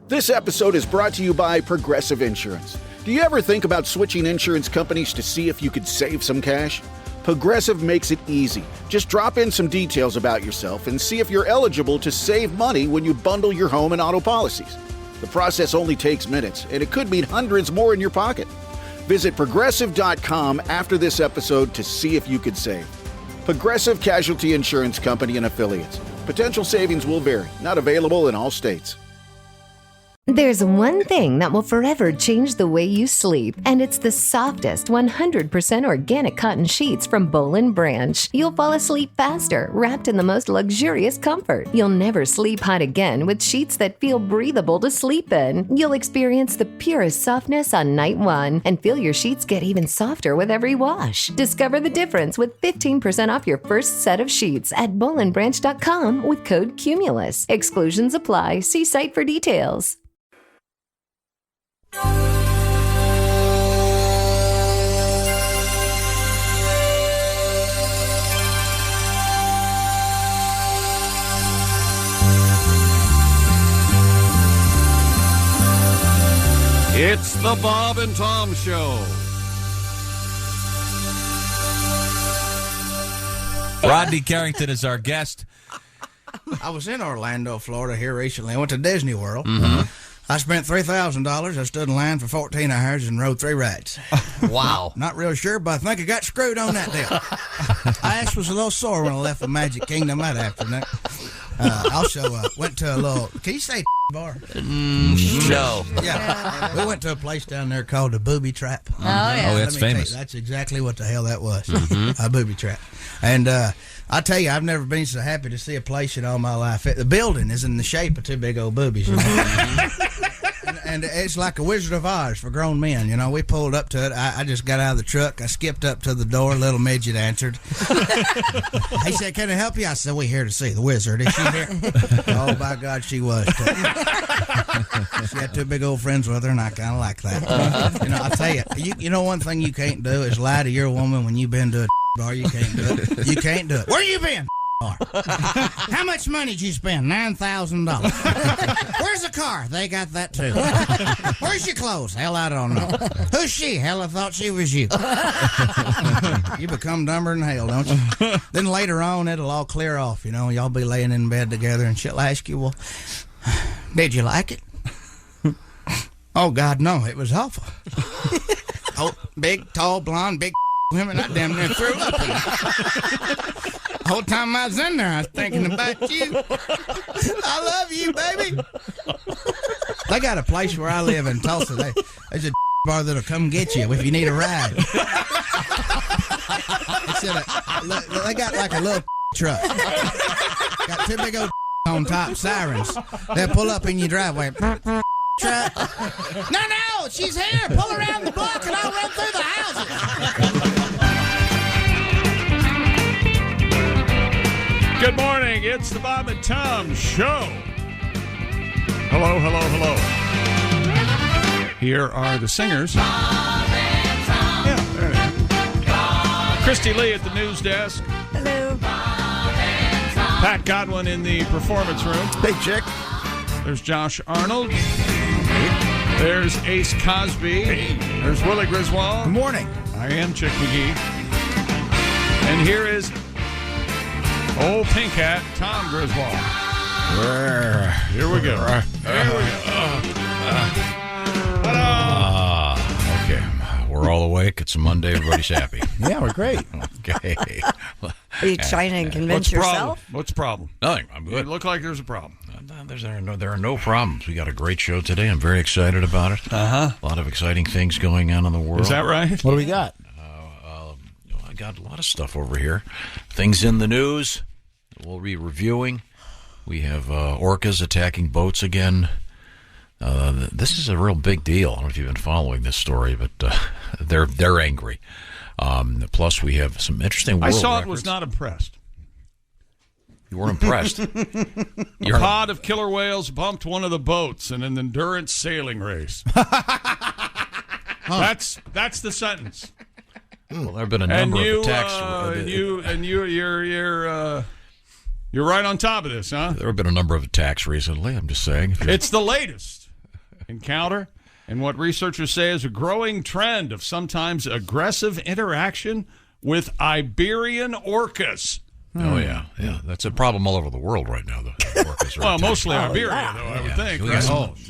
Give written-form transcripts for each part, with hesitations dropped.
This episode is brought to you by Progressive Insurance. Do you ever think about switching insurance companies to see if you could save some cash? Progressive makes it easy. Just drop in some details about yourself and see if you're eligible to save money when you bundle your home and auto policies. The process only takes minutes, and it could mean hundreds more in your pocket. Visit Progressive.com after this episode to see if you could save. Progressive Casualty Insurance Company and Affiliates. Potential savings will vary. Not available in all states. There's one thing that will forever change the way you sleep, and it's the softest 100% organic cotton sheets from Boll & Branch. You'll fall asleep faster, wrapped in the most luxurious comfort. You'll never sleep hot again with sheets that feel breathable to sleep in. You'll experience the purest softness on night one and feel your sheets get even softer with every wash. Discover the difference with 15% off your first set of sheets at bollandbranch.com with code CUMULUS. Exclusions apply. See site for details. It's the Bob and Tom Show. Rodney Carrington is our guest. I was in Orlando, Florida here recently. I went to Disney World. Mm-hmm. I spent $3,000. I stood in line for 14 hours and rode 3 rides. Wow. Not real sure, but I think I got screwed on that deal. My ass was a little sore when I left the Magic Kingdom that afternoon. Also, went to a little, can you say bar? No. Yeah. We went to a place down there called the Booby Trap. Oh, yeah. Oh, that's famous. That's exactly what the hell that was. A booby trap. And I tell you, I've never been so happy to see a place in all my life. The building is in the shape of 2 big old boobies. You know? And it's like a Wizard of Oz for grown men. You know, we pulled up to it. I just got out of the truck. I skipped up to the door. Little midget answered. He said, "Can I help you?" I said, "We're here to see the wizard. Is she here?" Oh, by God, she was. She had 2 big old friends with her, and I kind of like that. You know, I tell you, you know one thing you can't do is lie to your woman when you've been to a bar. You can't do it. You can't do it. Where you been? How much money did you spend? $9,000. Where's the car? They got that too. Where's your clothes? Hell, I don't know. Who's she? Hell, I thought she was you. You become dumber than hell, don't you? Then later on, it'll all clear off. You know, y'all be laying in bed together, and she'll ask you, "Well, did you like it?" "Oh God, no, it was awful." Oh, big, tall, blonde, big women. I damn near threw up in it. The whole time I was in there, I was thinking about you. I love you, baby. They got a place where I live in Tulsa. There's a bar that'll come get you if you need a ride. They got like a little truck. Got 2 big old on top, sirens. They'll pull up in your driveway. Truck. No, she's here. Pull around the block and I'll run through the houses. Good morning. It's the Bob and Tom Show. Hello, hello, hello. Here are the singers. Bob and Tom. Yeah, there it is. Kristi Lee at the news desk. Hello. Bob and Tom. Pat Godwin in the performance room. Hey, chick. There's Josh Arnold. There's Ace Cosby. There's Willie Griswold. Good morning. I am Chick McGee. And here is old pink hat, Tom Griswold. Here we go. Okay. We're all awake. It's a Monday. Everybody's happy. Yeah, we're great. Okay. Are you trying to convince yourself? What's the problem? Nothing. I'm good. You look like there's a problem. There are no problems. We got a great show today. I'm very excited about it. A lot of exciting things going on in the world. Is that right? What do we got? I got a lot of stuff over here. Things in the news we'll be reviewing. We have orcas attacking boats again. This is a real big deal. I don't know if you've been following this story, but they're angry. Plus, we have some interesting world I saw records. it, was not impressed. You were impressed. A pod of killer whales bumped one of the boats in an endurance sailing race. That's the sentence. Well, there have been a number of attacks. You're right on top of this, huh? There have been a number of attacks recently. I'm just saying. It's the latest. encounter and what researchers say is a growing trend of sometimes aggressive interaction with Iberian orcas. Oh, yeah. That's a problem all over the world right now. The orcas are well, mostly Iberia, though, I would think. We,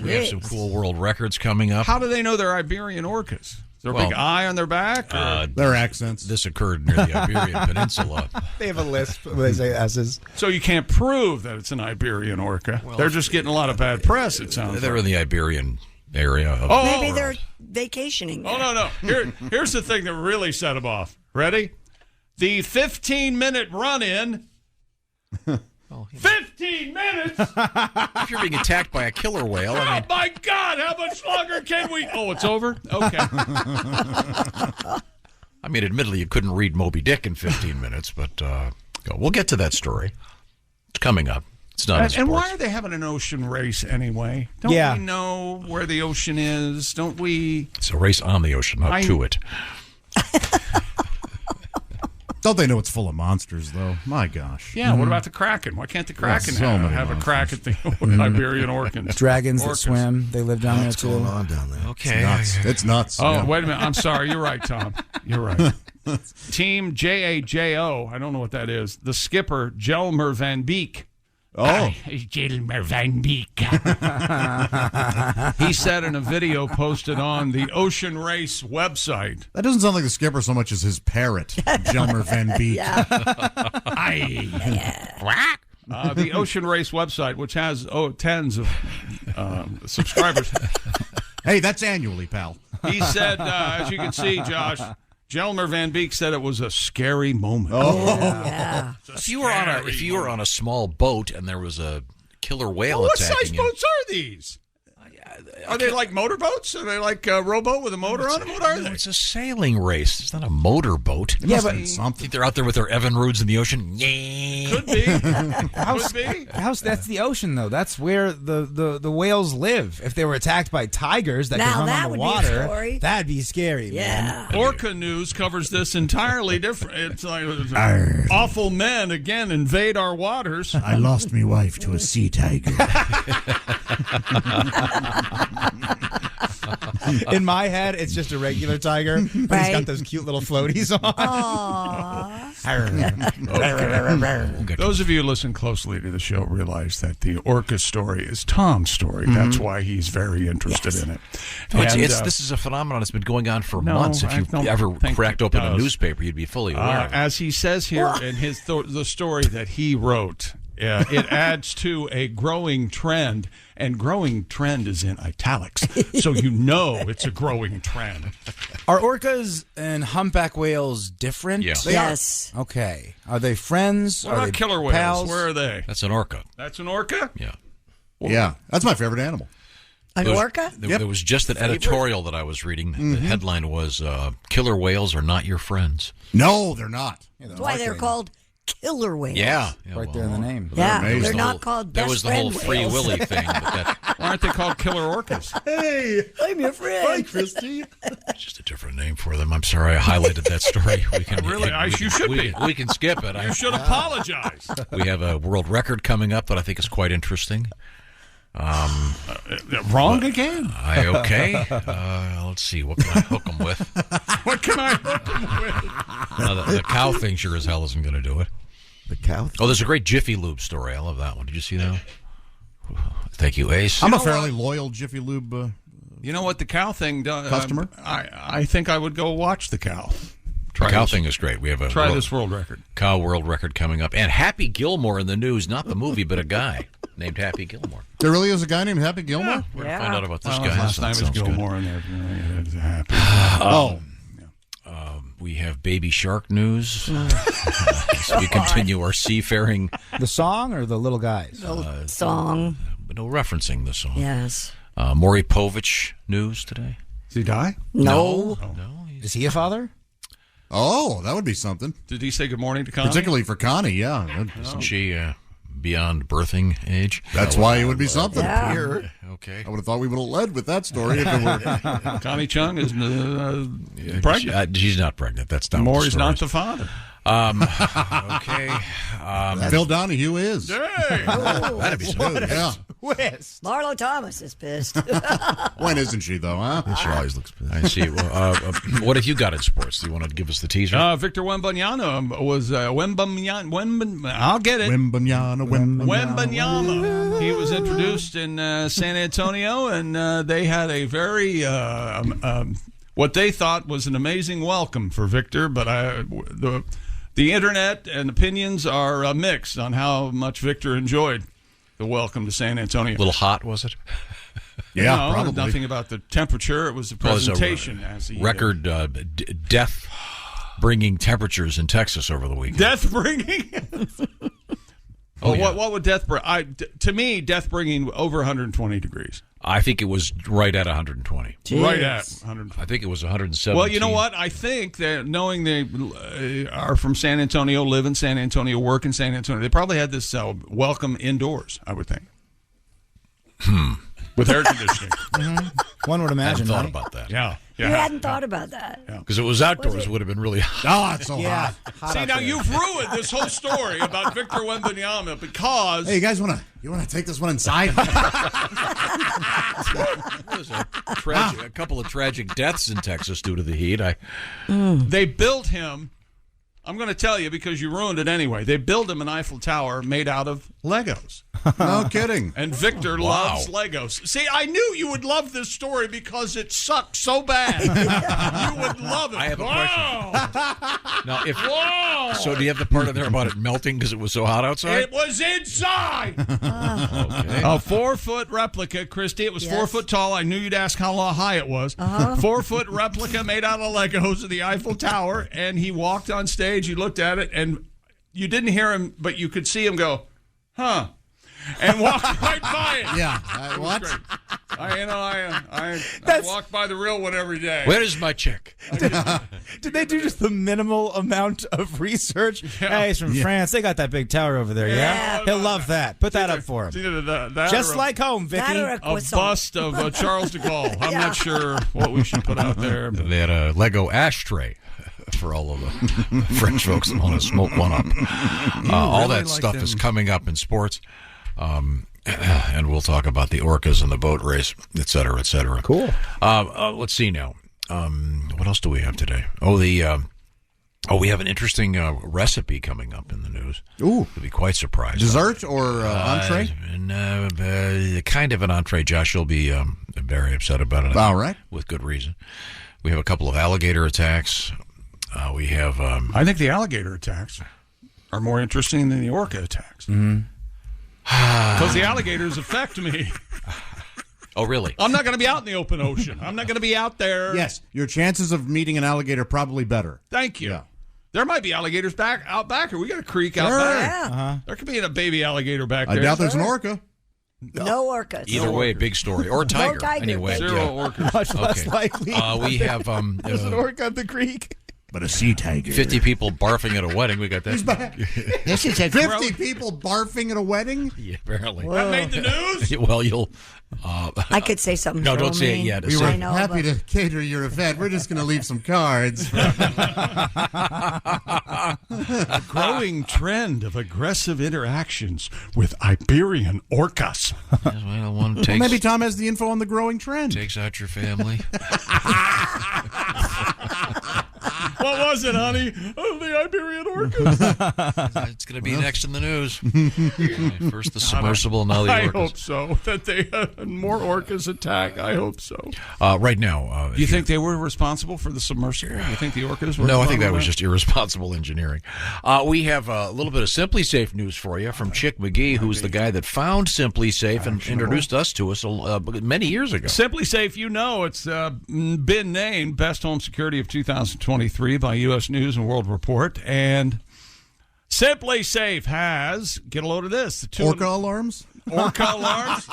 we have some cool world records coming up. How do they know they're Iberian orcas? Is there a big eye on their back? Their accents. This occurred near the Iberian Peninsula. They have a lisp when they say S's. So you can't prove that it's an Iberian orca. Well, they're just getting a lot of bad press, it sounds They're like. in the Iberian area. Of Maybe they're vacationing there. Oh, no. Here's the thing that really set them off. Ready? The 15-minute run-in. 15 minutes? If you're being attacked by a killer whale, Oh, my God, how much longer can we... Oh, it's over? Okay. I mean, admittedly, you couldn't read Moby Dick in 15 minutes, but we'll get to that story. It's coming up. It's not and why are they having an ocean race anyway? Don't we know where the ocean is? Don't we... It's a race on the ocean, not to it. Don't they know it's full of monsters, though? My gosh. Yeah, what about the Kraken? Why can't the Kraken have a crack at the Iberian orcas? Dragons that swim. They live down there, too. What's going on down there? Okay. It's nuts. Oh, wait a minute. I'm sorry. You're right, Tom. You're right. Team JAJO. I don't know what that is. The skipper, Jelmer Van Beek. Oh. Jelmer Van Beek. He said in a video posted on the Ocean Race website. That doesn't sound like the skipper so much as his parrot, Jelmer Van Beek. The Ocean Race website, which has tens of subscribers. Hey, that's annually, pal. He said, as you can see, Josh, Jelmer Van Beek said it was a scary moment. If you were on a small boat and there was a killer whale what attacking size you, boats are these? Are they like motorboats? Are they like a rowboat with a motor on them? What are they? It's a sailing race. It's not a motorboat. Yeah, but I think they're out there with their Evinrudes in the ocean. Could be. Could be. That's the ocean, though. That's where the whales live. If they were attacked by tigers that could run on the water, that'd be scary, man. Orca News covers this entirely different. It's like awful men again invade our waters. I lost me wife to a sea tiger. In my head, it's just a regular tiger, but he's got those cute little floaties on. Those of you who listen closely to the show realize that the orca story is Tom's story. That's why he's very interested in it. This is a phenomenon that's been going on for months. If you ever cracked open a newspaper, you'd be fully aware of it. As he says here in his the story that he wrote, it adds to a growing trend, and growing trend is in italics, so you know it's a growing trend. Are orcas and humpback whales different? Yeah. Yes. Okay. Are they friends? What are about they killer whales? pals? Where are they? That's an orca. That's an orca? Yeah. Yeah, that's my favorite animal. An orca? There was just an editorial that I was reading. The headline was, Killer Whales Are Not Your Friends. No, they're not. That's why they're called killer whales. Yeah. Right there in the name. Yeah, amazing. they're not called best That was the friend whole Free whales. Willy thing. But Why aren't they called killer orcas? Hey, I'm your friend. hi, Kristi. that's just a different name for them. I'm sorry I highlighted that story. We can Really? You should be. We can skip it. You should apologize. We have a world record coming up that I think is quite interesting. Wrong again? Okay. Let's see. What can I hook them with? What can I hook them with? The cow thing sure as hell isn't going to do it. The cow? Oh, there's a great Jiffy Lube story. I love that one. Did you see that? Thank you, Ace. I'm a fairly loyal Jiffy Lube You know what the cow thing does? Customer? I think I would go watch the cow. The cow thing is great. We have a Try this world record. cow world record coming up. And Happy Gilmore in the news. Not the movie, but a guy named Happy Gilmore. There really is a guy named Happy Gilmore? We're going to find out about this guy. Last time That was sounds good. Gilmore, and it's happy. We have Baby Shark news. As we continue our seafaring. The song or the little guys? Song. No referencing the song. Yes. Maury Povich news today. Did he die? No. Is he a father? Oh, that would be something. Did he say good morning to Connie? Particularly for Connie, yeah. Isn't she beyond birthing age? That's why it would be something. Yeah. Here. Okay. I would have thought we would have led with that story if it were. Connie Chung is pregnant. She's not pregnant. That's not Maury's what the not story the father. Okay. Phil Donahue is. That'd be smooth. Yeah. Twist. Marlo Thomas is pissed. When isn't she, though, huh? She always looks pissed. I see. Well, what have you got in sports? Do you want to give us the teaser? Victor Wembanyama was I'll get it. Wembanyama. Wembanyama. He was introduced in San Antonio, and they had a very what they thought was an amazing welcome for Victor. But the internet and opinions are mixed on how much Victor enjoyed the welcome to San Antonio. A little hot, was it? Yeah, no, probably. Nothing about the temperature. It was the presentation. As a record death-bringing temperatures in Texas over the weekend. Death-bringing? What would death bring? To me, death-bringing over 120 degrees. I think it was right at 120. Jeez. Right at 120. I think it was 117. Well, you know what? I think that knowing they are from San Antonio, live in San Antonio, work in San Antonio, they probably had this welcome indoors, I would think. With air conditioning. One would I imagine. hadn't thought right? about that. Yeah. You hadn't thought about that. Because it was outdoors, it would have been really hot. Oh, it's so Yeah. hot. Hot See, out now there. you've ruined this whole story about Victor Wembanyama because... Hey, you guys want to take this one inside? There's a couple of tragic deaths in Texas due to the heat. They built him... I'm going to tell you because you ruined it anyway. They built him an Eiffel Tower made out of Legos. No kidding. And Victor loves Legos. See, I knew you would love this story because it sucks so bad. You would love it. I have a question. Now, Whoa! So do you have the part in there about it melting because it was so hot outside? It was inside. Okay. A 4-foot replica, Kristi. It was 4 foot tall. I knew you'd ask how high it was. 4-foot replica made out of Legos of the Eiffel Tower. And he walked on stage. You looked at it, and you didn't hear him, but you could see him go, huh, and walk right by it. Yeah. What? Great. I walk by the real one every day. Where is my check? Did they do just the minimal amount of research? Yeah. Hey, he's from France. They got that big tower over there, yeah? He'll love that. Put that up for him. It's either that Just or like home, Vicky. That or a a croissant. bust of Charles de Gaulle. I'm not sure what we should put out there. But They had a Lego ashtray for all of the French folks that want to smoke one up. All that stuff is coming up in sports. And we'll talk about the orcas and the boat race, et cetera, et cetera. Cool. Let's see now. What else do we have today? We have an interesting recipe coming up in the news. Ooh. You'll be quite surprised. Dessert or entree? Kind of an entree. Josh will be very upset about it. All right. With good reason. We have a couple of alligator attacks. We have... I think the alligator attacks are more interesting than the orca attacks. Because the alligators affect me. Oh, really? I'm not going to be out in the open ocean. I'm not going to be out there. Yes. Your chances of meeting an alligator probably better. Thank you. Yeah. There might be alligators out back, or we got a creek out Sure. back. Yeah. There could be a baby alligator back I there. doubt there's an orca. No orcas. Either way, big story. Or tiger. tiger. Anyway. Zero orcas. Much less Okay. likely. We have There's an orc on the creek. But a sea tiger. 50 people barfing at a wedding. We got that. This is a 50 people barfing at a wedding? Yeah, apparently. That made the news? Well, you'll... I could say something. No, real don't say it mean. yet. We were I know, happy but- to cater your event. We're just going to leave some cards. A growing trend of aggressive interactions with Iberian orcas. Well, one Well, takes, maybe Tom has the info on the growing trend. takes out your family. What was it, honey? Oh, the Iberian orcas. It's going to be next in the news. First the submersible, now the I orcas. hope so. That they had more orcas attack. I hope so. Right now... Do you think they were responsible for the submersible? Do you think the orcas were No, I think that responsible was for just irresponsible engineering. We have a little bit of Simply Safe news for you from Chick McGee, who's the guy that found Simply Safe and introduced us to us many years ago. Simply Safe, it's been named Best Home Security of 2023 by U.S. News and World Report. And Simply Safe has, get a load of this, the two Orca alarms? Orca alarms?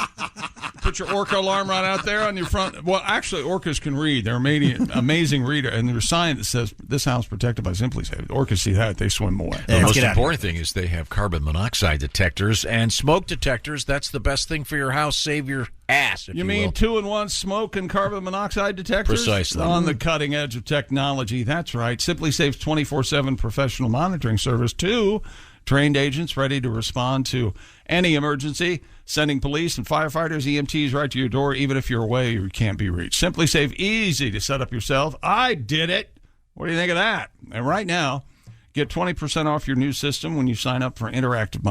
Put your Orca alarm right out there on your front. Well, actually, orcas can read. They're amazing reader. And there's a sign that says, this house protected by Simply Safe. Orcas see that, they swim away. The most important thing is they have carbon monoxide detectors and smoke detectors. That's the best thing for your house. Save your ass, if you mean will. 2-in-1 smoke and carbon monoxide detectors? Precisely. On the cutting edge of technology. That's right. Simply Safe's 24/7 professional monitoring service, too. Trained agents ready to respond to any emergency, sending police and firefighters, EMTs right to your door, even if you're away or you can't be reached. Simply Safe, easy to set up yourself. I did it. What do you think of that? And right now, get 20% off your new system when you sign up for interactive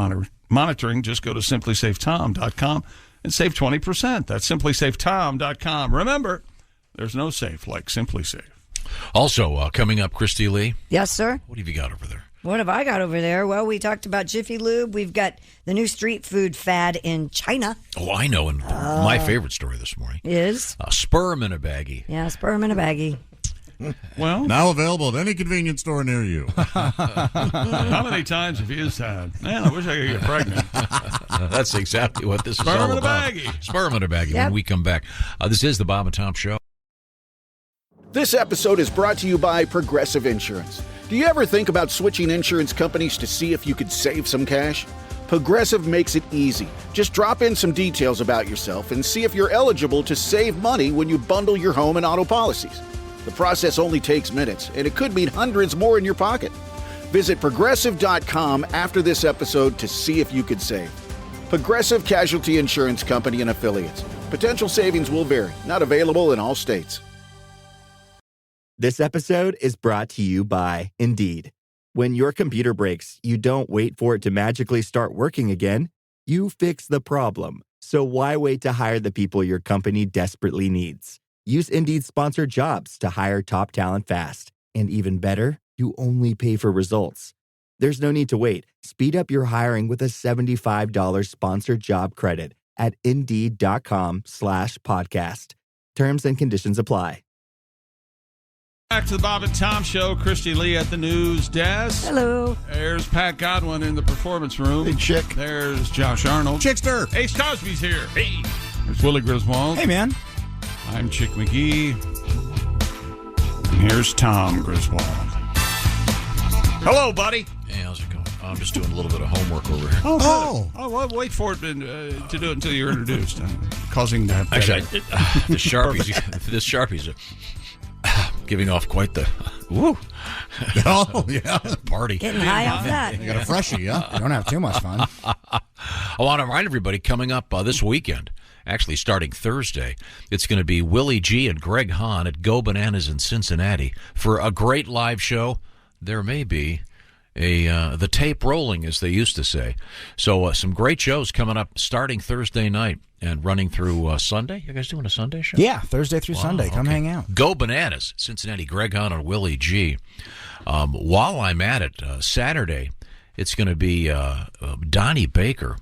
monitoring. Just go to simplysafetom.com and save 20%. That's simplysafetom.com. Remember, there's no safe like Simply Safe. Also, coming up, Kristi Lee. Yes, sir. What have you got over there? What have I got over there? Well, we talked about Jiffy Lube. We've got the new street food fad in China. Oh, I know. And my favorite story this morning is sperm in a baggie. Yeah, sperm in a baggie. Well, now available at any convenience store near you. How many times have you said, man, I wish I could get pregnant? That's exactly what this is Sperm all in a about. baggie. Sperm in a baggie. Yep. When we come back, this is the Bob and Tom Show. This episode is brought to you by Progressive Insurance. Do you ever think about switching insurance companies to see if you could save some cash? Progressive makes it easy. Just drop in some details about yourself and see if you're eligible to save money when you bundle your home and auto policies. The process only takes minutes, and it could mean hundreds more in your pocket. Visit Progressive.com after this episode to see if you could save. Progressive Casualty Insurance Company and Affiliates. Potential savings will vary. Not available in all states. This episode is brought to you by Indeed. When your computer breaks, you don't wait for it to magically start working again. You fix the problem. So why wait to hire the people your company desperately needs? Use Indeed's sponsored jobs to hire top talent fast. And even better, you only pay for results. There's no need to wait. Speed up your hiring with a $75 sponsored job credit at Indeed.com/podcast. Terms and conditions apply. Back to the Bob and Tom Show. Kristi Lee at the news desk. Hello. There's Pat Godwin in the performance room. Hey, Chick. There's Josh Arnold. Chickster. Ace Cosby's here. Hey. There's Willie Griswold. Hey, man. I'm Chick McGee. And here's Tom Griswold. Hello, buddy. Hey, how's it going? I'm just doing a little bit of homework over here. Oh, well, wait for it to do it until you're introduced. Causing that. Actually, the Sharpies are giving off quite the woo. Oh, yeah. Party. Getting high off that. You got a freshie, yeah? You don't have too much fun. I want to remind everybody coming up this weekend, actually starting Thursday, it's going to be Willie G and Greg Hahn at Go Bananas in Cincinnati for a great live show. There may be the tape rolling, as they used to say. So some great shows coming up starting Thursday night and running through Sunday. You guys doing a Sunday show? Yeah, Thursday through Sunday. Come hang out. Go Bananas, Cincinnati, Greg Hahn and Willie G. While I'm at it, Saturday, it's going to be Donnie Baker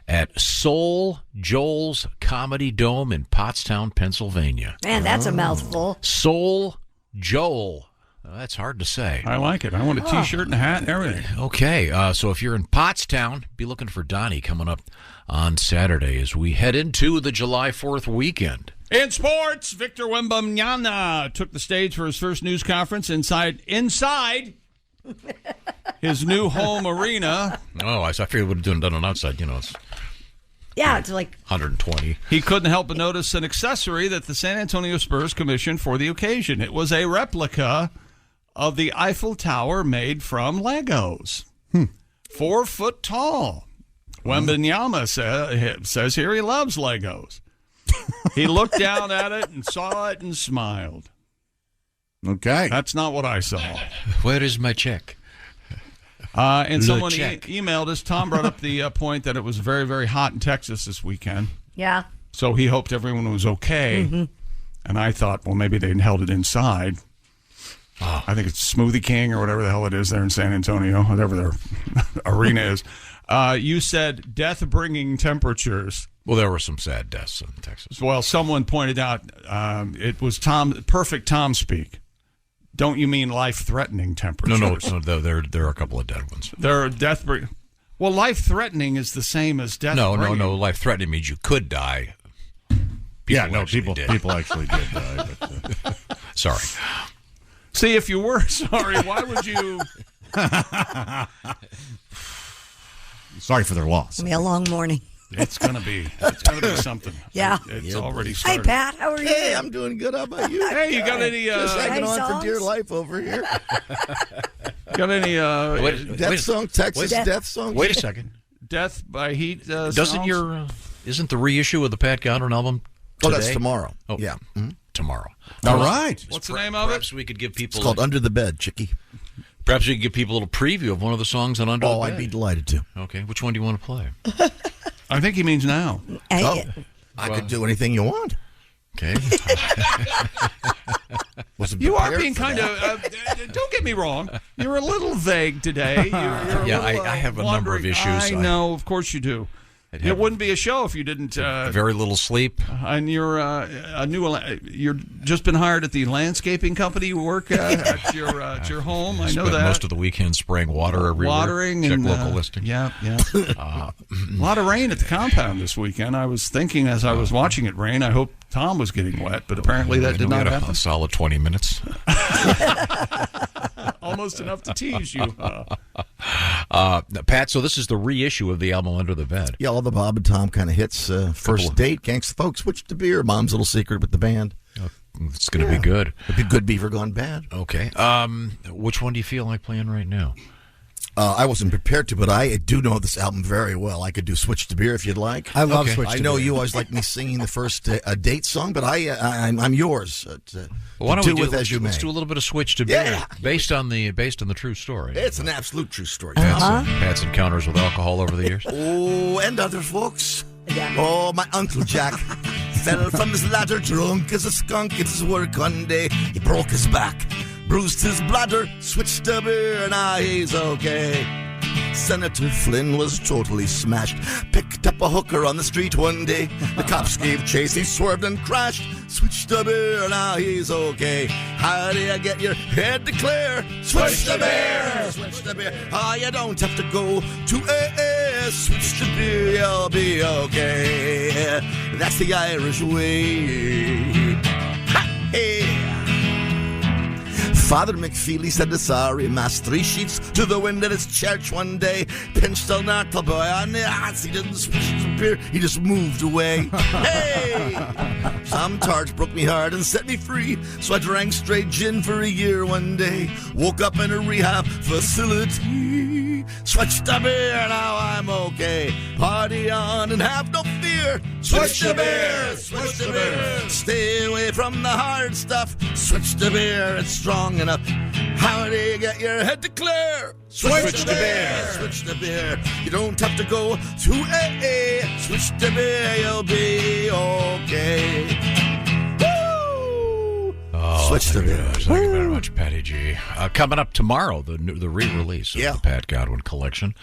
at Soul Joel's Comedy Dome in Pottstown, Pennsylvania. Man, that's a mouthful. Soul Joel. That's hard to say. I like it. I want a T-shirt and a hat and everything. Okay, so if you're in Pottstown, be looking for Donnie coming up on Saturday as we head into the July 4th weekend. In sports, Victor Wembanyama took the stage for his first news conference inside his new home arena. Oh, I figured we would have done it outside. It's it's like 120. He couldn't help but notice an accessory that the San Antonio Spurs commissioned for the occasion. It was a replica of the Eiffel Tower made from Legos. 4 foot tall. Wembanyama says here he loves Legos. He looked down at it and saw it and smiled. Okay. That's not what I saw. Where is my check? And someone emailed us. Tom brought up the point that it was very, very hot in Texas this weekend. Yeah. So he hoped everyone was okay. Mm-hmm. And I thought, well, maybe they held it inside. Oh. I think it's Smoothie King or whatever the hell it is there in San Antonio, whatever their arena is. You said death-bringing temperatures. Well, there were some sad deaths in Texas. Well, someone pointed out it was perfect Tom speak. Don't you mean life-threatening temperatures? No, there are a couple of dead ones. There are death-bringing. Well, life-threatening is the same as death. No. Life-threatening means you could die. People actually did die. But, sorry. See, if you were sorry, why would you? Sorry for their loss. It's gonna be a long morning. It's gonna be something. Yeah. It's already started. Hey, Pat, how are you? Hey, I'm doing good. How about you? Hey, you got any? Just hanging on songs? for dear life over here. Got any? Death song, Texas death song. Wait a second. Death by Heat. Isn't the reissue of the Pat Godwin album today? Oh, that's tomorrow. Oh, yeah. Tomorrow. All right. What's the name of it? Perhaps we could give people. It's called Under the Bed, Chickie. Perhaps we could give people a little preview of one of the songs on Under the Bed. Oh, I'd be delighted to. Okay, which one do you want to play? I think he means now. I could do anything you want. Okay. You are being kind of. Don't get me wrong. You're a little vague today. I have a number of issues. I know, of course you do. It wouldn't be a show if you didn't. Very little sleep. And you're you're just been hired at the landscaping company you work at your home. I know that. Most of the weekend spraying water everywhere. Watering Check and local listing. Yeah. A lot of rain at the compound this weekend. I was thinking as I was watching it rain, I hope Tom was getting wet, but apparently that did not happen. A solid 20 minutes. Almost enough to tease you. Pat, so this is the reissue of the album Under the Bed. Yeah, all the Bob and Tom kind of hits. First Date, Gangsta Folks, Switch to Beer, Mom's Little Secret with the band. It's going to be good. It'd be Good Beaver Gone Bad. Okay. Which one do you feel like playing right now? I wasn't prepared to, but I do know this album very well. I could do Switch to Beer if you'd like. I love Switch to Beer. I know you always like me singing the first Date song, but I'm yours. Why don't do we with as you may. Let's do a little bit of Switch to Beer, Yeah. based on the true story. It's an absolute true story. Pat's encounters with alcohol over the years. Oh, and other folks. Oh, my Uncle Jack fell from his ladder drunk as a skunk at his work one day. He broke his back, bruised his bladder, switched to beer, now he's okay. Senator Flynn was totally smashed, picked up a hooker on the street one day. The cops gave chase, he swerved and crashed, switched to beer, now he's okay. How do you get your head to clear? Switch to beer, switch to beer. Oh, you don't have to go to AA, switch to beer, you'll be okay. That's the Irish way. Ha, hey. Father McFeely said to sorry mass 3 sheets to the wind at his church one day. Pinched a nartle boy on the ass. He didn't switch to beer, he just moved away. Hey! Some tarts broke me hard and set me free, so I drank straight gin for a year one day. Woke up in a rehab facility. Switched to beer, now I'm okay. Party on and have no fear. Switch to beer, switch to beer. Stay away from the hard stuff. Switch to beer, it's strong enough. How do you get your head to clear? Switch to beer, switch to beer. You don't have to go to AA. Switch to beer, you'll be okay. Switch to beer. Thank you very much, Patty G. Coming up tomorrow, the re-release of the Pat Godwin collection,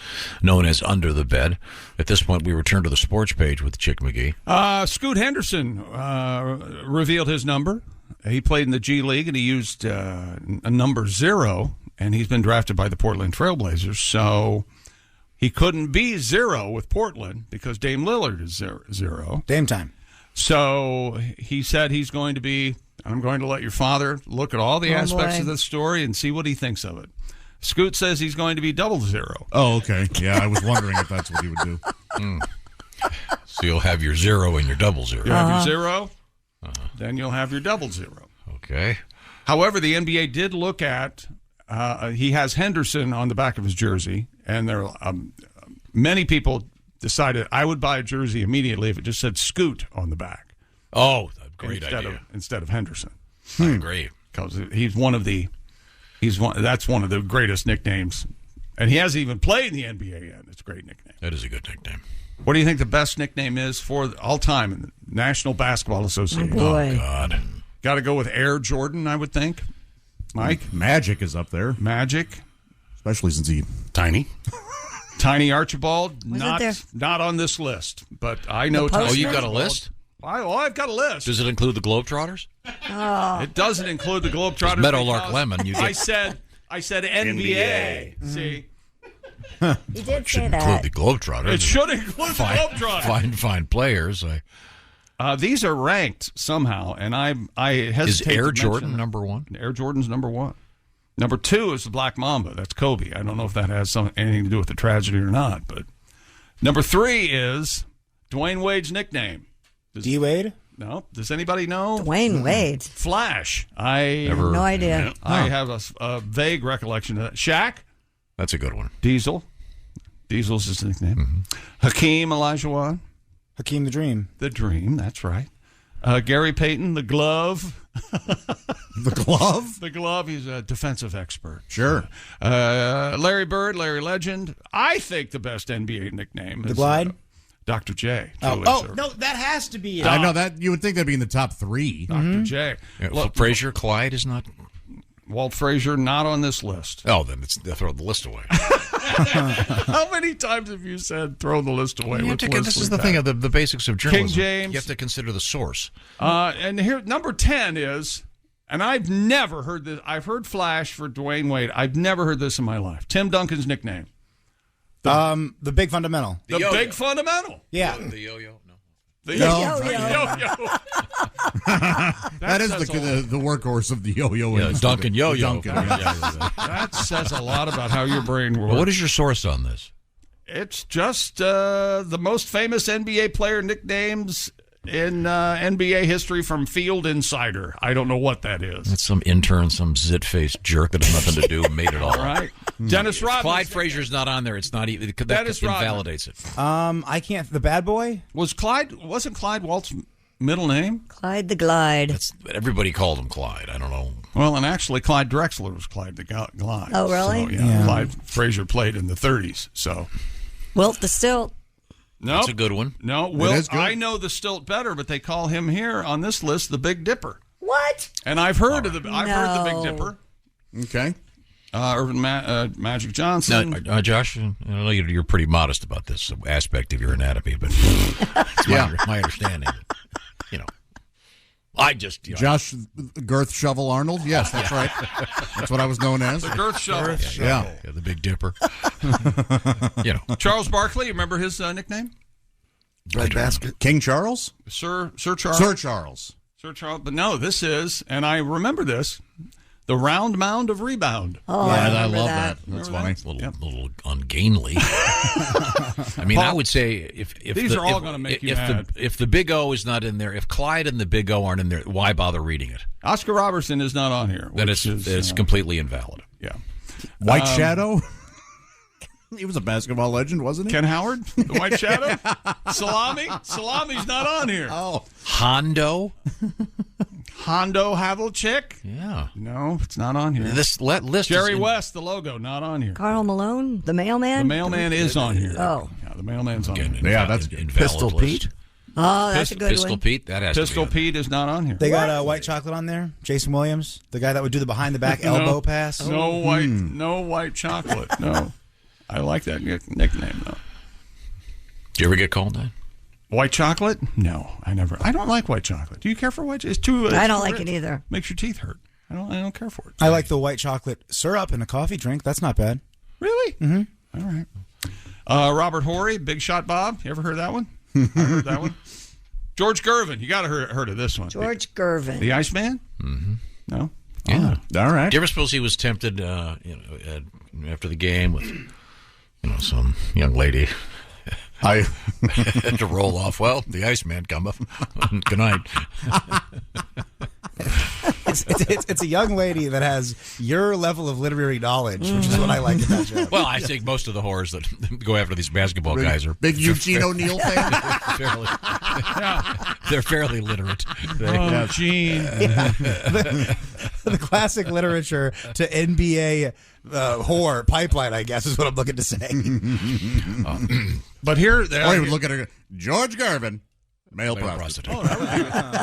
known as Under the Bed. At this point, we return to the sports page with Chick McGee. Scoot Henderson revealed his number. He played in the G League, and he used a number 0, and he's been drafted by the Portland Trailblazers. So he couldn't be 0 with Portland because Dame Lillard is 0. Dame time. So he said he's going to be... I'm going to let your father look at all the aspects of this story and see what he thinks of it. Scoot says he's going to be 00. Oh, okay. Yeah, I was wondering if that's what he would do. So you'll have your 0 and your 00. You'll have your 0, then you'll have your 00. Okay. However, the NBA did look at, he has Henderson on the back of his jersey, and there many people decided I would buy a jersey immediately if it just said Scoot on the back. Oh, great idea. Instead of Henderson. I agree. Because that's one of the greatest nicknames. And he hasn't even played in the NBA yet. It's a great nickname. That is a good nickname. What do you think the best nickname is for all time in the National Basketball Association? Oh, boy. Oh, God. Got to go with Air Jordan, I would think. Mike? Magic is up there. Magic. Especially since he... Tiny. Tiny Archibald. Was not on this list. But I know The Tiny. Oh, you've got a list? I've got a list. Does it include the Globetrotters? Oh. It doesn't include the Globetrotters. Meadowlark Lemon. You get... I said NBA. See? He did say Include that. the Globetrotters. It should include the Globetrotters. Fine players. These are ranked somehow, and I hesitate. Is Air to Jordan mention number one? Air Jordan's number one. Number two is the Black Mamba. That's Kobe. I don't know if that has anything to do with the tragedy or not. But number three is Dwayne Wade's nickname. D-Wade? No. Does anybody know? Dwayne Wade. Flash. I have no idea. I have a vague recollection of that. Shaq? That's a good one. Diesel. Diesel's his nickname. Mm-hmm. Hakeem Olajuwon. Hakeem the Dream. The Dream, that's right. Gary Payton, the Glove. The Glove? The Glove, he's a defensive expert. Sure. Larry Bird, Larry Legend. I think the best NBA nickname is The Glide? Dr. J. Oh, no, that has to be it. I know that. You would think that'd be in the top three. Dr. J. Yeah, Look, Frazier, Clyde is not. Walt Frazier, not on this list. Oh, then they'll throw the list away. How many times have you said throw the list away? This is the thing of the basics of journalism. King James. You have to consider the source. And here, number 10 is, and I've never heard this. I've heard Flash for Dwayne Wade. I've never heard this in my life. Tim Duncan's nickname. The Big Fundamental. The Big Fundamental. Yeah. The yo-yo. No. The yo-yo. That is the workhorse of the yo-yo. Yeah, Duncan yo-yo. Duncan, yeah. That says a lot about how your brain works. Well, what is your source on this? It's just the most famous NBA player nicknames in NBA history from Field Insider. I don't know what that is. It's some intern, some zit-faced jerk that has nothing to do and made it all All right. Dennis Rodman. Clyde Frazier's not on there. It's not even. That Dennis invalidates it. I can't. The bad boy? Wasn't Clyde Walt's middle name? Clyde the Glide. Everybody called him Clyde. I don't know. Well, and actually, Clyde Drexler was Clyde the Glide. Oh, really? So, yeah. Clyde Frazier played in the 30s. So, Wilt the Stilt. No, that's a good one. No, I know the Stilt better, but they call him here on this list the Big Dipper. What? And I've heard of I've heard the Big Dipper. Okay. Irvin Magic Johnson. Now, Josh, I know you're pretty modest about this aspect of your anatomy, but it's my understanding. I just Josh Girth Shovel Arnold. Yes, that's right. That's what I was known as. The Girth Shovel. Yeah, the Big Dipper. Charles Barkley. You remember his nickname? Breadbasket. King Charles. Sir Charles. Sir Charles. Sir Charles. But no, this is, and I remember this. The Round Mound of Rebound. Oh, yeah, I love that. That's funny. It's a little ungainly. I mean, I would say if these are all going to make you mad. If the Big O is not in there, if Clyde and the Big O aren't in there, why bother reading it? Oscar Robertson is not on here. Then it's completely invalid. Yeah. White Shadow. He was a basketball legend, wasn't he? Ken Howard, the White Shadow. Salami's not on here. Oh, Hondo Havlicek. Yeah. No, it's not on here. This list. Jerry West, the logo, not on here. Carl Malone, the mailman. The mailman is on here. Oh. Yeah, the mailman's on here. Yeah, that's Pistol list. Pete. Oh, that's a good Pistol one. Pete. That has Pistol to be Pete is not on here. They got white chocolate on there. Jason Williams, the guy that would do the behind the back elbow pass. No white chocolate. No. I like that nickname though. Did you ever get called that? White chocolate? No, I never. I don't like white chocolate. Do you care for white? It's too. I don't too like rich. it either. Makes your teeth hurt. I don't care for it. I like the white chocolate syrup in a coffee drink. That's not bad. Really? Mm-hmm. All right. Robert Horry, Big Shot Bob. You ever heard that one? I heard that one. George Gervin. You got to heard of this one. George Gervin. The Iceman? Mm-hmm. No? Yeah. Oh, all right. Do you ever suppose he was tempted, after the game with, some young lady to roll off? Well, the Iceman come up. Good night. It's a young lady that has your level of literary knowledge, which is what I like about you. Well, I think most of the whores that go after these basketball guys are big Eugene O'Neill fan. They're fairly literate. Gene. The classic literature to NBA whore pipeline, I guess, is what I'm looking to say. But here, or you would look at her, George Gervin, male prostitute.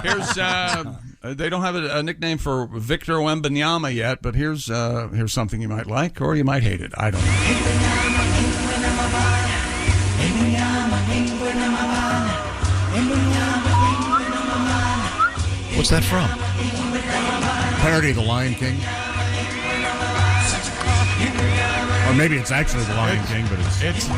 Here's they don't have a nickname for Victor Wembanyama yet, but here's something you might like or you might hate it. I don't know. What's that from? Parody of The Lion King. Or maybe it's actually the Lion King, but it's his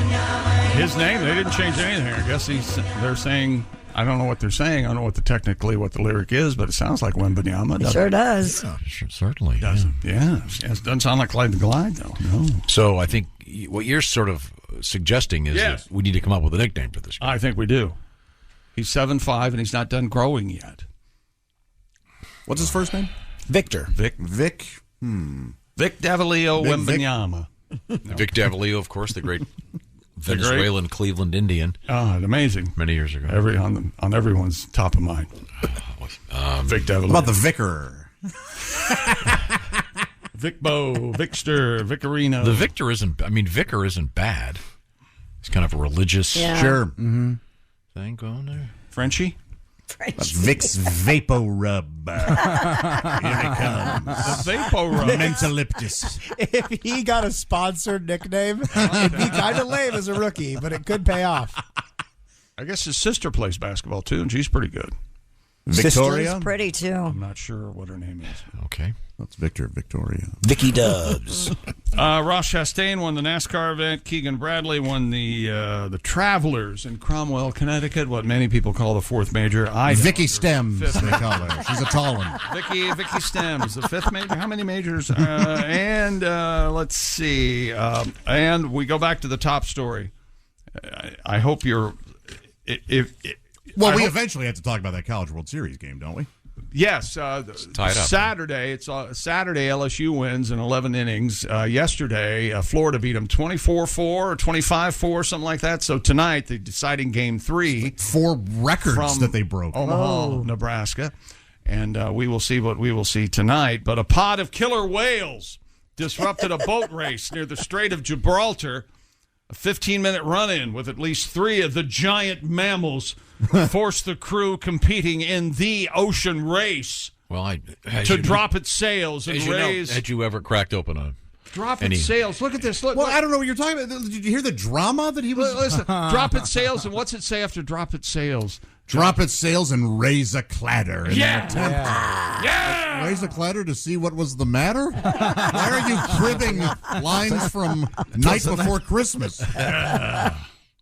name. They didn't change anything. I guess they're saying. I don't know what they're saying. I don't know what the lyric is, but it sounds like Wembanyama. It sure does. Yeah, certainly doesn't. Yeah. It doesn't sound like Clyde the Glide, though. No. So I think what you're sort of suggesting is that we need to come up with a nickname for this guy. I think we do. He's 7'5", and he's not done growing yet. What's his first name? Victor. Vic Davalio Wembanyama. Vic Davalio, of course, the great Venezuelan Cleveland Indian. Amazing. Many years ago. On everyone's top of mind. Vic Davalio. What about the Vicar? Vicbo, Victor, Vicarino. The Vicar isn't bad. He's kind of a religious Sure. thing going there. Frenchie? That's Vic's Vapo Rub. Here it comes. The Vapo Rub. Mentaliptus. If he got a sponsored nickname, it'd be kind of lame as a rookie, but it could pay off. I guess his sister plays basketball, too, and she's pretty good. Victoria? She's pretty, too. I'm not sure what her name is. Okay. That's Victoria. Vicky Dubs. Ross Chastain won the NASCAR event. Keegan Bradley won the Travelers in Cromwell, Connecticut, what many people call the fourth major. Vicky Stems, they call her. She's a tall one. Vicky Stems, the fifth major. How many majors? Let's see. And we go back to the top story. I hope you're... we eventually have to talk about that College World Series game, don't we? Yes, Saturday. It's Saturday. LSU wins in 11 innings. Yesterday, Florida beat them 24-4 or 25-4, something like that. So tonight, the deciding game 3, 4 records that they broke. Omaha, Nebraska, and we will see what we will see tonight. But a pod of killer whales disrupted a boat race near the Strait of Gibraltar. A 15-minute run-in with at least 3 of the giant mammals forced the crew competing in the ocean race to drop its sails and raise... had you ever cracked open a... Drop its sails. Look at this. Look. I don't know what you're talking about. Did you hear the drama that he was... Listen, drop its sails, and what's it say after drop its sails? Drop its sails and raise a clatter. Yeah. Raise a clatter to see what was the matter? Why are you cribbing lines from Night Before Christmas?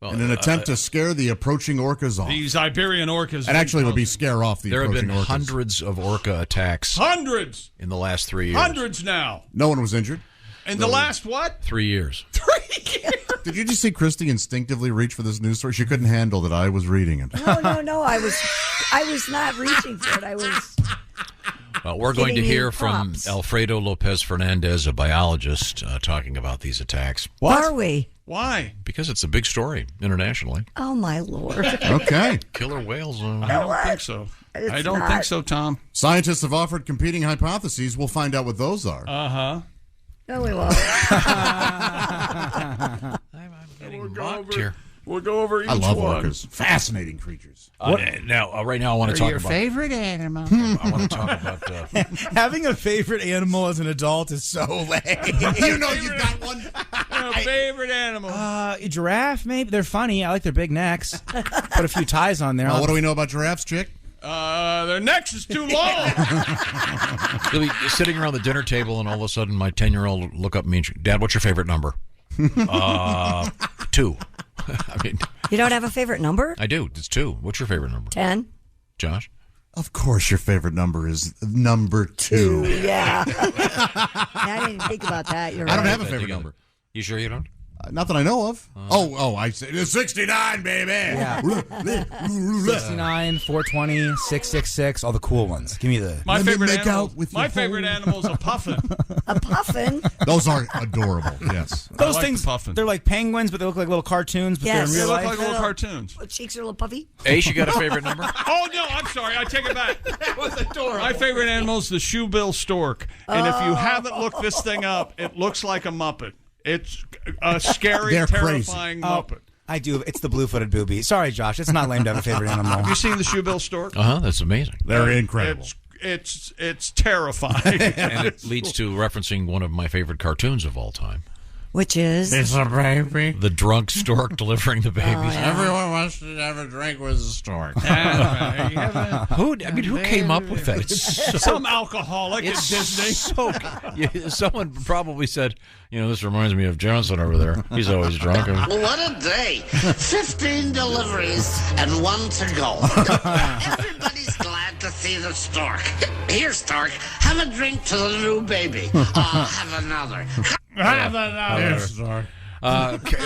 In an attempt to scare the approaching orcas off. These Iberian orcas. It actually would be scare off the approaching orcas. There have been hundreds of orca attacks. Hundreds! In the last 3 years. Hundreds now. No one was injured. In the last what? 3 years. 3 years. Did you just see Kristi instinctively reach for this news story? She couldn't handle that I was reading it. No. I was not reaching for it. I was. Well, we're going to hear from props. Alfredo Lopez Fernandez, a biologist, talking about these attacks. What? Are we? Why? Because it's a big story internationally. Oh, my Lord. Okay. Killer whales. I don't think so. I don't think so, Tom. Scientists have offered competing hypotheses. We'll find out what those are. Uh-huh. No, we won't. I'm getting mocked here. We'll go over each one. I love orcas. Fascinating creatures. Right now, I want to talk about... favorite animal? I want to talk about... Having a favorite animal as an adult is so lame. You know you've got one. Favorite animal? A giraffe, maybe. They're funny. I like their big necks. Put a few ties on there. What do we know about giraffes, Chick? Their necks is too long. You'll be sitting around the dinner table, and all of a sudden, my 10-year-old will look up at me and Dad, what's your favorite number? 2. I mean, you don't have a favorite number? I do. It's 2. What's your favorite number? 10. Josh? Of course your favorite number is number 2. Yeah. I didn't think about that. You're right. I don't have a favorite number. You sure you don't? Not that I know of. I say it's 69, baby. Yeah. 69, 420, 666, all the cool ones. Give me the... My favorite animal is a puffin. A puffin? Those are adorable, yes. Those things, they're like penguins, but they look like little cartoons, but they're in real life. They look like little cartoons. Cheeks are a little puffy. Ace, you got a favorite number? Oh, no, I'm sorry. I take it back. That was adorable. My favorite animal is the shoebill stork. And if you haven't looked this thing up, it looks like a Muppet. It's a scary, terrifying Muppet. I do. It's the blue-footed booby. Sorry, Josh. It's not lame to have a favorite animal. Have you seen the shoebill stork? That's amazing. They're incredible. It's terrifying. And it leads to referencing one of my favorite cartoons of all time, Which is? It's a baby. The drunk stork delivering the babies. Oh, yeah. Everyone wants to have a drink with a stork. Who came up with that? It's Some alcoholic at Disney. Someone probably said, this reminds me of Johnson over there. He's always drunk. What a day. 15 deliveries and 1 to go. Everybody's glad to see the stork. Here, stork, have a drink to the new baby. Have another. Have another. Stork.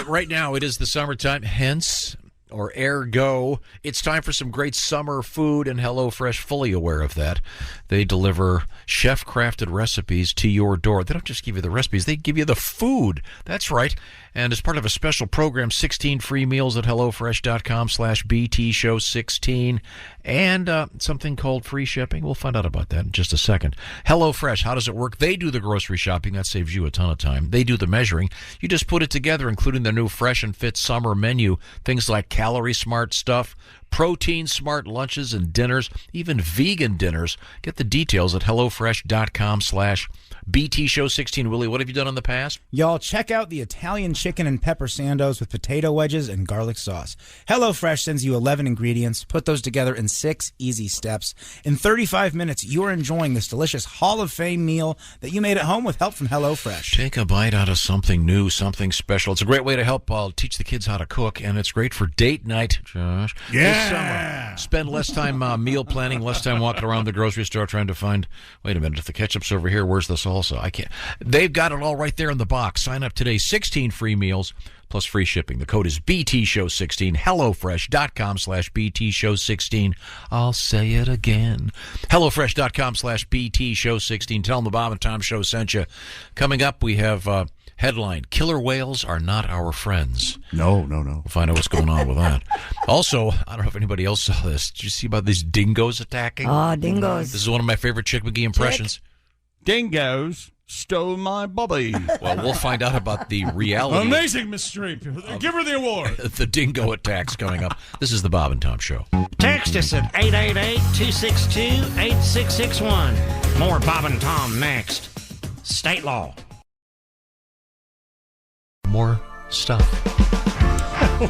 Right now, it is the summertime, hence, or ergo, it's time for some great summer food, and HelloFresh, fully aware of that. They deliver chef-crafted recipes to your door. They don't just give you the recipes, they give you the food. That's right. And as part of a special program, 16 free meals at HelloFresh.com/BTShow16, and something called free shipping. We'll find out about that in just a second. HelloFresh, how does it work? They do the grocery shopping. That saves you a ton of time. They do the measuring. You just put it together, including their new Fresh and Fit summer menu. Things like calorie-smart stuff, protein-smart lunches and dinners, even vegan dinners. Get the details at HelloFresh.com/BTShow16. Willie, what have you done in the past? Y'all, check out the Italian chicken and pepper sandos with potato wedges and garlic sauce. HelloFresh sends you 11 ingredients. Put those together in 6 easy steps. In 35 minutes, you're enjoying this delicious Hall of Fame meal that you made at home with help from HelloFresh. Take a bite out of something new, something special. It's a great way to help teach the kids how to cook, and it's great for date night, Josh. Yeah. This summer. Spend less time meal planning, less time walking around the grocery store trying to find, wait a minute, if the ketchup's over here, where's the salsa? I can't. They've got it all right there in the box. Sign up today. 16 free meals plus free shipping. The code is BTShow16. HelloFresh.com/BTShow16. I'll say it again. HelloFresh.com/BTShow16. Tell them the Bob and Tom Show sent you. Coming up, we have headline, Killer Whales Are Not Our Friends. No. We'll find out what's going on with that. Also, I don't know if anybody else saw this. Did you see about these dingoes attacking? Oh, dingoes. This is one of my favorite Chick McGee impressions. Dingoes stole my Bobby. Well, we'll find out about the reality. Amazing, Miss Streep. Give her the award. The dingo attacks coming up. This is the Bob and Tom Show. Text us at 888-262-8661. More Bob and Tom next. State law. More stuff.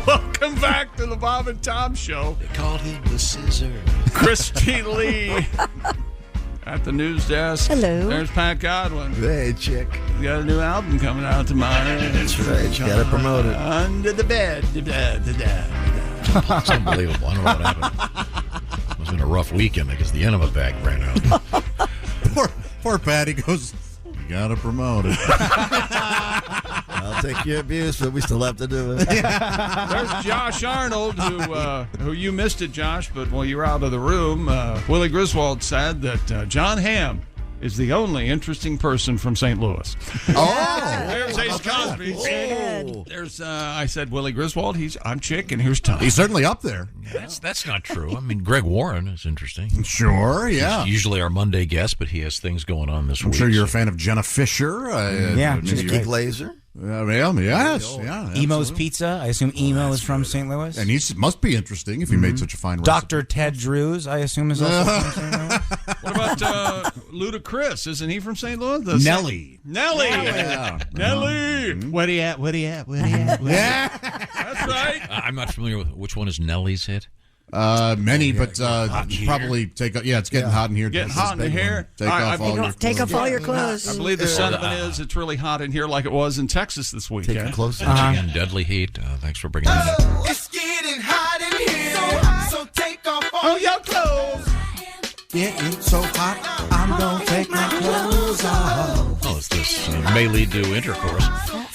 Welcome back to the Bob and Tom Show. They called him the Scissor. Kristi Lee at the news desk. Hello. There's Pat Godwin. Hey, chick. You got a new album coming out tomorrow. That's right. You got to promote it. Under the bed. It's unbelievable. I don't know what happened. It was been a rough weekend because the enema bag ran out. Poor Patty goes, you got to promote it. I'll take your abuse, but we still have to do it. There's Josh Arnold, who you missed it, Josh, but while you were out of the room, Willie Griswold said that John Hamm is the only interesting person from St. Louis. Oh! There's Ace Cosby. There's, I said, Willie Griswold, I'm Chick, and here's Tom. He's certainly up there. That's not true. I mean, Greg Warren is interesting. Sure, yeah. He's usually our Monday guest, but he has things going on this week. I'm sure you're a fan of Jenna Fisher. Yeah. Nikki Glazer. Yes. Emo's Pizza. I assume Emo is from St. Louis. And he must be interesting if he made such a fine recipe. Dr. Ted Drews, I assume, is also from St. Louis. What about Ludacris? Isn't he from St. Louis? Nelly. Yeah. Nelly. Where he at? Yeah. That's right. I'm not familiar with which one is Nellie's hit. Many, but probably take. Yeah, it's getting hot in here. Getting hot in here. Take off all your clothes. Take off all your clothes. I believe the sentiment is it's really hot in here, like it was in Texas this weekend. Take it close. Again, deadly heat. Thanks for bringing that up. It's getting hot in here, so take off all your clothes. Getting so hot, I'm gonna take my clothes off. Oh, this may lead to intercourse.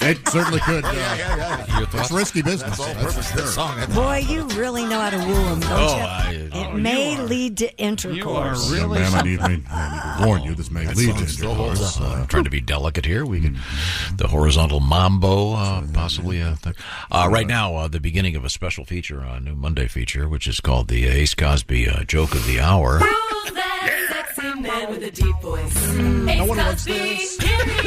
It certainly could. Your thoughts? It's risky business. That's Song. Boy, you really know how to woo them, don't you? It may lead to intercourse. You are really. Ma'am, I need to warn you. This may lead to intercourse. Trying to be delicate here. We can the horizontal mambo possibly. Right now, the beginning of a special feature, a new Monday feature, which is called the Ace Cosby Joke of the Hour. Who's that sexy man with a deep voice? Ace Cosby, here he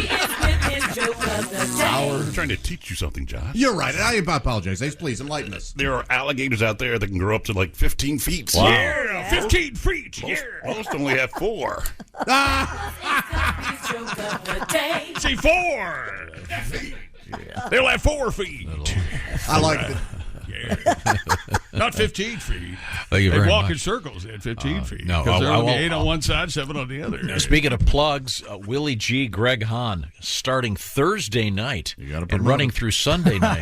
is with his joke of the day. I'm trying to teach you something, Josh. You're right. I apologize. Ace, please enlighten us. There are alligators out there that can grow up to like 15 feet. Wow. Yeah, 15 feet. Most only have 4. Ace Cosby's joke of the day. See, 4. They'll have 4 feet. I like it. Yeah. Not 15 feet. Thank you They very walk much. in circles. They had 15 feet. no, Because they're I only won't- 8 on one side, 7 on the other. Now, speaking of plugs, Willie G. Greg Hahn starting Thursday night and running through Sunday night.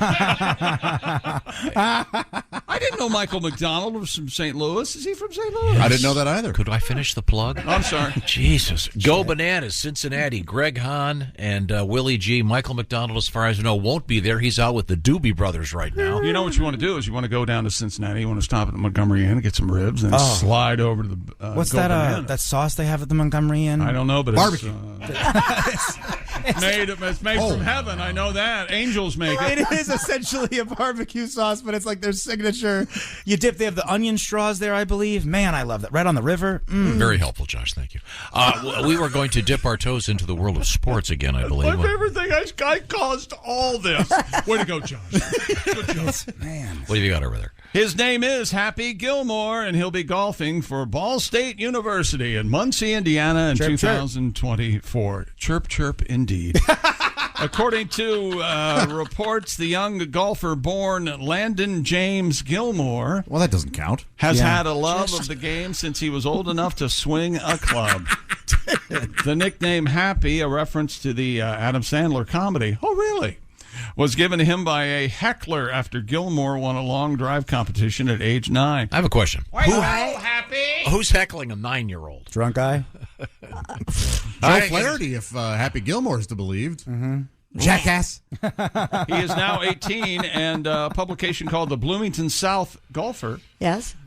I didn't know Michael McDonald was from St. Louis. Is he from St. Louis? I didn't know that either. Could I finish the plug? I'm sorry. Jesus. Go Bananas, Cincinnati. Greg Hahn and Willie G. Michael McDonald, as far as I know, won't be there. He's out with the Doobie Brothers right now. You know what you want to do is you want to go down to Cincinnati. You want to stop at the Montgomery Inn and get some ribs, and then slide over to the. What's Go that? Bananas. That sauce they have at the Montgomery Inn? I don't know, but Barbecue. It's made from heaven. I know that. Angels make it. It is essentially a barbecue sauce, but it's like their signature. You dip. They have the onion straws there, I believe. Man, I love that. Right on the river. Very helpful, Josh. Thank you. We were going to dip our toes into the world of sports again, I believe. My favorite thing, I caused all this. Way to go, Josh. Good job. Man. What have you got over there? His name is Happy Gilmore, and he'll be golfing for Ball State University in Muncie, Indiana in 2024. Chirp, chirp, indeed. According to reports, the young golfer born Landon James Gilmore Well, that doesn't count. has had a love of the game since he was old enough to swing a club. The nickname Happy, a reference to the Adam Sandler comedy. Oh, really? Was given to him by a heckler after Gilmore won a long drive competition at age 9. I have a question. Happy? Who's heckling a 9-year-old? Drunk guy? Joe Flaherty, if Happy Gilmore is to be believed. Mm-hmm. Jackass. He is now 18, and a publication called the Bloomington South Golfer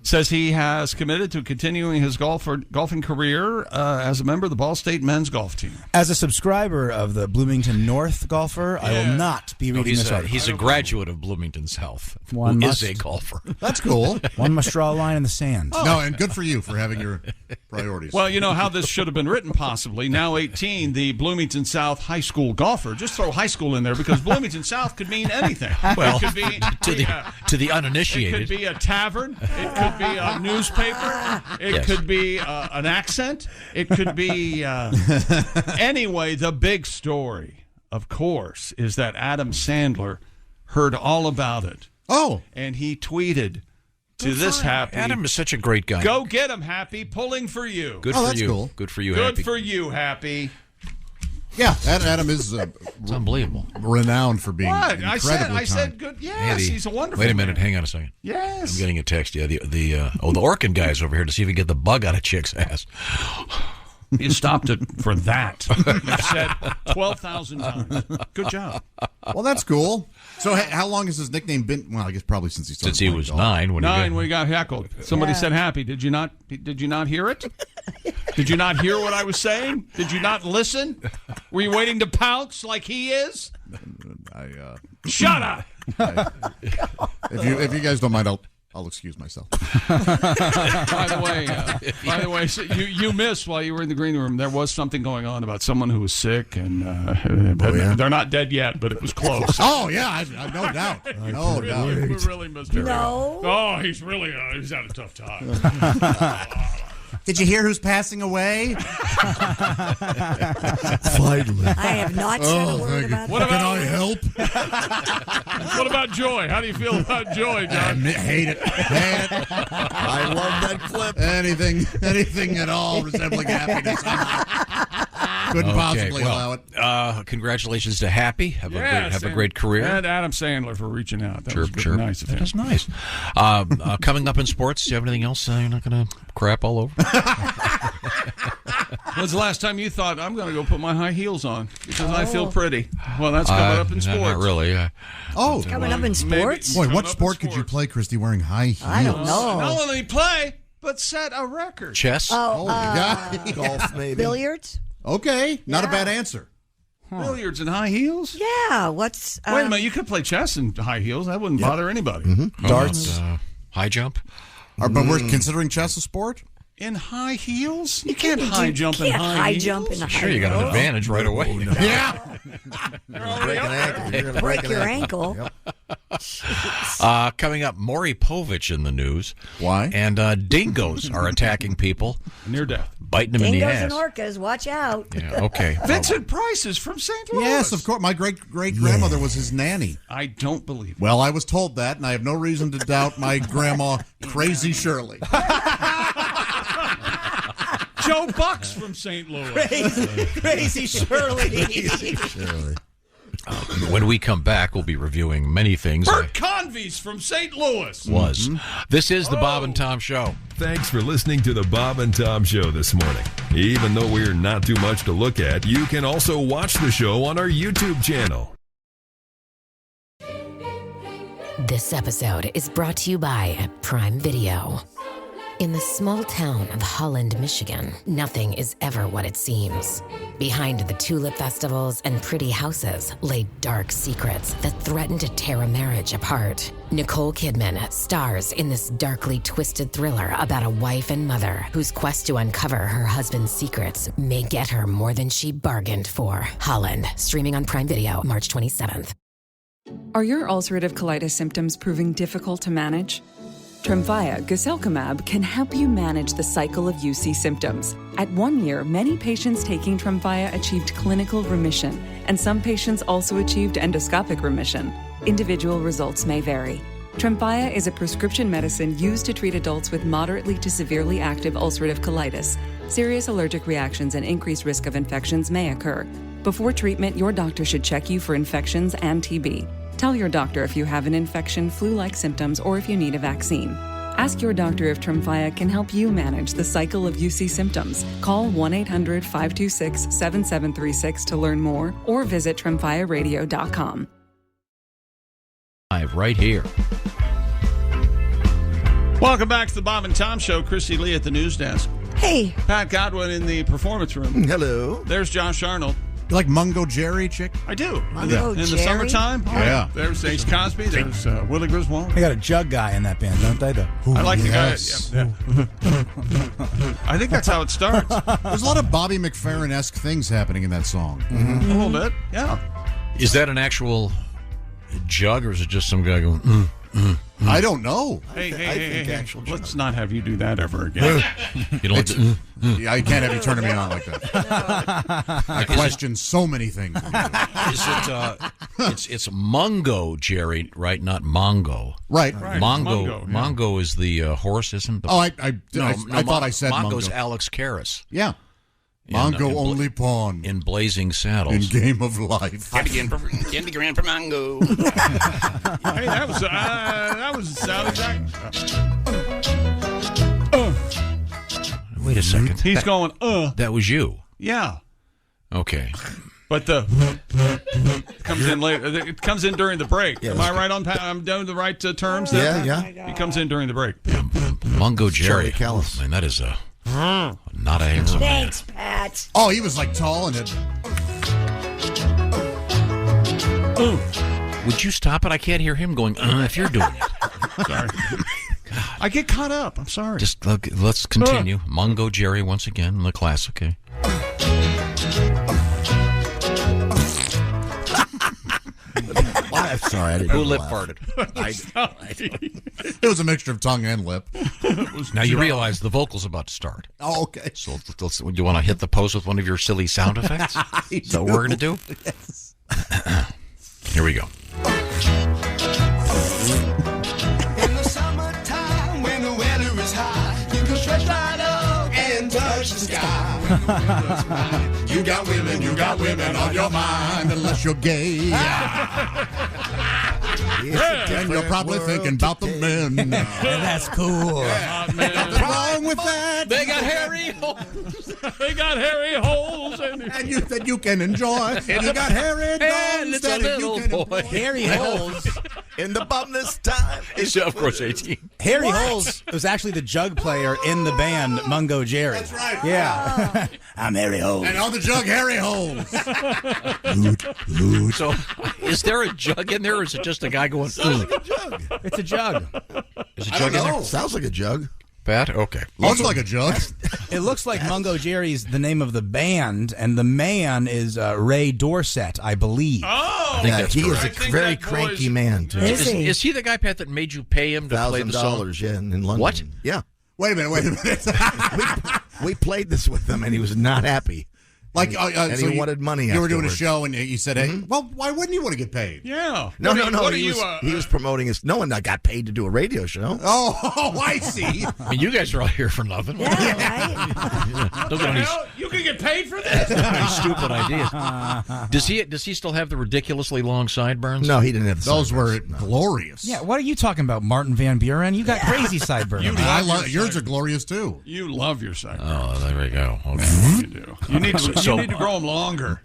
says he has committed to continuing his golfing career as a member of the Ball State men's golf team. As a subscriber of the Bloomington North Golfer, I will not be reading this article. He's a graduate of Bloomington South. One who must- is a golfer. That's cool. One must draw a line in the sand. No, and good for you for having your priorities. Well, you know how this should have been written, possibly. Now 18, the Bloomington South high school golfer. Just throw high school in there because Bloomington South could mean anything. Well, it could be to the it uninitiated. could be a tavern. It could be a newspaper. It could be an accent. It could be anyway. The big story, of course, is that Adam Sandler heard all about it. Oh, and he tweeted to this Happy. Adam is such a great guy. Go get him, Happy. Pulling for you. Good for you. Cool. Good for you, Good Happy. for you, Happy. yeah, Adam is It's unbelievable. renowned for being What? incredibly I said kind. good. Yes, he's a wonderful Wait a minute. man. Hang on a second. Yes. I'm getting a text. Yeah, the Orkin guy's over here to see if he can get the bug out of Chick's ass. You stopped it for that. You've said 12,000 times. Good job. Well, that's cool. So, how long has his nickname been? Well, I guess probably since he started. Since he playing was golf. 9. When We got heckled. Somebody said Happy. Did you not hear it? Did you not hear what I was saying? Did you not listen? Were you waiting to pounce like he is? Shut up. If you guys don't mind, I'll excuse myself. By the way, so you missed while you were in the green room. There was something going on about someone who was sick, and they're not dead yet, but it was close. Oh yeah, I no doubt, no doubt. We really missed it. No. Oh, he's he's had a tough time. Did you hear who's passing away? Finally. I have not said a word about What that. about Can I help? What about Joy? How do you feel about Joy, John? Hate it. I love that clip. Anything at all resembling happiness. Couldn't possibly allow it. Congratulations to Happy. Have a great career. And Adam Sandler for reaching out. That was Chirp. nice of him. That is nice. Coming up in sports, do you have anything else you're not going to crap all over? When's the last time you thought, I'm going to go put my high heels on because I feel pretty? Well, that's coming up in sports. Not really. Coming up in sports? Boy, what sport could you play, Christy, wearing high heels? I don't know. Not only play, but set a record. Chess? Oh, my God. Golf, maybe. Billiards? Okay, not a bad answer. Billiards and high heels? Yeah. What's... Wait a minute, you could play chess in high heels. That wouldn't bother anybody. Mm-hmm. Darts? High jump? But we're considering chess a sport? In high heels? You can't high jump in high heels. jump in high Sure, you got an advantage right away. Yeah. Break an ankle. You're gonna Break your ankle. Coming up, Maury Povich in the news. Why? And dingoes are attacking people. Near death. Biting them in the Dingoes ass. and orcas, watch out. Yeah, okay. Vincent Price is from St. Louis. Yes, of course. My great-great-grandmother was his nanny. I don't believe it. Well, I was told that, and I have no reason to doubt my grandma, Crazy Shirley. Joe Buck's from St. Louis. Crazy Shirley. When we come back, we'll be reviewing many things. Bert Convey's from St. Louis. This is the Bob and Tom Show. Thanks for listening to the Bob and Tom Show this morning. Even though we're not too much to look at, you can also watch the show on our YouTube channel. This episode is brought to you by Prime Video. In the small town of Holland, Michigan, nothing is ever what it seems. Behind the tulip festivals and pretty houses lay dark secrets that threaten to tear a marriage apart. Nicole Kidman stars in this darkly twisted thriller about a wife and mother whose quest to uncover her husband's secrets may get her more than she bargained for. Holland, streaming on Prime Video March 27th. Are your ulcerative colitis symptoms proving difficult to manage? Tremfya guselkumab can help you manage the cycle of UC symptoms. At 1 year, many patients taking Tremfya achieved clinical remission, and some patients also achieved endoscopic remission. Individual results may vary. Tremfya is a prescription medicine used to treat adults with moderately to severely active ulcerative colitis. Serious allergic reactions and increased risk of infections may occur. Before treatment, your doctor should check you for infections and TB. Tell your doctor if you have an infection, flu-like symptoms, or if you need a vaccine. Ask your doctor if Tremfya can help you manage the cycle of UC symptoms. Call 1-800-526-7736 to learn more, or visit tremfyaradio.com. Right here. Welcome back to the Bob and Tom Show. Kristi Lee at the news desk. Hey. Pat Godwin in the performance room. Hello. There's Josh Arnold. You like Mungo Jerry, chick? I do. Mungo in the Jerry? summertime. Yeah. There's Ace Cosby. There's Willie Griswold. They got a jug guy in that band, don't they? I like yes. the guy. Yeah. I think that's how it starts. There's a lot of Bobby McFerrin-esque things happening in that song. A little bit, yeah. Is that an actual jug, or is it just some guy going, I don't know. Hey, let's not have you do that ever again. You don't Yeah, I can't have you turning me on like that. I question so many things. It's Mungo Jerry, right? Not Mongo. Right. Mongo is the horse, isn't it? I thought I said Mongo's Mungo. Alex Karras. Yeah. Mongo only pawn. In Blazing Saddles. In Game of Life. Candy Grand for Mango. Hey, that was sound exact. Wait a second. He's going, That was you. Yeah. Okay. But the comes in later. It comes in during the break. Yeah, Am I right on? I'm doing the right terms there? Yeah. He comes in during the break. Mungo Jerry. Charlie Callis. Man, that is not a handsome man. Thanks, Pat. Oh, he was like tall and it. Would you stop it? I can't hear him going, if you're doing it. Sorry. I get caught up. I'm sorry. Just let's continue. Mungo Jerry once again, the classic. Okay. I'm sorry, I didn't Who know lip that. farted? It was a mixture of tongue and lip. Now you realize the vocal's about to start. Oh, okay. So you want to hit the post with one of your silly sound effects? Is that what we're going to do? Yes. Here we go. In the summertime, when the weather is high, you can stretch right up and touch the sky. You got women on your mind, unless you're gay. And you're probably thinking about the men. And that's cool. Nothing wrong with that. They got hairy holes. They got hairy holes. And you that you can enjoy. And you got hairy And dogs it's a that you little can boy. employ. Hairy Holes. In the bumless time. It's, of course, 18. Harry Holes was actually the jug player in the band Mungo Jerry. That's right. Yeah. I'm Harry Holes. And on the jug, hairy holes. So, is there a jug in there, or is it just a guy going, Sounds like a jug. It's a jug. Is a I jug don't in know. there? Sounds like a jug. Pat? Okay. Looks like a joke. It looks like Mungo Jerry's the name of the band, and the man is Ray Dorset, I believe. Oh, I think that's he correct. is a very cranky man. Too. Is he the guy, Pat, that made you pay him to play the song? $1,000, yeah, in London. What? Yeah. Wait a minute. We played this with him, and he was not happy. Like, and so he wanted money. You were doing a afterwards. show, and you said, "Hey, well, why wouldn't you want to get paid?" Yeah. No. What are He was promoting his. No one got paid to do a radio show. Oh, I see. I mean, you guys are all here for nothing. Yeah, right? Don't get any You can get paid for this? stupid ideas. Does he still have the ridiculously long sideburns? No, he didn't have the Those sideburns. were glorious. Yeah, what are you talking about, Martin Van Buren? You got crazy sideburns. I love yours are glorious too. You love your sideburns. Oh, there we go. Okay. You do. You need to grow them longer.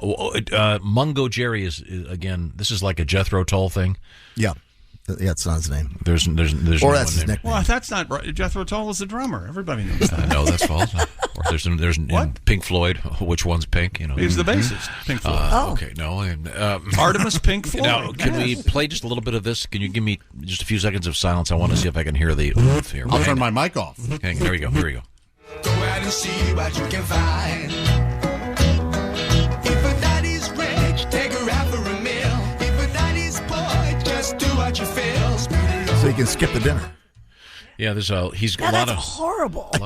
Mungo Jerry is again. This is like a Jethro Tull thing. Yeah, that's not his name. There's Or no that's one his name. nickname. Well, that's not right. Jethro Tull is the drummer. Everybody knows that. No, that's false. Or there's in Pink Floyd. Which one's Pink? You know, He's the bassist. Pink Floyd. Okay, no. Artemis Pink Floyd. Now, can we play just a little bit of this? Can you give me just a few seconds of silence? I want to see if I can hear the oomph here. I'll turn my mic off. Okay, here we go. Here we go. Go out and see what you can find. If a daddy's rich, take her out for a meal. If a daddy's poor, just do what you feel. So you can skip the dinner. Yeah, there's he's Now a lot that's of horrible. a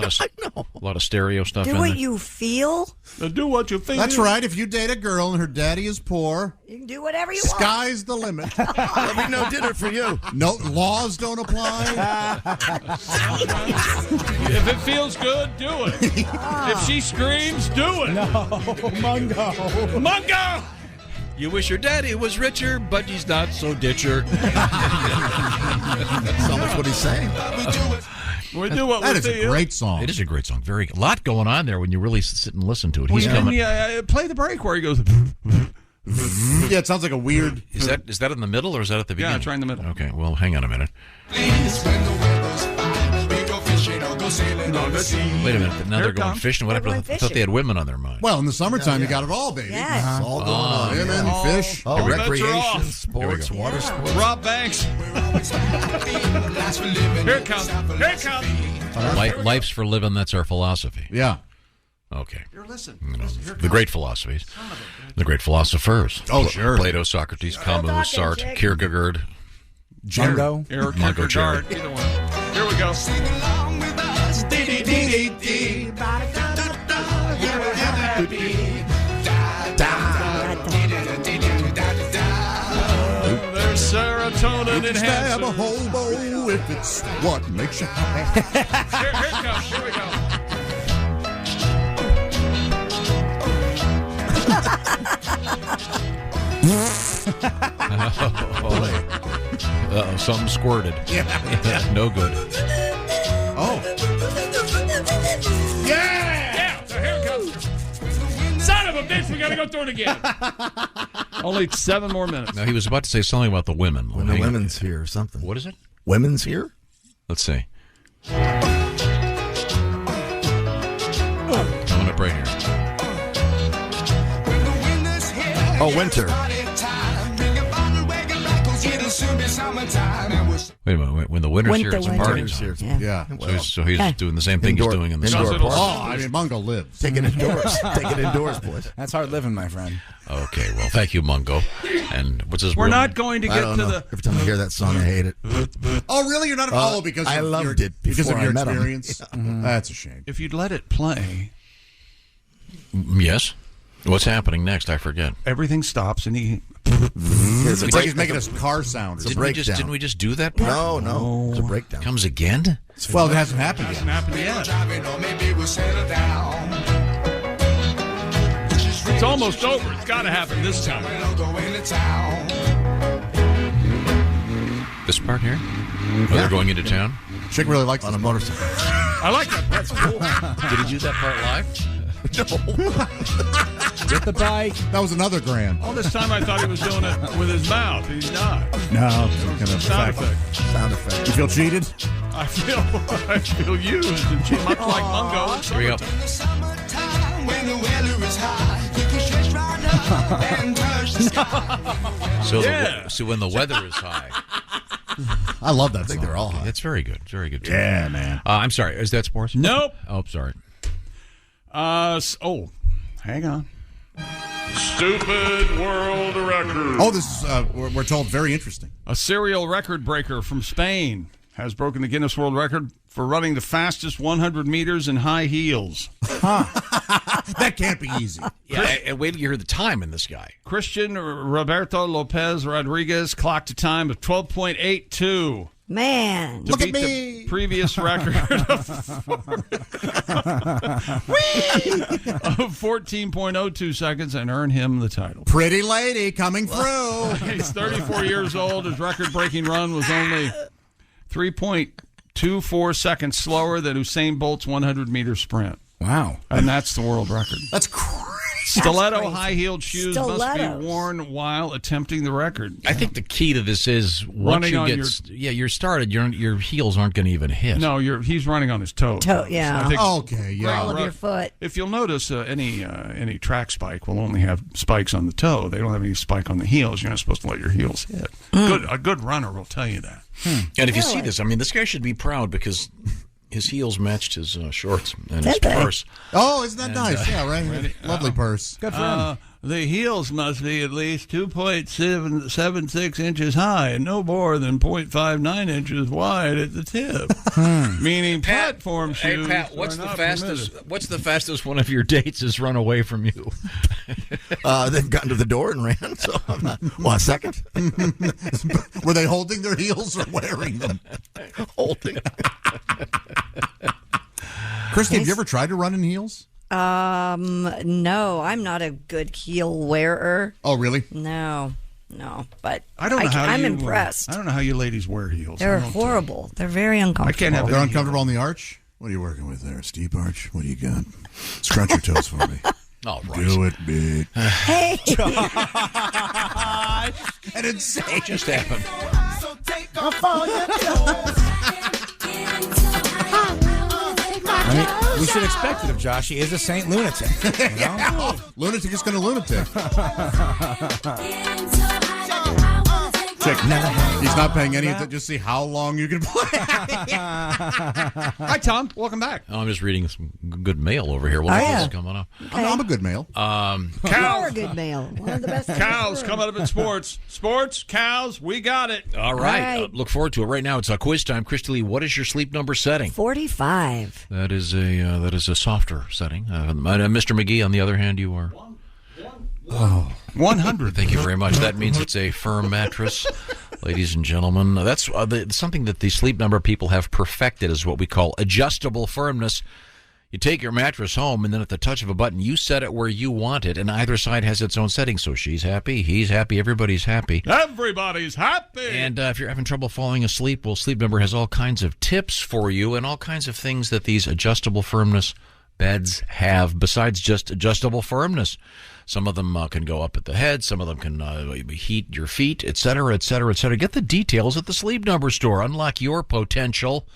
lot of stereo stuff Do in what there. you feel. Do what you feel. That's right. If you date a girl and her daddy is poor, You can do whatever you want. sky's the limit. There'll be no dinner for you. No laws don't apply. If it feels good, do it. If she screams, do it. No, Mungo. Mungo! You wish your daddy was richer, but he's not so ditcher. That's almost what he's saying. We do what That we is feel. a great song. It is a great song. Very a lot going on there when you really sit and listen to it. Well, He's you coming. can, play the break where he goes. Yeah, it sounds like a weird. Is that in the middle or is that at the beginning? Yeah, it's right in the middle. Okay, well, hang on a minute. Please, when the weather's fine, we go fishing or go sailing on the sea. Wait a minute. Now Here they're it going comes. fishing. What They're happened? going I thought they had women on their mind. Well, in the summertime, you got it all, baby. Yes. It's all going on. Women, fish. Oh, Bets are recreation, off. sports, water sports. Rob Banks. Here it comes. Here it comes. Life's for living. That's our philosophy. Yeah. Okay. Here, listen. The great philosophies. The great philosophers. Oh, sure. Plato, Socrates, Camus, Sartre, Kierkegaard. Mungo. Eric Mungo Jerry. Kierkegaard. Either one. Here we go. Sing along with us. Dee dee dee dee dee. Da da da da. We're happy. Da da da. Dee dee dee dee da da da. There's serotonin You stab a enhancer. hobo if it's what makes you happy. Here it comes. Here we go. Uh-oh, something squirted. Yeah. No good. Oh. Yeah! So here it comes. Son of a bitch, we gotta go through it again. Only 7 more minutes. Now, he was about to say something about the women. When the women's here or something. What is it? Women's here? Let's see. Coming up right here. Oh, winter. Wait a minute. When the winter's here, it's a party. Winter's here. time. Yeah. So he's doing the same thing he's doing in the indoor summer. party. Oh, I mean, Mungo lives. Take it indoors. Take it indoors, boys. That's hard living, my friend. Okay, well, thank you, Mungo. And what's his We're real not name? going to I get don't to know. the. Every time I hear that song, I hate it. Oh, really? You're not a because I of loved your, it because of before your I met him. experience. That's a shame. If you'd let it play, Yes. What's happening next? I forget. everything stops and he. It's a It's like he's break- making a car sound. It's a Didn't breakdown. we just do that part? No. It's a breakdown. Comes again? Well, it hasn't happened Hasn't yet. happened yet. Driving or maybe we'll settle down. It's almost over. It's got to happen this time. We'll go into town. This part here? Oh, they're going into town? Chick really likes On this a part. motorcycle. I like that. That's cool. Did he do that part live? Get the bike. That was another grand. All this time I thought he was doing it with his mouth. He's not. No. Sound effect. Sound effect. You feel cheated? I feel used and she much like Mungo. Here we go. In the summertime when the weather is high, you can stretch right up and touch the sky. So, Yeah. so when the weather is high, I love that song. They're all hot. It's very good. It's very good. Yeah, man. I'm sorry. Is that sports? Nope. Oh, sorry. Hang on. Stupid world record. Oh, this is, we're told, very interesting. A serial record breaker from Spain has broken the Guinness World Record for running the fastest 100 meters in high heels. That can't be easy. Yeah, and wait till you hear the time in this guy. Christian Roberto Lopez Rodriguez clocked a time of 12.82. Man, to look beat at the me. previous record of 14.02 seconds and earn him the title. Pretty lady coming through. He's 34 years old. His record-breaking run was only 3.24 seconds slower than Usain Bolt's 100-meter sprint. Wow. And that's the world record. That's crazy. Stiletto high-heeled shoes must Stilettos. be worn while attempting the record. I think the key to this is once Running you on get you're started, your heels aren't going to even hit. No, he's running on his toes. Yeah. I think Okay, yeah. All of your foot. if you'll notice, any track spike will only have spikes on the toe. They don't have any spike on the heels. You're not supposed to let your heels hit. A good runner will tell you that. And if you see this, I mean, this guy should be proud because his heels matched his shorts and his purse. Oh, isn't that nice? Yeah, right. Lovely purse. Good for him. The heels must be at least 2.76 inches high and no more than 0.59 inches wide at the tip. Meaning platform shoes. Hey, Pat, what's are the not fastest? permitted. What's the fastest one of your dates has run away from you? They've gotten to the door and ran. So I'm not. Well, a second. Were they holding their heels or wearing them? Holding. Christy, have you ever tried to run in heels? No, I'm not a good heel wearer. Oh, really? No, but I don't know how I'm you, impressed. I don't know how you ladies wear heels. They're I don't, horrible. They're very uncomfortable. I can't have They're any uncomfortable on the arch? What are you working with there? Steep arch? What do you got? Scrunch your toes for me. Oh, right. Do it big. Hey, And insane. It just happened. So take off all your clothes. I mean, we should expect it of Josh. He is a Saint lunatic. You know? Yeah. Lunatic is going to lunatic. Check. He's not paying any attention. Just see how long you can play. Hi, Tom. Welcome back. Oh, I'm just reading some good mail over here. What else is coming up? I'm a good male. you're a good male. One of the best. Cows coming up in sports. Sports, cows, we got it. All right. Right. Look forward to it. Right now, it's quiz time. Kristi Lee, what is your sleep number setting? 45. That is a softer setting. Mr. McGee, on the other hand, you are 100. Thank you very much. That means it's a firm mattress, ladies and gentlemen. That's something that the Sleep Number people have perfected is what we call adjustable firmness. You take your mattress home, and then at the touch of a button, you set it where you want it, and either side has its own setting. So she's happy, he's happy, everybody's happy. Everybody's happy. And if you're having trouble falling asleep, well, Sleep Number has all kinds of tips for you and all kinds of things that these adjustable firmness beds have besides just adjustable firmness. Some of them can go up at the head. Some of them can heat your feet, et cetera, et cetera, et cetera. Get the details at the Sleep Number store. Unlock your potential.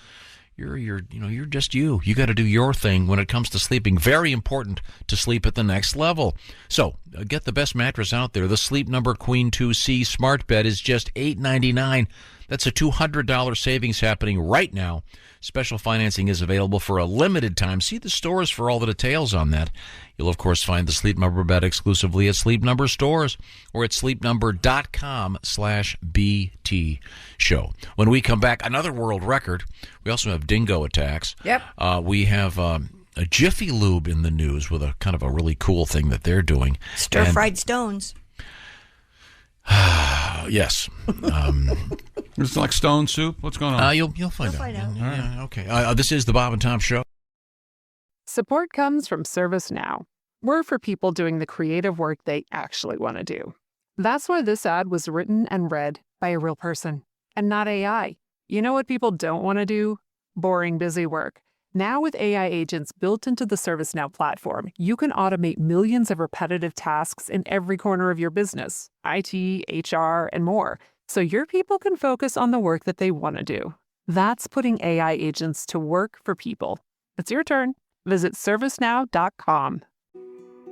You're just you. You got to do your thing when it comes to sleeping. Very important to sleep at the next level. So get the best mattress out there. The Sleep Number Queen 2C Smart Bed is just $899. That's a $200 savings happening right now. Special financing is available for a limited time. See the stores for all the details on that. You'll, of course, find the Sleep Number bed exclusively at Sleep Number stores or at sleepnumber.com/BT show. When we come back, another world record. We also have dingo attacks. Yep. We have a Jiffy Lube in the news with a kind of a really cool thing that they're doing. Stir-fried stones. Yes. It's like stone soup. What's going on? You'll find out. Yeah, okay. This is the Bob and Tom Show. Support comes from ServiceNow. We're for people doing the creative work they actually want to do. That's why this ad was written and read by a real person and not AI. You know what people don't want to do? Boring, busy work. Now with AI agents built into the ServiceNow platform, you can automate millions of repetitive tasks in every corner of your business, IT, HR, and more, so your people can focus on the work that they want to do. That's putting AI agents to work for people. It's your turn. Visit servicenow.com.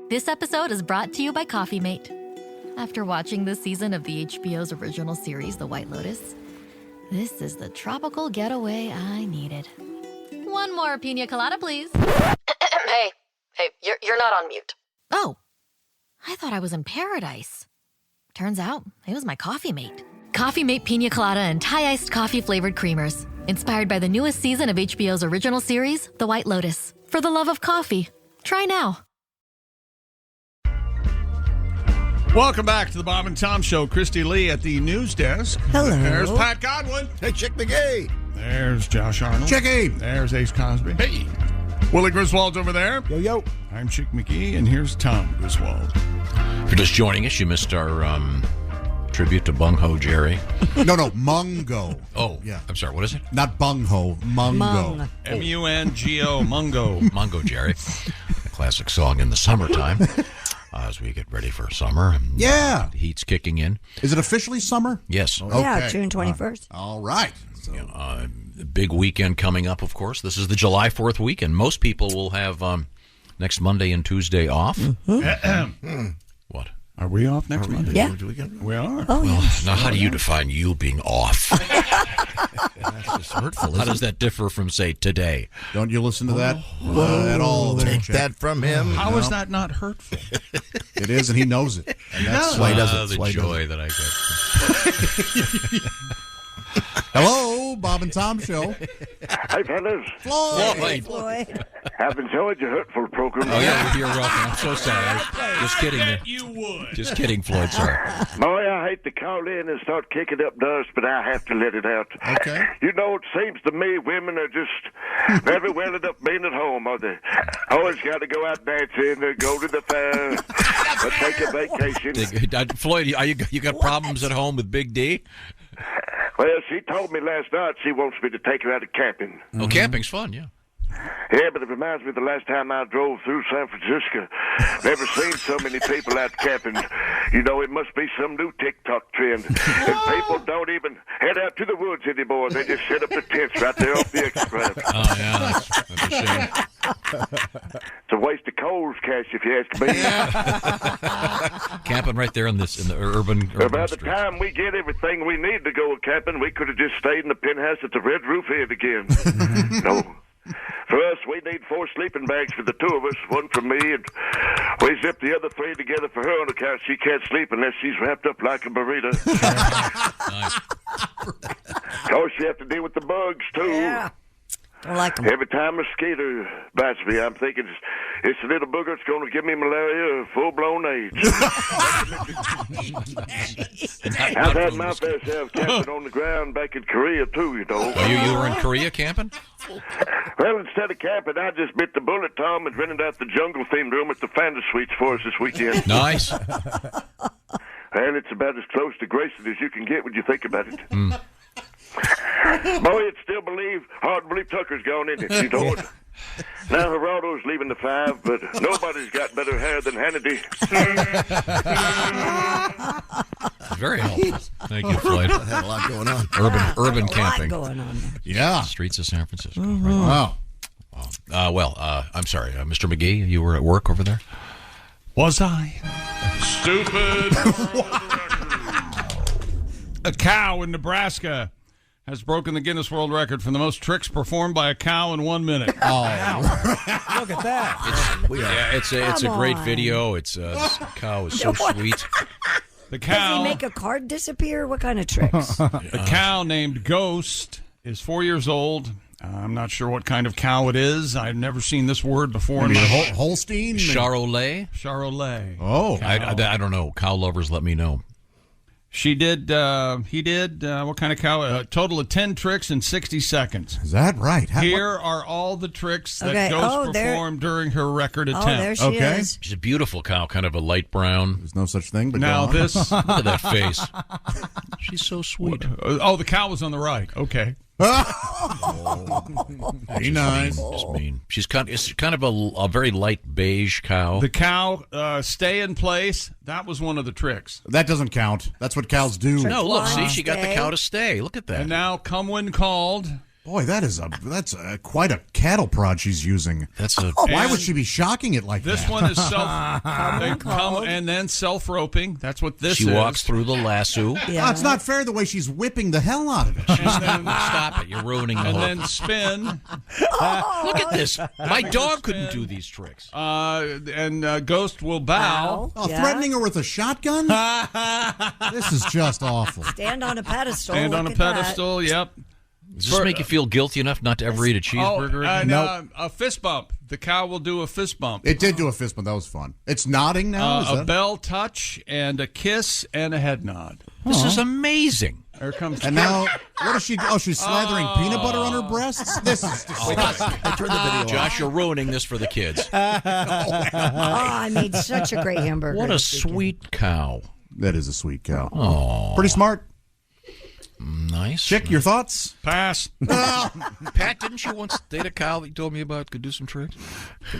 This episode is brought to you by Coffee Mate. After watching this season of the HBO's original series, The White Lotus, This is the tropical getaway I needed. One more pina colada, please. Hey, you're not on mute. Oh, I thought I was in paradise. Turns out it was my coffee mate. Coffee Mate Pina Colada and Thai iced coffee flavored creamers. Inspired by the newest season of HBO's original series, The White Lotus. For the love of coffee. Try now. Welcome back to the Bob and Tom Show. Kristi Lee at the news desk. Hello. There's Pat Godwin. Hey, Chick McGee. There's Josh Arnold. Chicky. There's Ace Cosby. Hey. Willie Griswold's over there. Yo, yo. I'm Chick McGee, and here's Tom Griswold. If you're just joining us, you missed our tribute to Bung Ho Jerry. No, Mungo. Oh, yeah. I'm sorry, what is it? Not Bung Ho, Mungo. Mung. Mungo, Mungo. Mungo Jerry. Classic song in the summertime. As we get ready for summer. Yeah. The heat's kicking in. Is it officially summer? Yes. Yeah, June 21st. All right. So. Big weekend coming up, of course. This is the July 4th weekend. Most people will have next Monday and Tuesday off. What? Are we off next Monday? Yeah. We are. Oh, yeah. Now, how do you define you being off? That's just hurtful. How does that differ from, say, today? Don't you listen to that at all? Take that from him. How is that not hurtful? It is, and he knows it. And that's why he does it. The joy that I get. Hello, Bob and Tom Show. Hey, fellas. Floyd. I've enjoyed your hurtful program. Oh, yeah, you're welcome. I'm so sorry. Just kidding. You would. Just kidding, Floyd, sorry. Boy, I hate to call in and start kicking up dust, but I have to let it out. Okay. You know, it seems to me women are just never well enough being at home, are they? Always got to go out dancing or go to the fair or take a vacation. Floyd, you got problems at home with Big D? Well, she told me last night she wants me to take her out camping. Oh, camping's fun, yeah. Yeah, but it reminds me of the last time I drove through San Francisco. Never seen so many people out camping. You know, it must be some new TikTok trend. And people don't even head out to the woods anymore. They just set up the tents right there off the express. Oh, yeah, that's a shame. It's a waste of coal's cash, if you ask me. Yeah. Camping right there in the urban About the streets. time we get everything we need to go camping, we could have just stayed in the penthouse at the Red Roof Inn again. No. For us, we need 4 sleeping bags for the 2 of us, one for me, and we zip the other 3 together for her on account she can't sleep unless she's wrapped up like a burrito. Nice. Of course, you have to deal with the bugs, too. Yeah. Don't like them. Every time a mosquito bites me, I'm thinking it's a little booger that's going to give me malaria or full-blown AIDS. I've had my fair share of camping on the ground back in Korea, too, you know. Oh, you were in Korea camping? Well, instead of camping, I just bit the bullet, Tom, and rented out the jungle-themed room at the Fanta Suites for us this weekend. Nice. And it's about as close to Grayson as you can get when you think about it. Boy, it's still hard to believe Tucker's gone, isn't it? You know it. Now Geraldo's leaving the 5, but nobody's got better hair than Hannity. Very helpful. Thank you, Floyd. Had a lot going on. Urban camping. A lot going on there. Yeah. Streets of San Francisco. Wow. I'm sorry, Mr. McGee, you were at work over there? Was I? Stupid. A cow in Nebraska has broken the Guinness World Record for the most tricks performed by a cow in 1 minute. Oh, look at that. It's a great video. This cow is so sweet. The cow. Does he make a card disappear? What kind of tricks? A cow named Ghost is 4 years old. I'm not sure what kind of cow it is. I've never seen this word before. Maybe Holstein? Charolais? Charolais. Oh. I don't know. Cow lovers, let me know. He did, what kind of cow? A total of 10 tricks in 60 seconds. Is that right? Here are all the tricks that Ghost performed during her record attempt. Oh, there she is. She's a beautiful cow, kind of a light brown. There's no such thing, but now this. Look at that face. She's so sweet. Oh, the cow was on the right. Okay. Very nice. Just mean. She's kind of a very light beige cow. The cow stay in place. That was one of the tricks. That doesn't count. That's what cows do. No, look, see, she got the cow to stay. Look at that. And now come when called. Boy, that's quite a cattle prod she's using. Why would she be shocking it like this that? This one is they come and then self-roping. That's what this is. She walks through the lasso. Yeah. It's not fair the way she's whipping the hell out of it. Stop it. You're ruining the whole. And then spin. Look at this. My dog couldn't do these tricks. And Ghost will bow. Threatening her with a shotgun? This is just awful. Stand on a pedestal. Stand on a pedestal, yep. Does this make you feel guilty enough not to ever eat a cheeseburger? And a fist bump. The cow will do a fist bump. It did do a fist bump. That was fun. It's nodding now? A bell touch and a kiss and a head nod. This is amazing. Here comes. And now, what is she? Oh, she's slathering peanut butter on her breasts? This is disgusting. I turned the video Josh, you're ruining this for the kids. I made such a great hamburger. What a sweet cow. That is a sweet cow. Oh, pretty smart. Nice. Chick, your thoughts? Pass. Pat, didn't you once date a cow that you told me about could do some tricks?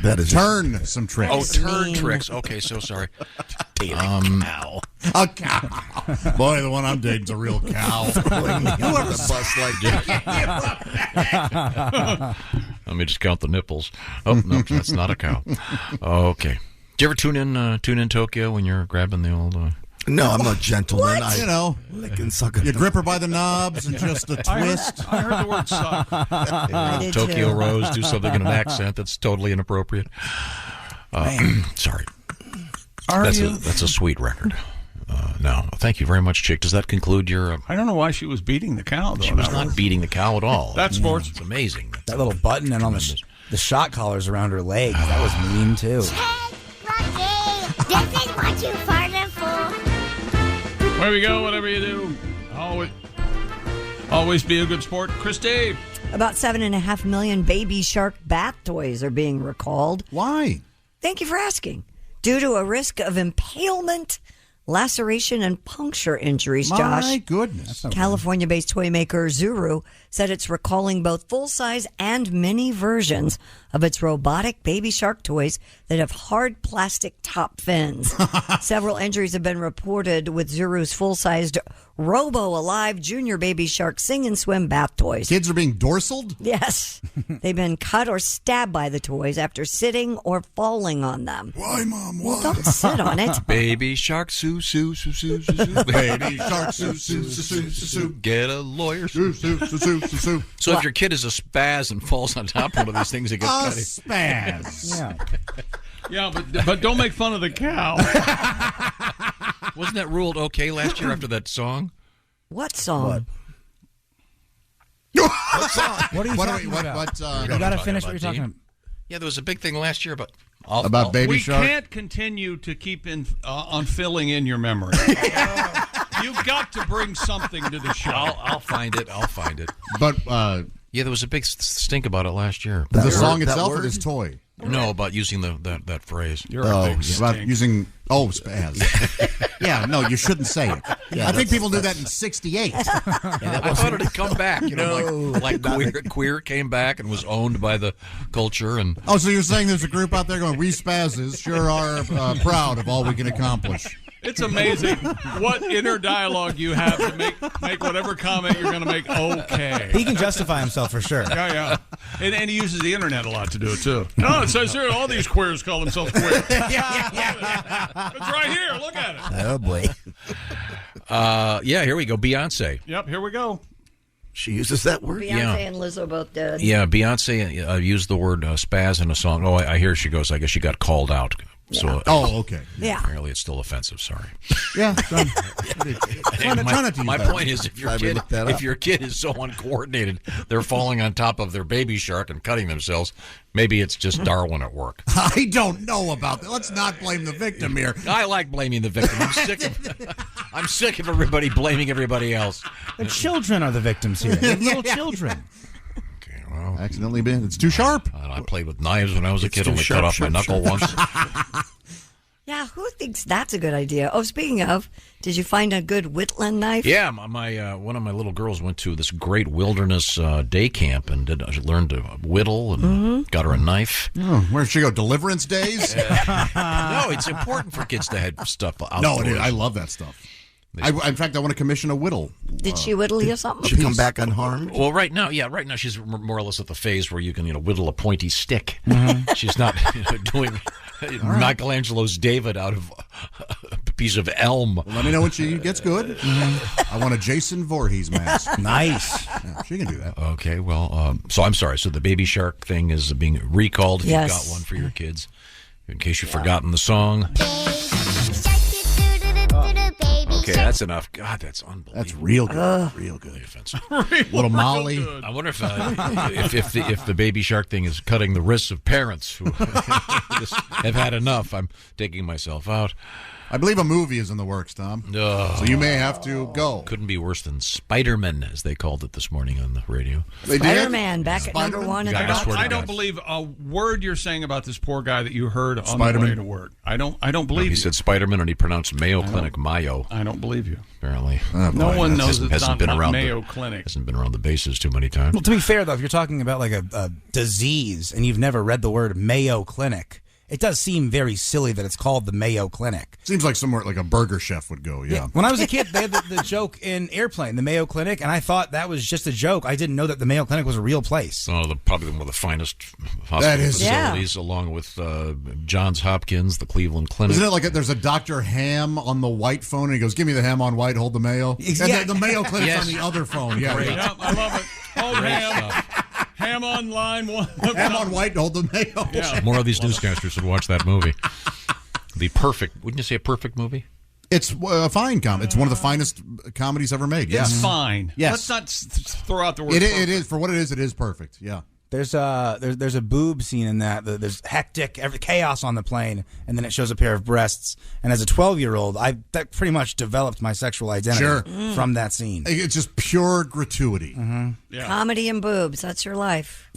That is turn some tricks. Oh, turn tricks. Okay, so sorry. Date a cow. A cow. Boy, the one I'm dating's a real cow. Whoever bust like that. Let me just count the nipples. Oh no, that's not a cow. Okay. Do you ever tune in Tokyo when you're grabbing the old? No, I'm a gentleman. Lick and suck. You grip her by the knobs and just a twist. I heard the word suck. Tokyo Rose, do something in an accent that's totally inappropriate. Sorry. That's a sweet record. No, thank you very much, Chick. Does that conclude your... I don't know why she was beating the cow, though. She was not beating the cow at all. That's sports. It's amazing. That little button and on the shot collars around her legs. That was mean, too. This is what you farted for. Where we go, whatever you do, always be a good sport. Kristi. About 7.5 million baby shark bath toys are being recalled. Why? Thank you for asking. Due to a risk of impalement, laceration, and puncture injuries, Josh. My goodness. California-based toy maker Zuru said it's recalling both full-size and mini versions of its robotic baby shark toys that have hard plastic top fins. Several injuries have been reported with Zuru's full-sized Robo Alive Junior Baby Shark Sing and Swim bath toys. Kids are being dorsaled? Yes. They've been cut or stabbed by the toys after sitting or falling on them. Why, Mom? Why? Well, don't sit on it. Baby shark, sue, sue, sue, sue, sue, sue. Baby shark, sue, sue, sue, sue, sue. Get a lawyer. Sue, sue, sue, sue, sue. So if your kid is a spaz and falls on top of one of these things, it gets a cutty. spaz. Yeah, but don't make fun of the cow. Wasn't that ruled okay last year after that song? What song? What song? What are you talking about? You got to finish what you're talking about. Yeah, there was a big thing last year about Baby Shark. We can't continue to keep on filling in your memory. You've got to bring something to the show. I'll find it. But yeah, there was a big stink about it last year. The song itself or this toy? No, about using that phrase. You're a big about stink. using spaz. Yeah, no, you shouldn't say it. I think people knew that in '68. I thought it had come back. Like queer came back and was owned by the culture. And so you're saying there's a group out there going, "We spazzes sure are proud of all we can accomplish." It's amazing what inner dialogue you have to make whatever comment you're going to make okay. He can justify himself for sure. Yeah. And he uses the internet a lot to do it, too. No, it says here all these queers call themselves queer. It's right here. Look at it. Oh, boy. Yeah, here we go. Beyonce. Yep, here we go. She uses that word? Beyonce and Lizzo both did. Yeah, Beyonce used the word spaz in a song. Oh, I hear she goes, I guess she got called out. So, okay. Yeah. Apparently it's still offensive. Sorry. Yeah. My point is, if your kid is so uncoordinated, they're falling on top of their baby shark and cutting themselves, maybe it's just Darwin at work. I don't know about that. Let's not blame the victim here. I like blaming the victim. I'm sick of everybody blaming everybody else. The children are the victims here. They're little children. Well, accidentally been. It's too sharp. I played with knives when I was a kid. Only cut off my knuckle once. Yeah, who thinks that's a good idea? Oh, speaking of, did you find a good Whitland knife? Yeah, my one of my little girls went to this great wilderness day camp and learned to whittle and got her a knife. Oh, where'd she go? Deliverance days? No, it's important for kids to have stuff out. No, dude, I love that stuff. In fact, I want to commission a whittle. Did she whittle you something? She come back unharmed? Well, right now she's more or less at the phase where you can, whittle a pointy stick. She's not doing Michelangelo's David out of a piece of elm. Well, let me know when she gets good. I want a Jason Voorhees mask. Nice. Yeah, she can do that. Okay, well, so I'm sorry. So the Baby Shark thing is being recalled if Yes. you've got one for your kids. In case you've forgotten the song. Okay, that's enough. God, that's unbelievable. That's real good. Real good. Offensive. Little Molly. I wonder if the Baby Shark thing is cutting the wrists of parents who just have had enough. I'm taking myself out. I believe a movie is in the works, Tom. So you may have to go. Couldn't be worse than Spider-Man, as they called it this morning on the radio. Spider-Man back at number one. I don't believe a word you're saying about this poor guy that you heard on the way to work. I don't believe He you. said Spider-Man and he pronounced Mayo Clinic Mayo. I don't believe you. Apparently. No one knows it's hasn't not been around Mayo Clinic. Hasn't been around the bases too many times. Well, to be fair, though, if you're talking about like a disease and you've never read the word Mayo Clinic, it does seem very silly that it's called the Mayo Clinic. Seems like somewhere like a burger chef would go, yeah. When I was a kid, they had the joke in Airplane, the Mayo Clinic, and I thought that was just a joke. I didn't know that the Mayo Clinic was a real place. Oh, probably one of the finest hospital facilities, along with Johns Hopkins, the Cleveland Clinic. Isn't it like there's a Dr. Ham on the white phone, and he goes, give me the ham on white, hold the Mayo? Yeah. And the Mayo Clinic's on the other phone. Yeah, Great. Yeah, I love it. Hold ham. Ham on line one. Ham on white, hold the Mayo. Yeah. More of these newscasters should watch that movie. The perfect, wouldn't you say a perfect movie? It's a fine comedy. It's one of the finest comedies ever made. Yeah. It's fine. Yes. Let's not throw out the word. It is, for what it is perfect. Yeah. There's a boob scene in that. There's hectic, chaos on the plane, and then it shows a pair of breasts. And as a 12-year-old, that pretty much developed my sexual identity from that scene. It's just pure gratuity. Mm-hmm. Yeah. Comedy and boobs. That's your life.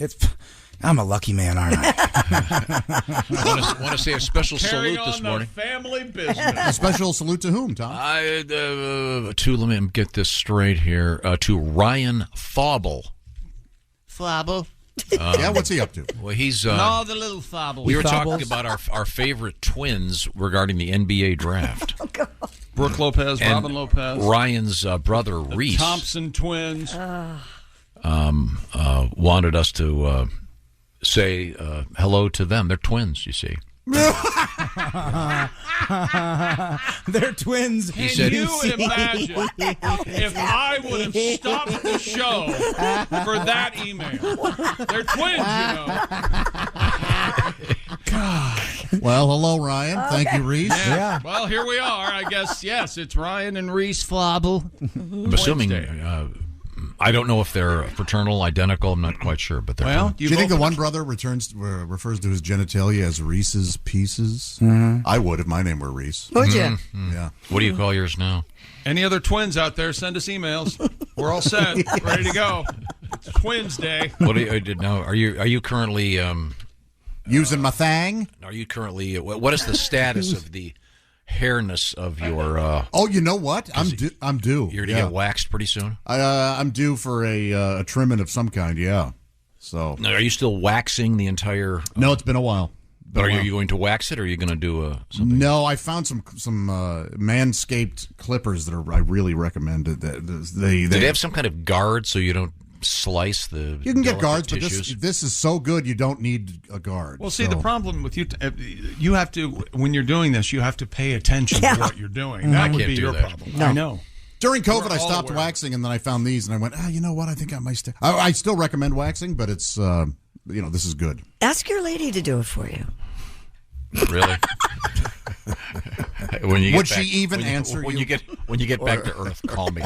I'm a lucky man, aren't I? Want to say a special Carry salute this on morning? The family business. A special salute to whom, Tom? Let me get this straight here. To Ryan Fauble. Flabble. Yeah, what's he up to? Well, he's the little fobble. We were talking about our favorite twins regarding the NBA draft. Brooke Lopez, and Robin Lopez, Ryan's brother the Reese. Thompson twins. Wanted us to say hello to them. They're twins, you see. They're twins. Can you imagine if I would have stopped the show for that email? They're twins, God. Well, hello, Ryan. Okay. Thank you, Reese. Yeah. Well, here we are. I guess, yes, it's Ryan and Reese Flobble. I'm assuming... I don't know if they're fraternal, identical. I'm not quite sure, but they're. Well, do you think the one brother refers to his genitalia as Reese's Pieces? Mm-hmm. I would if my name were Reese. Would you? Mm-hmm. Yeah. What do you call yours now? Any other twins out there? Send us emails. We're all set, ready to go. It's Twins Day. What do you now? Are you currently using my thang? Are you currently? What is the status of the hairness of your oh, you know what, I'm due you're to get waxed pretty soon. I'm due for a trimming of some kind. So now, are you still waxing the entire no, it's been a while. But are you going to wax it, or are you going to do something? No, I found some Manscaped clippers that I really recommended. That they have some kind of guard so you don't slice the. You can get guards, tissues. but this is so good you don't need a guard. Well, see, the problem with you have to, when you're doing this, you have to pay attention to what you're doing. That would be your problem. No. I know. During COVID, I stopped waxing, and then I found these, and I went, you know what? I think I might stay. I still recommend waxing, but it's this is good. Ask your lady to do it for you. Really? Would she even answer when you get back to Earth? Call me.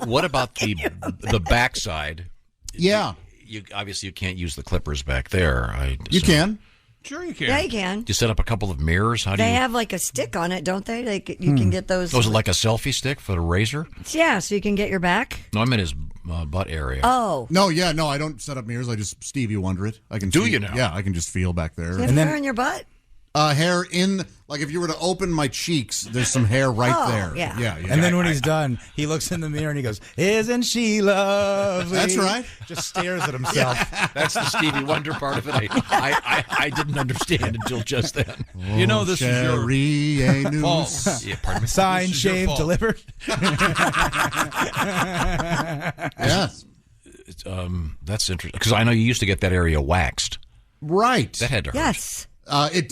What about the backside? Yeah, you obviously you can't use the clippers back there. You can. Sure, you can. Yeah, you can. You set up a couple of mirrors. How do they you? have like a stick on it, don't they? You can get those. Those are like a selfie stick for the razor. Yeah, so you can get your back. No, I'm in his butt area. Oh. No, I don't set up mirrors. I just Stevie Wonder it. I can. Do you now? Yeah, I can just feel back there. Do you have hair in your butt? Hair in, like if you were to open my cheeks, there's some hair right there. Yeah. And then when he's done, he looks in the mirror and he goes, "Isn't she lovely?" That's right. Just stares at himself. That's the Stevie Wonder part of it. I didn't understand until just then. You know, this is your fault. Yeah, pardon me. Signed, shaved, delivered. Yes. That's interesting because I know you used to get that area waxed. Right. That had to hurt. Yes. It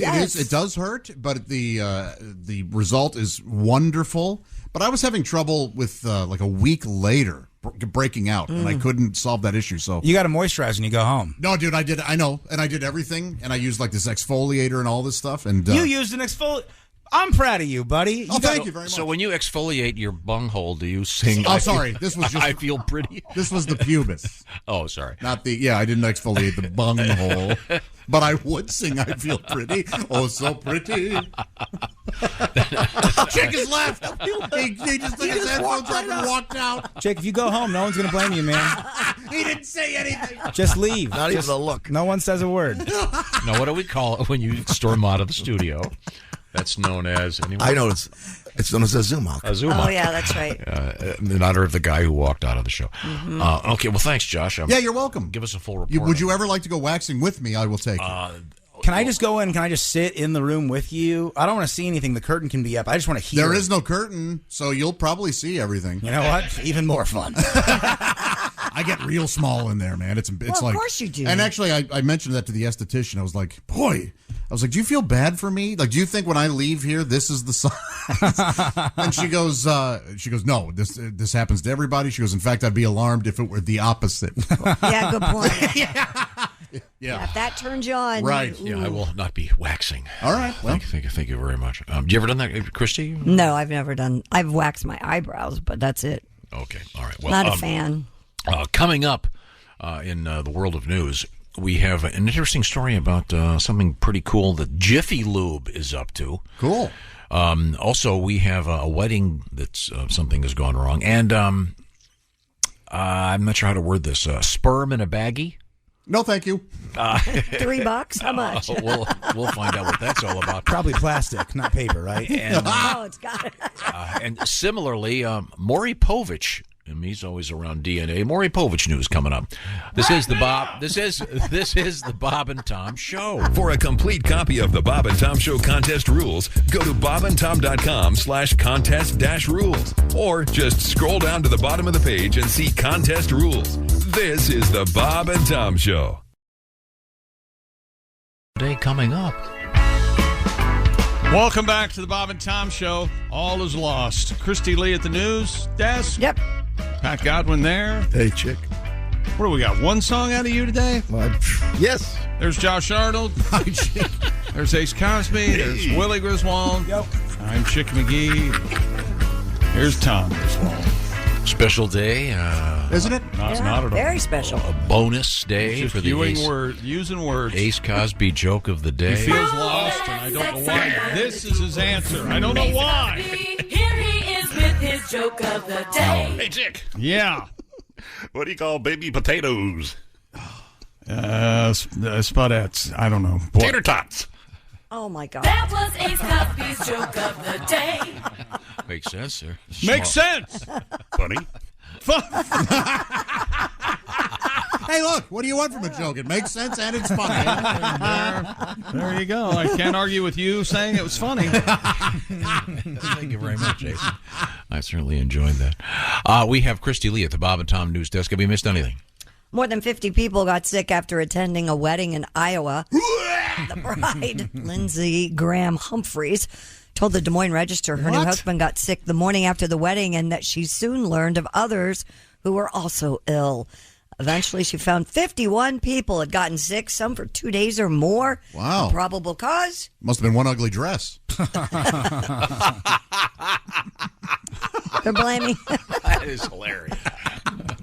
does hurt, but the result is wonderful. But I was having trouble with like a week later breaking out, and I couldn't solve that issue. So You got to moisturize when you go home. no, dude, I know, and I did everything, and I used like this exfoliator and all this stuff, and You used an exfoliator. I'm proud of you, buddy. thank you very much. So when you exfoliate your bunghole, do you sing? Oh, sorry, this was just I feel pretty. This was the pubis. Oh, sorry. Not the I didn't exfoliate the bunghole, but I would sing "I Feel Pretty." Oh, so pretty. Chick is left. He just took his headphones off and walked out. Jake, if you go home, no one's going to blame you, man. He didn't say anything. Just leave. Not even a look. No one says a word. Now, what do we call it when you storm out of the studio? That's known as. Anyone? I know it's known as a Zumok. A Zumok. Oh, yeah, that's right. In honor of the guy who walked out of the show. Okay, well, thanks, Josh. Yeah, you're welcome. Give us a full report. Would you ever like to go waxing with me? I will take it. Can I just go in? Can I just sit in the room with you? I don't want to see anything. The curtain can be up. I just want to hear. There is no curtain, so you'll probably see everything. You know what? Even more fun. I get real small in there, man. It's Well, like, of course you do. And actually, I mentioned that to the esthetician. I was like, boy, do you feel bad for me? Like, do you think when I leave here, this is the size? And she goes, no, this happens to everybody. She goes, in fact, I'd be alarmed if it were the opposite. Yeah, good point. Yeah. If that turns you on. Right. Yeah, I will not be waxing. All right. Well, thank you very much. You ever done that, Kristi? No, I've never done. I've waxed my eyebrows, but that's it. Okay. All right. Well, Not a fan. Coming up in the world of news, we have an interesting story about something pretty cool that Jiffy Lube is up to. Cool. Also, we have a wedding that's something has gone wrong, and I'm not sure how to word this. Sperm in a baggie. No, thank you. $3? How much? We'll find out what that's all about. Probably plastic, not paper, right? And, Oh, it's got it. and similarly, Maury Povich. And he's always around DNA. Maury Povich news coming up. This is the Bob. This is the Bob and Tom Show. For a complete copy of the Bob and Tom Show contest rules, go to bobandtom.com/contest-rules, or just scroll down to the bottom of the page and see contest rules. This is the Bob and Tom Show. Day coming up. Welcome back to the Bob and Tom Show. All is lost. Kristi Lee at the news desk. Yep. Pat Godwin there. Hey, chick. What do we got? One song out of you today? Yes. There's Josh Arnold. There's Ace Cosby. There's Willie Griswold. Yep. I'm Chick McGee. Here's Tom Griswold. Special day. Isn't it? No, it's not at all. Very special. A bonus day Just for the using words. Ace Cosby joke of the He day. feels lost, and I don't know why. This is his answer. I don't know why. Here he is with his joke of the day. Hey, chick. Yeah. What do you call baby potatoes? Spudettes. I don't know. Tater tots. Oh, my God. That was Ace Cosby's joke of the day. Makes sense, sir. Makes sense. Funny. Hey, look, what do you want from a joke? It makes sense and it's funny. There you go. I can't argue with you saying it was funny. Thank you very much, Jason. I certainly enjoyed that. We have Kristi Lee at the Bob and Tom News Desk. Have we missed anything? More than 50 people got sick after attending a wedding in Iowa. The bride, Lindsey Graham Humphreys, told the Des Moines Register her new husband got sick the morning after the wedding and that she soon learned of others who were also ill. Eventually, she found 51 people had gotten sick, some for 2 days or more. Wow. The probable cause? Must have been one ugly dress. They're blaming That is hilarious.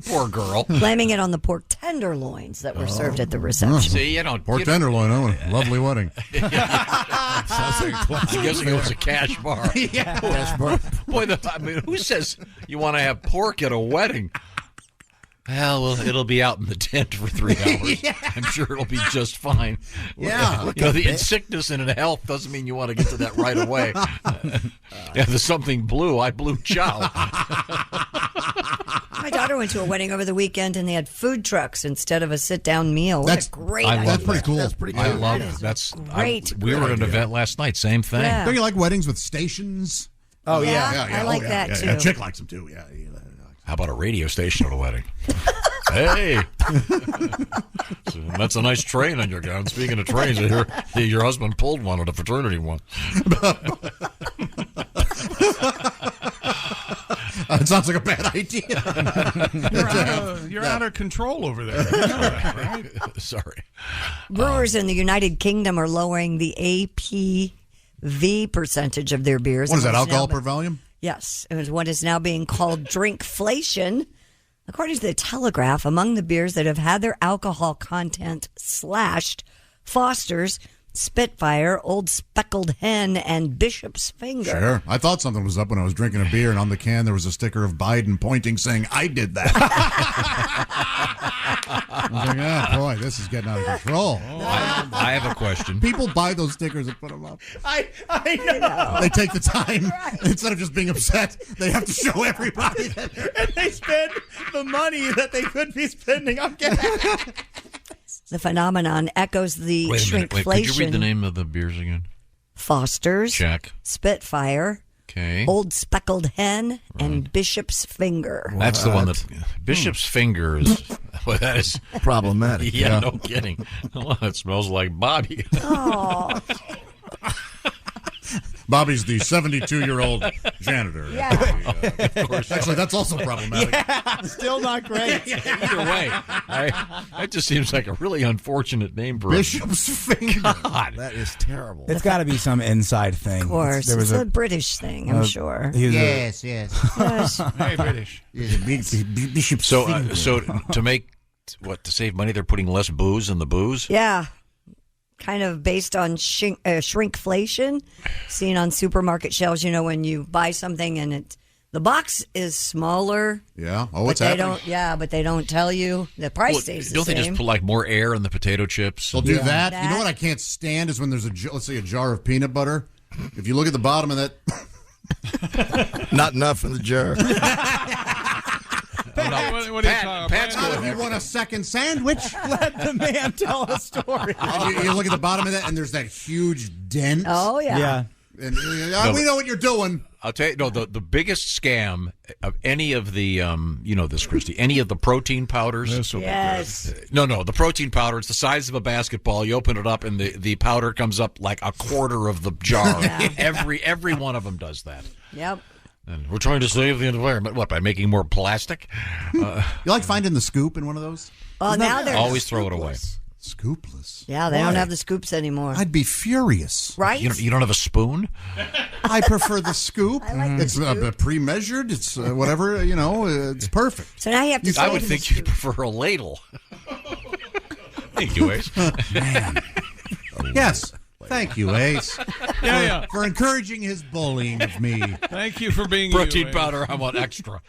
Poor girl. blaming it on the pork tenderloins that were served at the reception. See, you don't. Pork tenderloin, oh, a lovely wedding. Sounds like I'm guessing it was a cash bar. Cash bar. Boy, who says you want to have pork at a wedding? Well, it'll be out in the tent for 3 hours. I'm sure it'll be just fine. Yeah. In sickness and in health doesn't mean you want to get to that right away. Yeah, there's something blue. I blew chow. My daughter went to a wedding over the weekend, and they had food trucks instead of a sit-down meal. What a great idea. That's pretty cool. That's pretty I cool. love That it. is That's great. We were at an event last night. Same thing. Yeah. Don't you like weddings with stations? Oh, Yeah, I like that, too. Yeah. Chick likes them, too. Yeah. How about a radio station at a wedding? Hey, so that's a nice train on your gown. Speaking of trains, I hear your husband pulled one at a fraternity one. It sounds like a bad idea. You're out of control over there. You know that, right? Sorry. Brewers in the United Kingdom are lowering the ABV percentage of their beers. What is that, It's alcohol now per volume? Yes. It was what is now being called drinkflation. According to the Telegraph, among the beers that have had their alcohol content slashed, Foster's, Spitfire, Old Speckled Hen, and Bishop's Finger. Sure. I thought something was up when I was drinking a beer, and on the can there was a sticker of Biden pointing, saying, "I did that." I was like, oh, boy, this is getting out of control. I have a question. People buy those stickers and put them up. I know. They take the time. Instead of just being upset, they have to show everybody that. And they spend the money that they could be spending on gas. The phenomenon echoes the Wait a minute. shrinkflation. Wait, could you read the name of the beers again? Foster's, Check. Spitfire, Okay. Old Speckled Hen, and Bishop's Finger. That's the one that Bishop's Finger is. Well, that is problematic. Yeah, no kidding. Well, it smells like Bobby. Oh. Bobby's the 72-year-old janitor. Yeah. Of course. Actually, that's also problematic. Yeah, still not great. Either way, that just seems like a really unfortunate name for Bishop's Finger. God, that is terrible. It's got to be some inside thing. Of course. There was It's a British thing, I'm sure. Yes. Yes. Hey, British. Bishop's So, Finger. so to make to save money, they're putting less booze in the booze. Yeah. Kind of based on shrinkflation, seen on supermarket shelves. You know, when you buy something and the box is smaller. Yeah. Oh, but it's they happening. don't. Yeah, but they don't tell you the price Well, stays the don't same. they just put like more air in the potato chips? They'll do that. You know what I can't stand is when there's let's say a jar of peanut butter. If you look at the bottom of that, not enough in the jar. What are you talking about? if you want a second sandwich, Let the man tell a story. and you look at the bottom of that, and there's that huge dent. Oh yeah. Yeah. And we know what you're doing. I'll tell you, no, the biggest scam of any of the, you know this, Kristi, any of the protein powders. Yes. No, the protein powder, it's the size of a basketball. You open it up, and the powder comes up like a quarter of the jar. Yeah. Every one of them does that. Yep. And we're trying to save the environment. What, by making more plastic? You like finding the scoop in one of those? Well, now they're Always throw it away. Scoopless. Yeah, they don't have the scoops anymore. I'd be furious. Right? You don't have a spoon? I prefer the scoop. I like the it's scoop. Pre-measured. It's whatever, it's perfect. So now you have to. I save would the think scoop. you'd prefer a ladle. Thank you, Ace. Man. Yes. Thank you, Ace. Yeah. For encouraging his bullying of me. Thank you for being Protein you, powder, I want extra.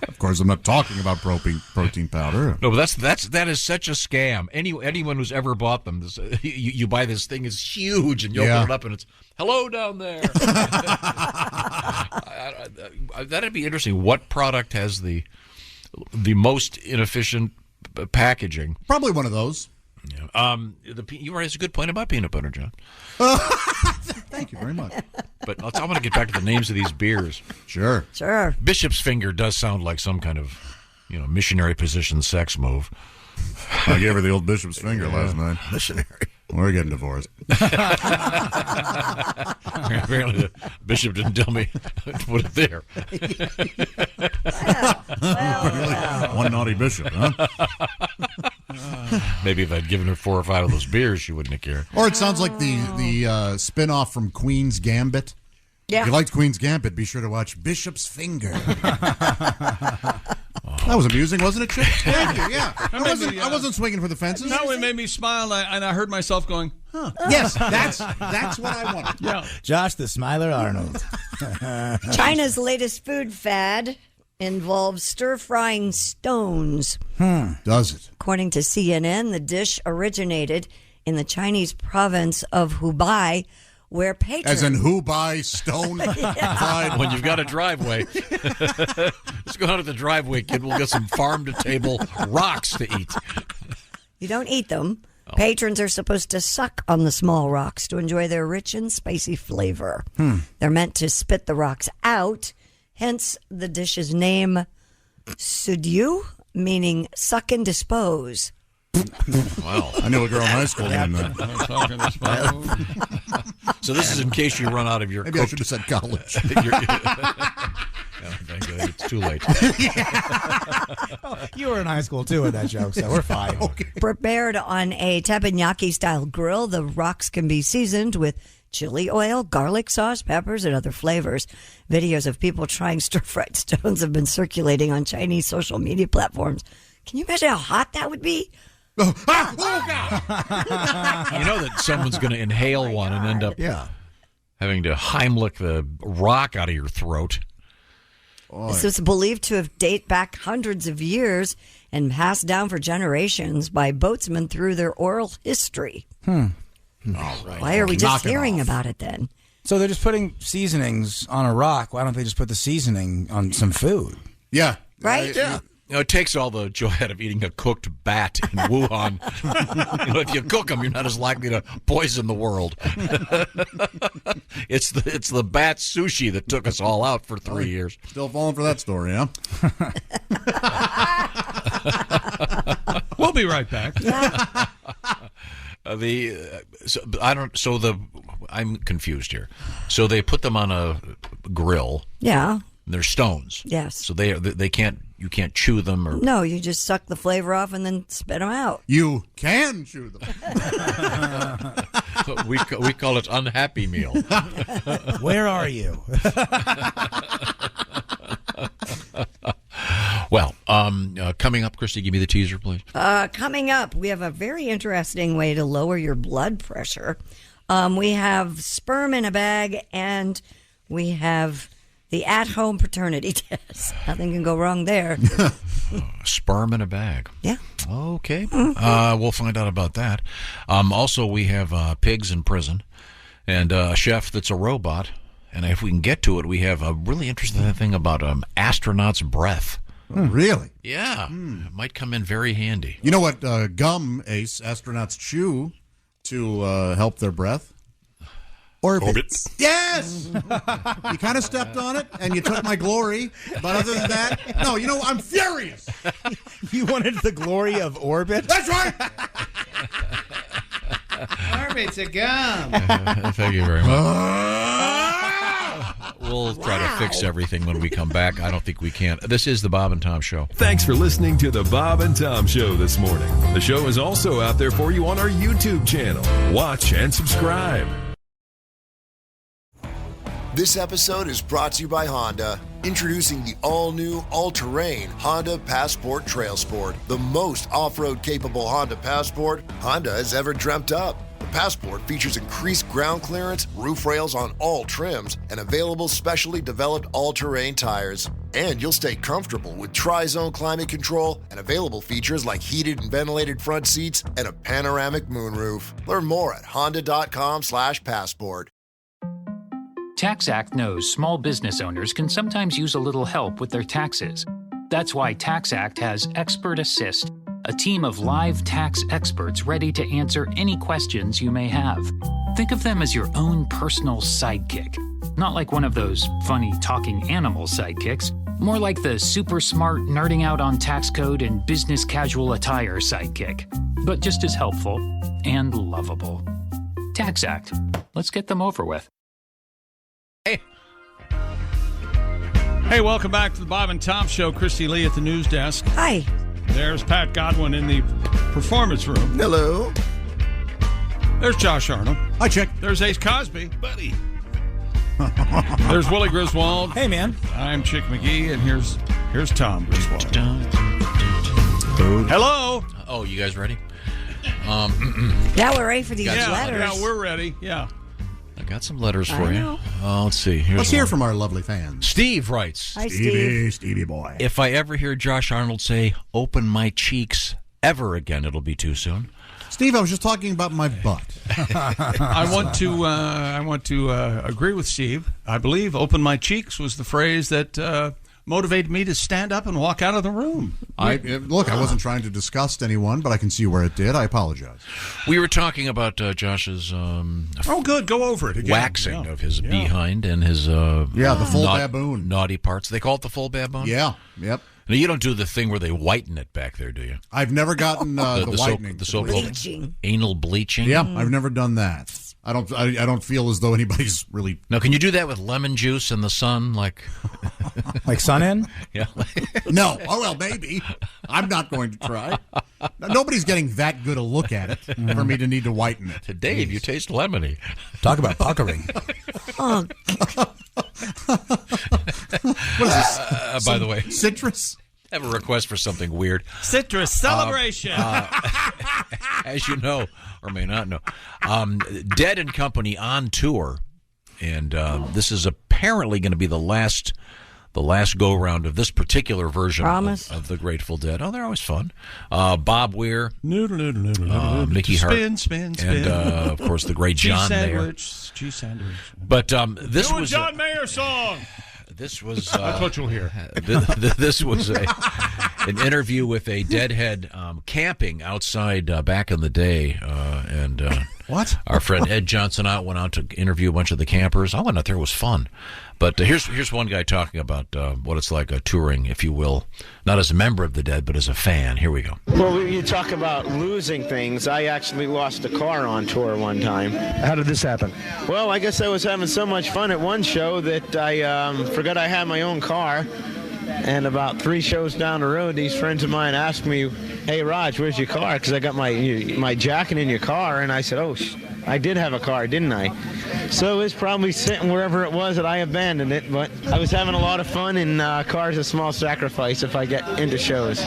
Of course, I'm not talking about protein powder. No, but that is such a scam. Anyone who's ever bought them, you buy this thing, is huge, and you open it up, and it's hello down there. That'd be interesting. What product has the most inefficient packaging? Probably one of those. Yeah. You raised a good point about peanut butter, John. Thank you very much. But I want to get back to the names of these beers. Sure. Sure. Bishop's Finger does sound like some kind of, missionary position sex move. I gave her the old Bishop's Finger last night. Missionary. We're getting divorced. Apparently, the bishop didn't tell me to put it there. One naughty bishop, huh? Maybe if I'd given her 4 or 5 of those beers, she wouldn't have cared. Or it sounds like the spin-off from Queen's Gambit. Yeah. If you liked Queen's Gambit, be sure to watch Bishop's Finger. That was amusing, wasn't it, Chip? Thank you, yeah. I wasn't swinging for the fences. No, it made me smile, and I heard myself going, huh. Yes, that's what I wanted. Yeah. Josh the Smiler Arnold. China's latest food fad involves stir-frying stones. Does it? According to CNN, the dish originated in the Chinese province of Hubei, where patrons... As in Hubei stone fried. When you've got a driveway. Let's go out to the driveway, kid. We'll get some farm-to-table rocks to eat. You don't eat them. Patrons are supposed to suck on the small rocks to enjoy their rich and spicy flavor. They're meant to spit the rocks out, hence the dish's name, Sudyu, meaning suck and dispose. Wow. I knew a girl in high school named that. So this is in case you run out of your... Maybe I should have said college. It's too late. You were in high school, too, with that joke, so we're fine. Prepared on a teppanyaki-style grill, the rocks can be seasoned with chili oil, garlic sauce, peppers, and other flavors. Videos of people trying stir-fried stones have been circulating on Chinese social media platforms. Can you imagine how hot that would be? You know that someone's going to inhale one and end up having to Heimlich the rock out of your throat. This is believed to have date back hundreds of years and passed down for generations by boatsmen through their oral history. All right. Why are we just hearing about it then? So they're just putting seasonings on a rock. Why don't they just put the seasoning on some food? Yeah. Right? Yeah. You know, it takes all the joy out of eating a cooked bat in Wuhan. If you cook them, you're not as likely to poison the world. It's the bat sushi that took us all out for 3 years. Still falling for that story, huh? We'll be right back. I'm confused here. So they put them on a grill. Yeah. They're stones. Yes. So you can't chew them or... No, you just suck the flavor off and then spit them out. You can chew them. we call it unhappy meal. Where are you? Well, coming up, Kristi, give me the teaser, please. Coming up, we have a very interesting way to lower your blood pressure. We have sperm in a bag, and we have the at-home paternity test. Nothing can go wrong there. Sperm in a bag. Yeah. Okay. We'll find out about that. Also, we have pigs in prison and a chef that's a robot. And if we can get to it, we have a really interesting thing about astronauts' breath. Really? Yeah. It might come in very handy. You know what gum, Ace, astronauts chew to help their breath? Orbits. Yes! You kind of stepped on it, and you took my glory. But other than that, no, I'm furious. You wanted the glory of orbit? That's right! Orbit's a gum. Thank you very much. We'll try to fix everything when we come back. I don't think we can. This is the Bob and Tom Show. Thanks for listening to the Bob and Tom Show this morning. The show is also out there for you on our YouTube channel. Watch and subscribe. This episode is brought to you by Honda. Introducing the all-new, all-terrain Honda Passport Trail Sport, the most off-road capable Honda Passport Honda has ever dreamt up. The Passport features increased ground clearance, roof rails on all trims, and available specially developed all-terrain tires. And you'll stay comfortable with tri-zone climate control and available features like heated and ventilated front seats and a panoramic moonroof. Learn more at honda.com/passport. TaxAct knows small business owners can sometimes use a little help with their taxes. That's why TaxAct has Expert Assist, a team of live tax experts ready to answer any questions you may have. Think of them as your own personal sidekick. Not like one of those funny talking animal sidekicks, more like the super smart nerding out on tax code and business casual attire sidekick, but just as helpful and lovable. TaxAct. Let's get them over with. Hey, welcome back to the Bob and Tom Show. Kristi Lee at the news desk. Hi. There's Pat Godwin in the performance room. Hello. There's Josh Arnold. Hi, Chick. There's Ace Cosby. Buddy. There's Willie Griswold. Hey, man. I'm Chick McGee, and here's Tom Griswold. Hello. Oh, you guys ready? Yeah, we're ready for these Yeah, letters. we're ready. Yeah. I got some letters for I you. know. Let's see. Here's Let's hear one. from our lovely fans. Steve writes. Hi, Steve. Stevie boy. If I ever hear Josh Arnold say, "Open my cheeks," ever again, it'll be too soon. Steve, I was just talking about my butt. I want to agree with Steve. I believe "open my cheeks" was the phrase that motivated me to stand up and walk out of the room. Look, I wasn't trying to disgust anyone, but I can see where it did. I apologize. We were talking about Josh's good. Go over it again. Waxing of his behind and his the full baboon. Naughty parts. They call it the full baboon? Yeah, yep. Now, you don't do the thing where they whiten it back there, do you? I've never gotten the whitening. The so-called anal bleaching? Yeah, I've never done that. I don't feel as though anybody's really... Now, can you do that with lemon juice in the sun? Like sun in? Yeah. No. Oh, well, maybe. I'm not going to try. Nobody's getting that good a look at it for me to need to whiten it. Dave, you taste lemony. Talk about puckering. Oh. What is this? By the way, citrus? I have a request for something weird. Citrus celebration. As you know, or may not know, Dead and Company on tour, and this is apparently going to be the last go round of this particular version of the Grateful Dead. Oh, they're always fun. Bob Weir, Mickey Hart, spin, and of course the great John Mayer. Cheese sandwich. But this Do a was John Mayer song. This was that's what you'll hear. This was an interview with a Deadhead camping outside back in the day, and what? Our friend Ed Johnson went out to interview a bunch of the campers. I went out there; it was fun. But here's one guy talking about what it's like touring, if you will, not as a member of the Dead, but as a fan. Here we go. Well, you talk about losing things. I actually lost a car on tour one time. How did this happen? Well, I guess I was having so much fun at one show that I forgot I had my own car. And about 3 shows down the road, these friends of mine asked me, "Hey, Raj, where's your car?" Because I got my jacket in your car. And I said, "Oh, I did have a car, didn't I?" So it's probably sitting wherever it was that I abandoned it. But I was having a lot of fun, and car's a small sacrifice if I get into shows.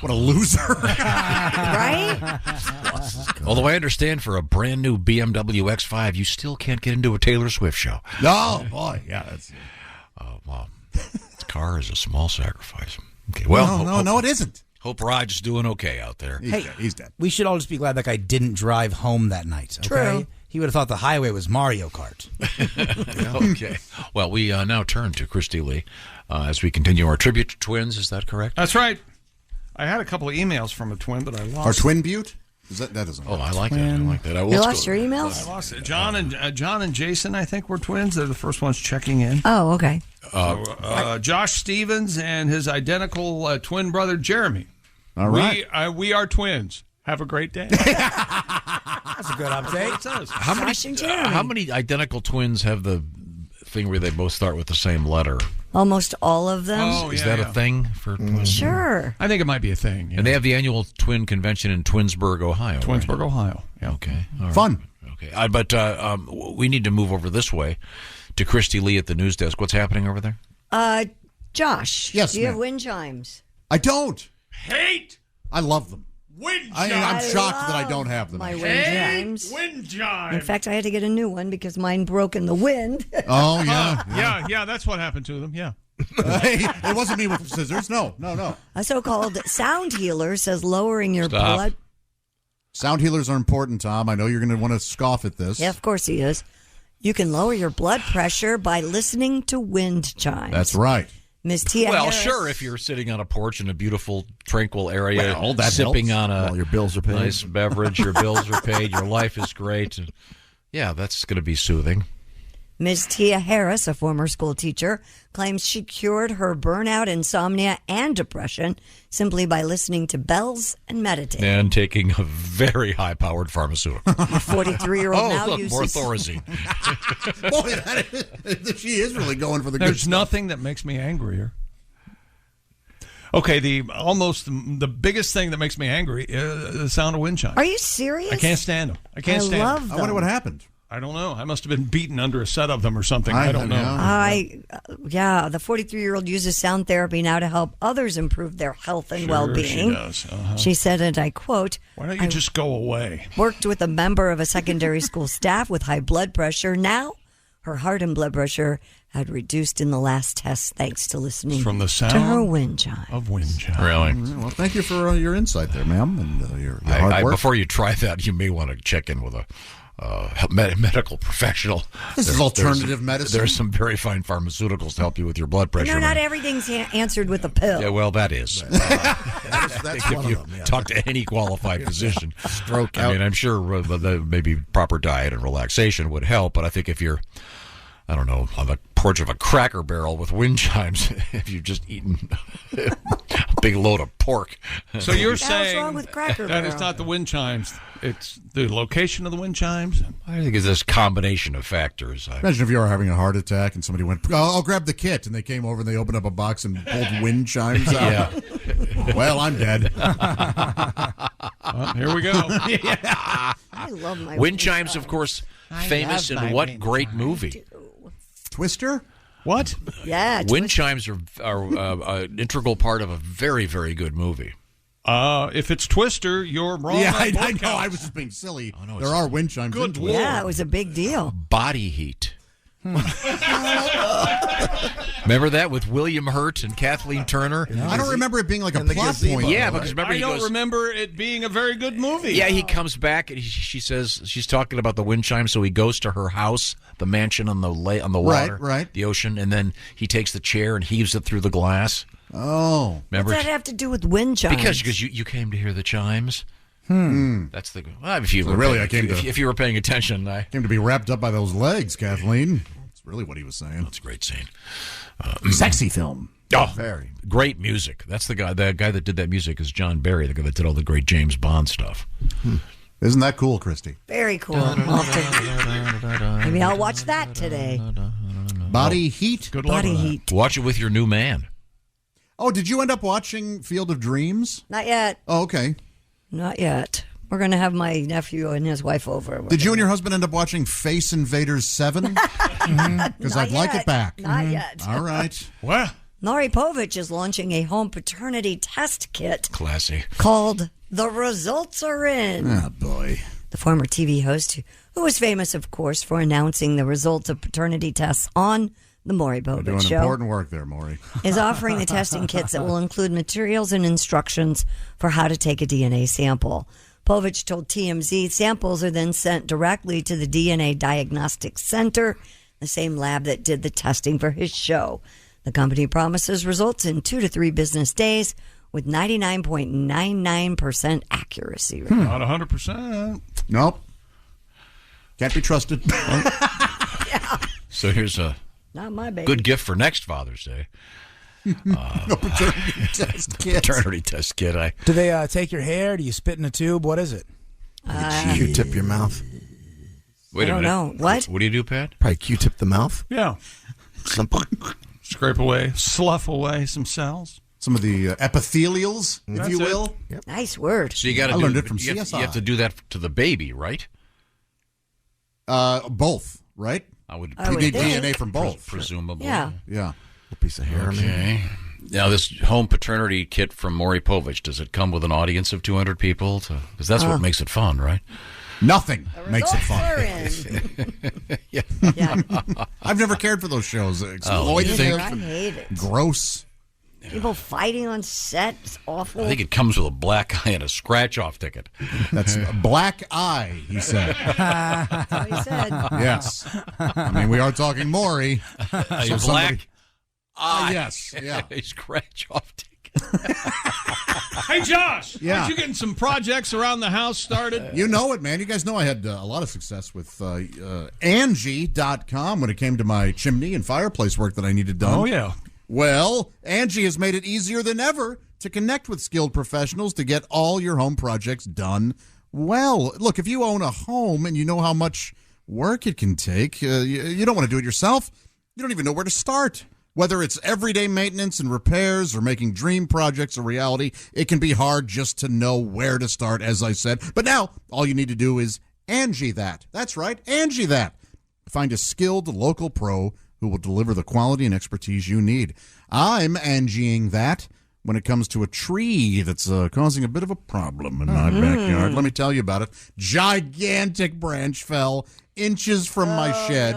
What a loser. Right? Although I understand for a brand new BMW X5, you still can't get into a Taylor Swift show. Oh, boy. Yeah, that's... Wow. This car is a small sacrifice. Okay. Well, no, it isn't. Hope Raj's doing okay out there. He's dead. We should all just be glad that guy didn't drive home that night. Okay? True. He would have thought the highway was Mario Kart. Okay. Well, we now turn to Kristi Lee as we continue our tribute to twins. Is that correct? That's right. I had a couple of emails from a twin, but I lost. Our twin butte? That doesn't. Oh, I like that. I like that. You lost your emails? I lost it. John and Jason, I think, were twins. They're the first ones checking in. Oh, okay. Josh Stevens and his identical twin brother Jeremy. All right. We are twins. Have a great day. That's a good update. How many identical twins have the thing where they both start with the same letter? Almost all of them. Oh, Is that a thing for twins? Sure. I think it might be a thing. Yeah. And they have the annual twin convention in Twinsburg, Ohio. Twinsburg, Ohio. Yeah. Okay. All right. Fun. Okay. But we need to move over this way to Kristi Lee at the news desk. What's happening over there? Josh. Yes, do you have ma'am. wind chimes? I don't. Hate I love them. wind chimes. I'm shocked that I don't have them. My wind Hate chimes. wind chimes. In fact, I had to get a new one because mine broke in the wind. Oh, yeah. Yeah, that's what happened to them. Yeah. It wasn't me with scissors. No. A so-called sound healer says lowering your blood. Sound healers are important, Tom. I know you're going to want to scoff at this. Yeah, of course he is. You can lower your blood pressure by listening to wind chimes. That's right. Ms. Tia Well, Harris. sure, if you're sitting on a porch in a beautiful, tranquil area, Well, that sipping helps. on a All your bills are paid. nice beverage, your bills are paid, your life is great. Yeah, that's going to be soothing. Ms. Tia Harris, a former school teacher, claims she cured her burnout, insomnia, and depression simply by listening to bells and meditating. And taking a very high-powered pharmaceutical. The 43-year-old now look, uses... more Thorazine. Boy, she is really going for the good There's stuff. nothing that makes me angrier. Okay, the biggest thing that makes me angry is the sound of wind chimes. Are you serious? I can't stand them. I can't stand love them. them. I wonder what happened. I don't know. I must have been beaten under a set of them or something. I don't know. The 43-year-old uses sound therapy now to help others improve their health and well-being. She does. She said, and I quote, "Why don't you just go away?" Worked with a member of a secondary school staff with high blood pressure. Now, her heart and blood pressure had reduced in the last test thanks to listening from the sound to her wind chime. of wind chime. Really? Well, thank you for your insight there, ma'am, and your hard work. Before you try that, you may want to check in with a medical professional. This is alternative medicine. There's some very fine pharmaceuticals to help you with your blood pressure. No, not everything's answered with a pill. Yeah, well, that is. That's if one you of them. talk to any qualified physician, Stroke I out. mean, I'm sure maybe proper diet and relaxation would help, but I think if you're, I don't know, on the porch of a Cracker Barrel with wind chimes, if you've just eaten a big load of pork. So you're What's saying wrong with Cracker that Barrel? it's not the wind chimes, it's the location of the wind chimes? I think it's this combination of factors. Imagine if you were having a heart attack and somebody went, I'll grab the kit, and they came over and they opened up a box and pulled wind chimes out. Yeah. Well, I'm dead. Well, here we go. I love my Wind chimes, of course, famous in what great movie? Twister? What? Yeah. Wind chimes are an integral part of a very, very good movie. If it's Twister, you're wrong. Yeah, on I both know. I counts. was just being silly. no, there are wind chimes. Good in Lord. Twister. Yeah, it was a big deal. Body Heat. Remember that with William Hurt and Kathleen Turner? I don't remember it being like a plot point. Yeah, because remember I he don't goes, remember it being a very good movie. yeah, he comes back and she says she's talking about the wind chime, so he goes to her house, the mansion on the water, Right. the ocean, and then he takes the chair and heaves it through the glass. Oh, Remember? What's that have to do with wind chimes? Because you came to hear the chimes. That's the if you So were really, paying, if you were paying attention, I came to be wrapped up by those legs, Kathleen. That's really what he was saying. That's a great scene. Sexy film. Oh, very great music. That's the guy. The guy that did that music is John Barry, the guy that did all the great James Bond stuff. Isn't that cool, Kristi? Very cool. Maybe I'll watch that today. Body Heat. Good luck Body with that. Heat. Watch it with your new man. Oh, did you end up watching Field of Dreams? Not yet. Oh, okay. Not yet. We're going to have my nephew and his wife over. Did you and your husband end up watching Face Invaders 7? Because I'd like it back. Not yet. All right. Well, Maury Povich is launching a home paternity test kit Classy. called The Results Are In. Oh, boy. The former TV host, who was famous, of course, for announcing the results of paternity tests on The Maury You're Povich doing Show, important work there, Maury. is offering the testing kits that will include materials and instructions for how to take a DNA sample. Povich told TMZ samples are then sent directly to the DNA Diagnostic Center, the same lab that did the testing for his show. The company promises results in 2 to 3 business days with 99.99% accuracy rate. not 100%. Nope. Can't be trusted. So here's a Not my baby. good gift for next Father's Day. Paternity test kit. Paternity test kit. Do they take your hair? Do you spit in a tube? What is it? Q-tip your mouth. Wait I don't know. What? What do you do, Pat? Probably Q-tip the mouth. Yeah. Simple. Scrape away, slough away some cells. Some of the epithelials, if That's you it. will. Nice word. So you got to. I learned it from you have, CSI. you have to do that to the baby, right? Both, right? I would. I You would need think. DNA from both. Presumably. Yeah. Yeah. A piece of hair. Okay. Now, this home paternity kit from Maury Povich, does it come with an audience of 200 people? Because that's what makes it fun, right? Nothing makes it Results are fun. in. Yeah. I've never cared for those shows. you Exploitative, think? I hate it. gross. People fighting on set is awful. I think it comes with a black eye and a scratch-off ticket. That's a black eye, he said. That's what he said. Yes. I mean, we are talking Maury. A So black somebody- eye. yes, yeah. A scratch-off ticket. Hey, Josh. Yeah. Aren't you getting some projects around the house started? You know it, man. You guys know I had a lot of success with Angie.com when it came to my chimney and fireplace work that I needed done. Oh, yeah. Well, Angie has made it easier than ever to connect with skilled professionals to get all your home projects done well. Look, if you own a home and you know how much work it can take, you don't want to do it yourself. You don't even know where to start. Whether it's everyday maintenance and repairs or making dream projects a reality, it can be hard just to know where to start, as I said. But now, all you need to do is Angie that. That's right, Angie that. Find a skilled local pro who will deliver the quality and expertise you need. I'm Angieing that when it comes to a tree that's causing a bit of a problem in my backyard. Let me tell you about it. Gigantic branch fell inches from my shed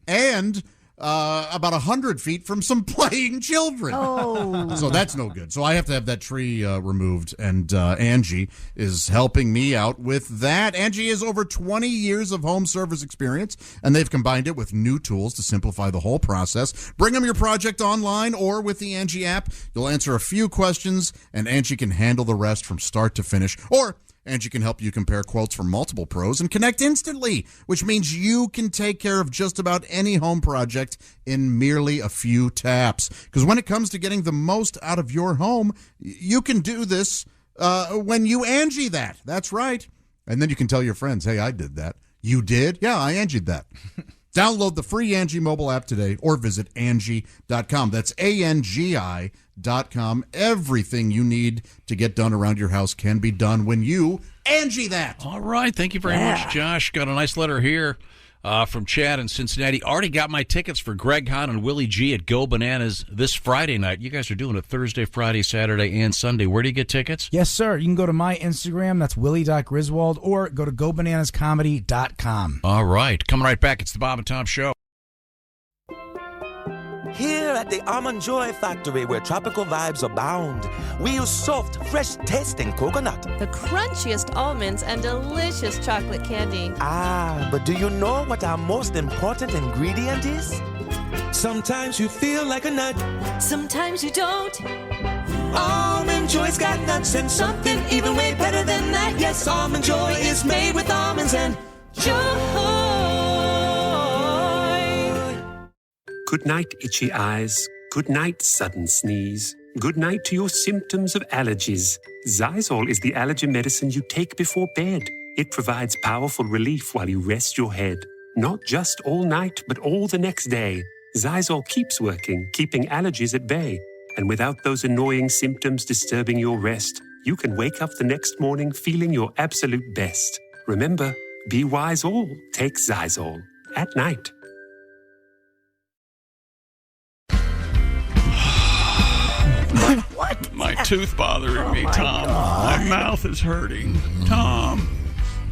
and about 100 feet from some playing children. Oh. So that's no good. So I have to have that tree removed, and Angie is helping me out with that. Angie has over 20 years of home service experience, and they've combined it with new tools to simplify the whole process. Bring them your project online or with the Angie app. You'll answer a few questions, and Angie can handle the rest from start to finish. Or Angie can help you compare quotes from multiple pros and connect instantly, which means you can take care of just about any home project in merely a few taps. Because when it comes to getting the most out of your home, you can do this when you Angie that. That's right. And then you can tell your friends, hey, I did that. You did? Yeah, I Angied that. Download the free Angie mobile app today or visit Angie.com. That's ANGI.com. Everything you need to get done around your house can be done when you Angie that. All right. Thank you very much, Josh. Got a nice letter here from Chad in Cincinnati. Already got my tickets for Greg Hahn and Willie G at Go Bananas this Friday night. You guys are doing it Thursday, Friday, Saturday, and Sunday. Where do you get tickets? Yes, sir. You can go to my Instagram. That's willie.griswold, or go to gobananascomedy.com. All right. Coming right back. It's the Bob and Tom Show. Here at the Almond Joy Factory, where tropical vibes abound, we use soft, fresh-tasting coconut. The crunchiest almonds and delicious chocolate candy. Ah, but do you know what our most important ingredient is? Sometimes you feel like a nut. Sometimes you don't. Almond Joy's got nuts and something even way better than that. Yes, Almond Joy is made with almonds and joy. Good night, itchy eyes. Good night, sudden sneeze. Good night to your symptoms of allergies. Xyzal is the allergy medicine you take before bed. It provides powerful relief while you rest your head. Not just all night, but all the next day. Xyzal keeps working, keeping allergies at bay. And without those annoying symptoms disturbing your rest, you can wake up the next morning feeling your absolute best. Remember, be wise all. Take Xyzal. At night. What? My tooth bothering me, Tom. My mouth is hurting. Tom.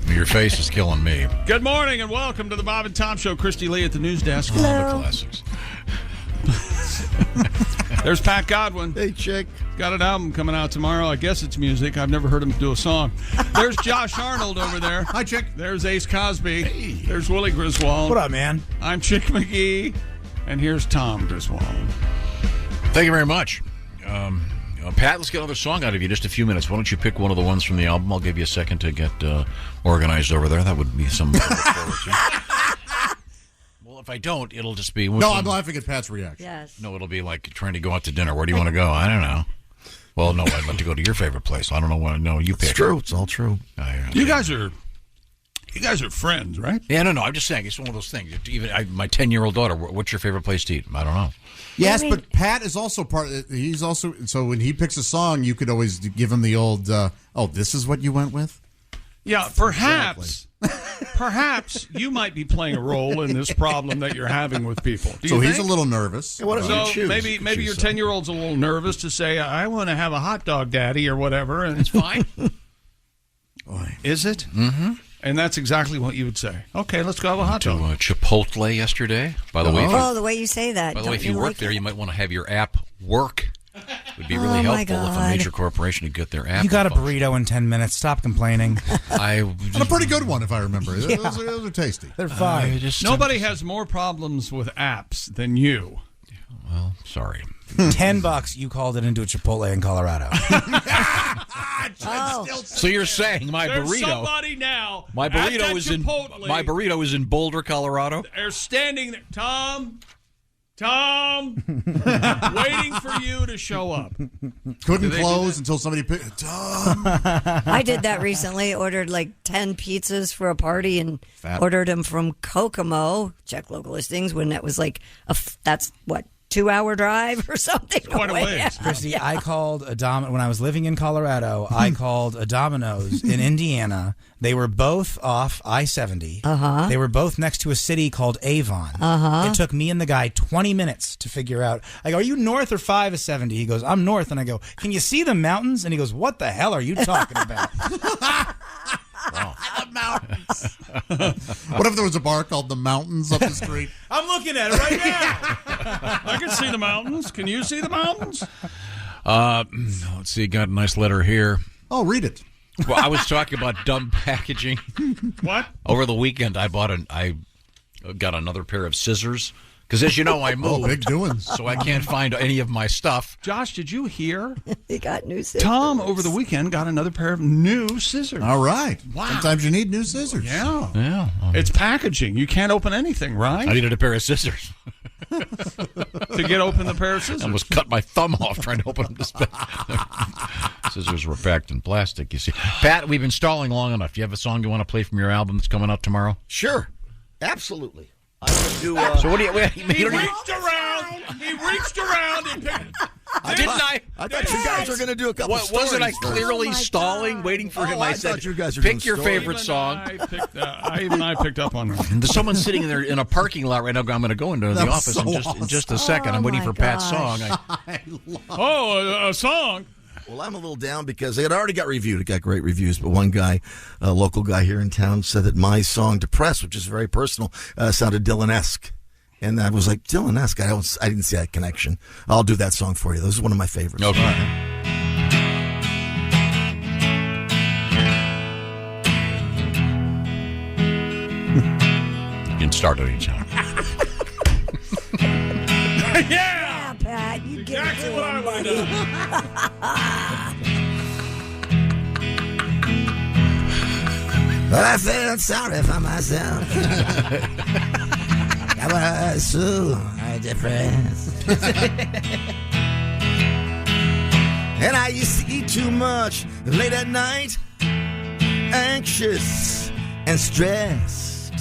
Your face is killing me. Good morning and welcome to the Bob and Tom Show. Kristi Lee at the news desk. All the classics. There's Pat Godwin. Hey, chick. Got an album coming out tomorrow. I guess it's music. I've never heard him do a song. There's Josh Arnold over there. Hi, chick. There's Ace Cosby. Hey. There's Willie Griswold. What up, man? I'm Chick McGee. And here's Tom Griswold. Thank you very much. Pat, let's get another song out of you in just a few minutes. Why don't you pick one of the ones from the album? I'll give you a second to get organized over there. That would be some to look forward to. Well, if I don't, it'll just be... No, I'm laughing at Pat's reaction. Yes. No, it'll be like trying to go out to dinner. Where do you want to go? I don't know. Well, no, I'd like to go to your favorite place. I don't know what. No, you pick. It's true. It's all true. You guys are friends, right? Yeah, no. I'm just saying. It's one of those things. Even my 10-year-old daughter, what's your favorite place to eat? I don't know. Yes, but Pat is also he's also, so when he picks a song, you could always give him the old, this is what you went with? Yeah, perhaps you might be playing a role in this problem that you're having with people. So he's a little nervous. Yeah, what if you choose? Maybe your 10-year-old's a little nervous to say, I want to have a hot dog, Daddy, or whatever, and it's fine. Is it? Mm-hmm. And that's exactly what you would say. Okay, let's go have a hot dog. To Chipotle yesterday. By the way, the way you say that. By the way, if you work there, you might want to have your app work. It would be really helpful if a major corporation could get their app. You got a burrito in 10 minutes. Stop complaining. And a pretty good one, if I remember. Yeah. Those are tasty. They're fine. Nobody has more problems with apps than you. Well, sorry. $10, you called it into a Chipotle in Colorado. So you're saying my There's burrito? Somebody now. My burrito is Chipotle. my burrito is in Boulder, Colorado. They're standing there, Tom, waiting for you to show up. Couldn't close until somebody picked Tom. I did that recently. Ordered like 10 pizzas for a party and ordered them from Kokomo. Check local listings when that was like that's what 2-hour drive or something. Quite a ways. Kristi, I called when I was living in Colorado, I called a Domino's in Indiana. They were both off I-70. Uh-huh. They were both next to a city called Avon. Uh-huh. It took me and the guy 20 minutes to figure out. I go, are you north or 5 of 70? He goes, I'm north. And I go, can you see the mountains? And he goes, what the hell are you talking about? The mountains. What if there was a bar called The Mountains up the street? I'm looking at it right now. I can see the mountains. Can you see the mountains? Let's see. Got a nice letter here. Oh, read it. Well, I was talking about dumb packaging. What? Over the weekend, I got another pair of scissors. Because as you know, I moved. Oh, big doings. So I can't find any of my stuff. Josh, did you hear? He got new scissors. Tom, over the weekend, got another pair of new scissors. All right. Wow. Sometimes you need new scissors. Yeah. It's packaging. You can't open anything, right? I needed a pair of scissors. To get open the pair of scissors. I almost cut my thumb off trying to open them this Scissors were packed in plastic, you see. Pat, we've been stalling long enough. Do you have a song you want to play from your album that's coming out tomorrow? Sure. Absolutely. I would do, so what do you... He reached around and picked... I thought you guys were going to do a couple stories. Wasn't I clearly stalling, waiting for him? I said, thought you guys were pick doing your stories. favorite song. I picked up on that. And there's someone sitting there in a parking lot right now. I'm going to go into the office in just a second. I'm waiting for Pat's song. A song? Well, I'm a little down because it already got reviewed. It got great reviews, but one guy, a local guy here in town, said that my song "Depressed," which is very personal, sounded Dylan-esque. And I was like, Dylan-esque? I didn't see that connection. I'll do that song for you. This is one of my favorites. Okay. You can start at each time. Yeah, Pat, you get exactly what I would have But I felt sorry for myself. I was so depressed. And I used to eat too much late at night, anxious and stressed.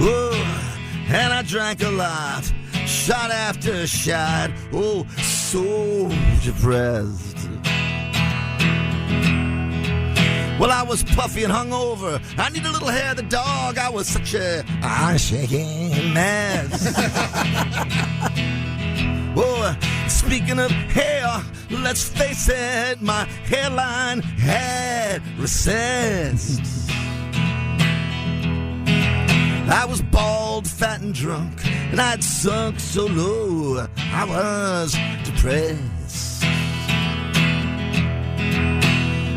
Oh, and I drank a lot, shot after shot. Oh, so depressed. Well, I was puffy and hungover. I need a little hair of the dog. I was such a shaking mess. Oh, speaking of hair, let's face it, my hairline had recessed. I was bald, fat, and drunk, and I'd sunk so low, I was depressed.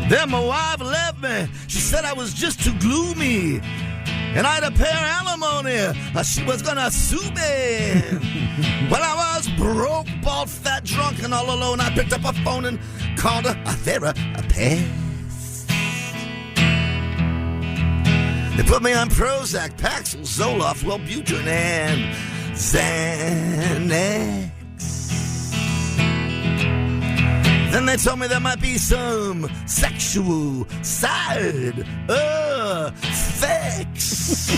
Then my wife left me. She said I was just too gloomy, and I'd pay her alimony. She was gonna sue me. Well, I was broke, bald, fat, drunk, and all alone. I picked up a phone and called a therapist. They put me on Prozac, Paxil, Zoloft, Wellbutrin, and Xanax. Then they told me there might be some sexual side effects.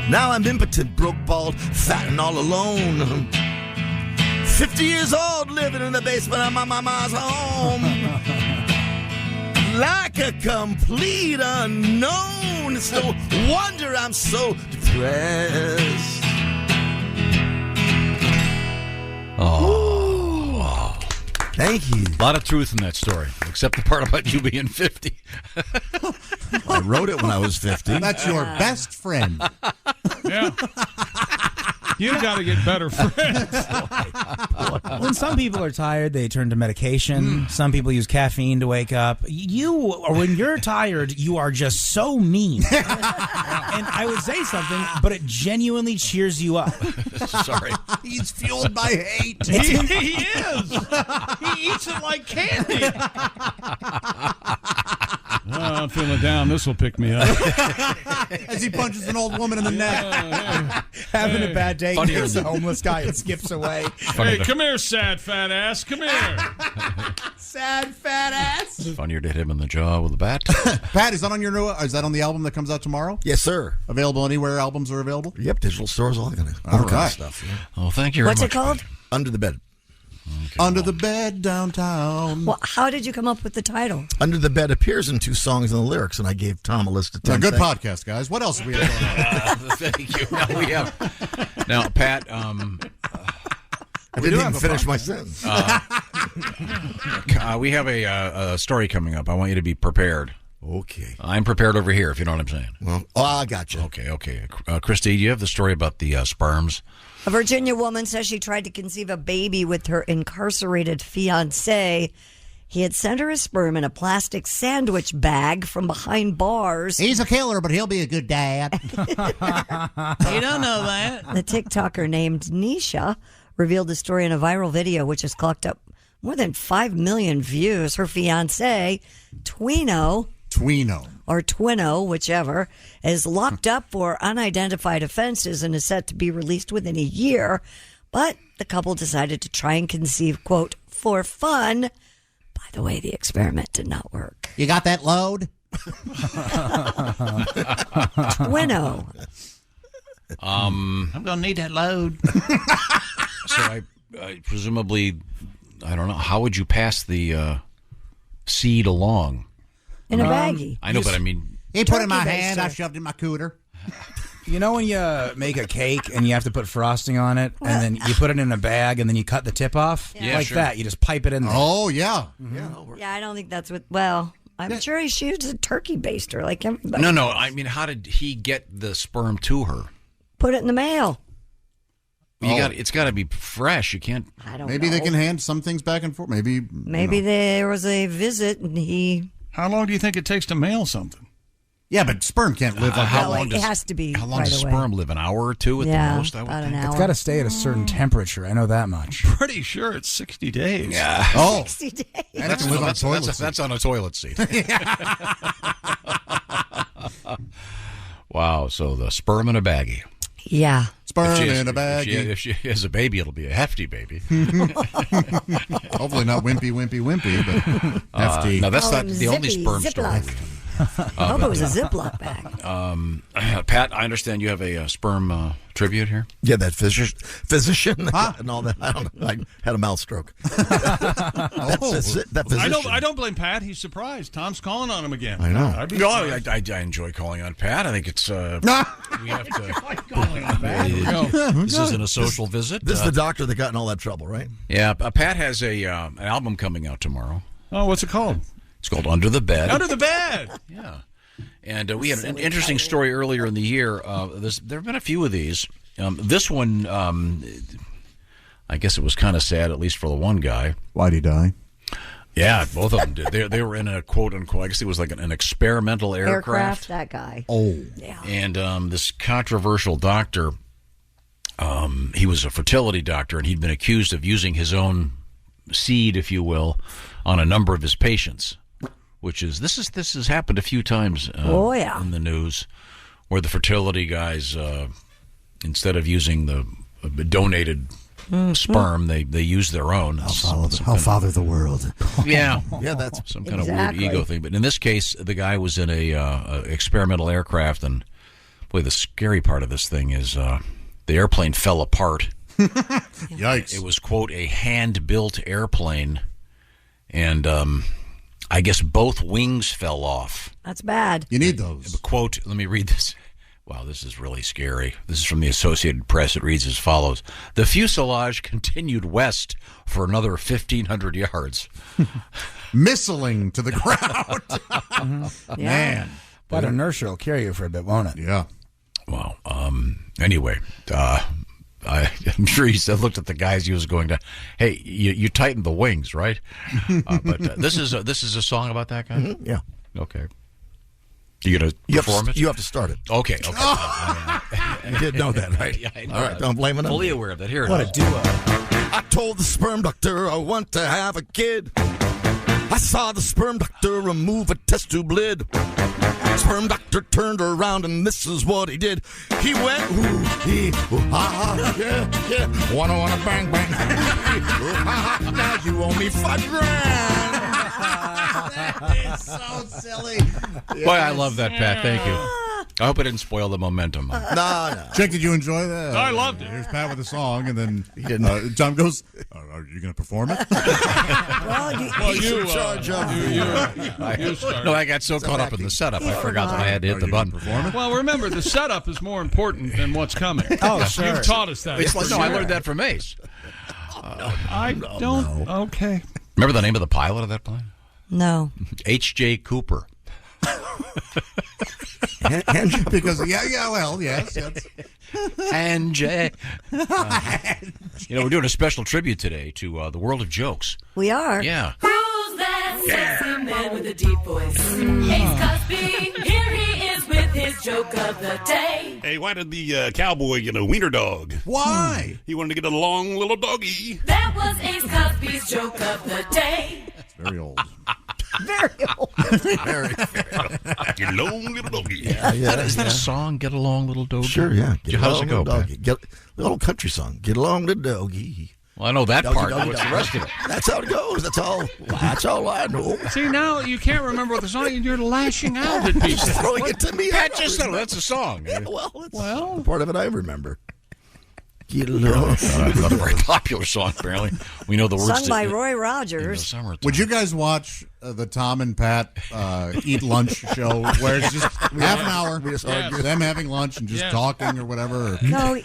Now I'm impotent, broke, bald, fat, and all alone. 50 years old, living in the basement of my mama's home. Like a complete unknown. It's no wonder I'm so depressed. Thank you. A lot of truth in that story, except the part about you being 50. I wrote it when I was 50. That's your best friend. Yeah. You got to get better friends. When some people are tired, they turn to medication. Some people use caffeine to wake up. When you're tired, you are just so mean. And I would say something, but it genuinely cheers you up. Sorry. He's fueled by hate. He is. He eats it like candy. I'm feeling down. This will pick me up. As he punches an old woman in the neck. Having a bad day, here's a homeless guy and skips away. Hey, come here, sad fat ass. Come here. sad fat ass. It's funnier to hit him in the jaw with a bat. Pat, is that on your new? Is that on the album that comes out tomorrow? Yes, sir. Available anywhere albums are available. Yep, digital stores, all kind of right. stuff. Yeah. Oh, thank you very What's much. it called? Under the Bed. Okay, Under the Bed downtown. Well, how did you come up with the title? Under the Bed appears in 2 songs in the lyrics, and I gave Tom a list of 10 good things. podcast, guys. What else do we have going on? Thank you. Now we have. Now, Pat. I didn't even finish my sentence. We have a story coming up. I want you to be prepared. Okay. I'm prepared over here, if you know what I'm saying. Well, I got you. Okay. Kristi, do you have the story about the sperms? A Virginia woman says she tried to conceive a baby with her incarcerated fiancé. He had sent her his sperm in a plastic sandwich bag from behind bars. He's a killer, but he'll be a good dad. You don't know that. The TikToker named Nisha revealed the story in a viral video, which has clocked up more than 5 million views. Her fiancé, Twino, or Twino, whichever, is locked up for unidentified offenses and is set to be released within a year. But the couple decided to try and conceive, quote, for fun. By the way, the experiment did not work. You got that load? Twino. I'm going to need that load. So I presumably, I don't know, how would you pass the seed along? In a baggie. I know, but I mean... He put it in my hand, I shoved it in my cooter. You know when you make a cake and you have to put frosting on it, and then you put it in a bag, and then you cut the tip off? Yeah. Like that. You just pipe it in there. Oh, yeah. Yeah, I don't think that's what... Well, I'm sure he shoots a turkey baster like everybody. No. I mean, how did he get the sperm to her? Put it in the mail. It's got to be fresh. You can't... I don't Maybe know. they can hand some things back and forth. Maybe there was a visit and he... How long do you think it takes to mail something? Yeah, but sperm can't live like how Well, long it has to be How long right does away. sperm live? An hour or two at the most, I would about think. an hour. It's got to stay at a certain temperature. I know that much. Pretty sure it's 60 days. Yeah. Oh. 60 days. And it can live on a toilet seat. That's on a toilet seat. Wow, so the sperm in a baggie. Yeah. Sperm in a baggie. If she has a baby, it'll be a hefty baby. Hopefully not wimpy, but hefty. No, that's Oh, not the only zippy, sperm story. Ziploc. I hope it was a Ziploc bag. Pat, I understand you have a sperm tribute here. Yeah, that physician and all that. I don't know. I had a mouth stroke. That physician. I don't blame Pat. He's surprised. Tom's calling on him again. I know. I'd be No, surprised. I enjoy calling on Pat. I think it's we have to. This isn't a social visit. This is the doctor that got in all that trouble, right? Yeah, Pat has an album coming out tomorrow. Oh, what's it called? It's called Under the Bed. Under the Bed. Yeah. And we had an interesting story earlier in the year. There have been a few of these. This one, I guess it was kind of sad, at least for the one guy. Why'd he die? Yeah, both of them did. They were in a quote-unquote, I guess it was like an experimental aircraft. That guy. Oh. Yeah. And this controversial doctor, he was a fertility doctor, and he'd been accused of using his own seed, if you will, on a number of his patients. This has happened a few times in the news, where the fertility guys, instead of using the donated sperm, they use their own. I'll father the world. Yeah, that's some kind of weird ego thing. But in this case, the guy was in a experimental aircraft, and boy, the scary part of this thing is the airplane fell apart. Yikes! It was, quote, a hand-built airplane, and I guess both wings fell off. That's bad. You need those. Quote, let me read this. Wow, this is really scary. This is from the Associated Press. It reads as follows. The fuselage continued west for another 1,500 yards. Missiling to the ground. Yeah. Man. That inertia will carry you for a bit, won't it? Yeah. Wow. Anyway, I'm sure he looked at the guys he was going to, hey, you tightened the wings, right? But this is a song about that guy? Mm-hmm. Yeah. Okay. You going to perform it? You have to start it. Okay. You did know that, right? Yeah, I know all right, that. don't blame it on Fully me. aware of that. Here it What is. a duo. I told the sperm doctor I want to have a kid. I saw the sperm doctor remove a test tube lid. Sperm doctor turned around and this is what he did. He went, ooh, yeah. Wanna bang, bang. Ooh, now you owe me $5,000. That is so silly. Boy, I love that, Pat. Thank you. I hope it didn't spoil the momentum. No. Chick, did you enjoy that? I loved it. Here's Pat with a song, and then John goes, "Are you going to perform it?" You in charge of you start. No, I got so caught up in the setup, I forgot that I had to hit the button. Well, remember, the setup is more important than what's coming. Oh, sure. You've taught us that. I learned that from Ace. I don't. Okay. Remember the name of the pilot of that plane? No. H.J. Cooper. Because yes. And Jay. We're doing a special tribute today to the world of jokes. We are. Yeah. Who's that sexy man with a deep voice? Ace Cosby, here he is with his joke of the day. Hey, why did the cowboy get a wiener dog? Why? He wanted to get a long little doggy. That was Ace Cosby's joke of the day. It's very old. Very old. Very. Get a long little doggy. Is that a song? Get along, little doggy. Sure, yeah. How does it go, doggy? Get the old country song. Get along the doggy. Well, I know that Doggy, part. doggy, What's doggy. the rest of it? That's how it goes. That's all I know. See, now you can't remember what the song is. You're lashing out at people. Throwing it to me. Pat just said that's a song. Yeah, well, part of it I remember. Get along. Not a very popular song, apparently. We know the words. Sung by Roy Rogers. Would you guys watch the Tom and Pat eat lunch show where it's just half an hour, them having lunch and just talking or whatever? No.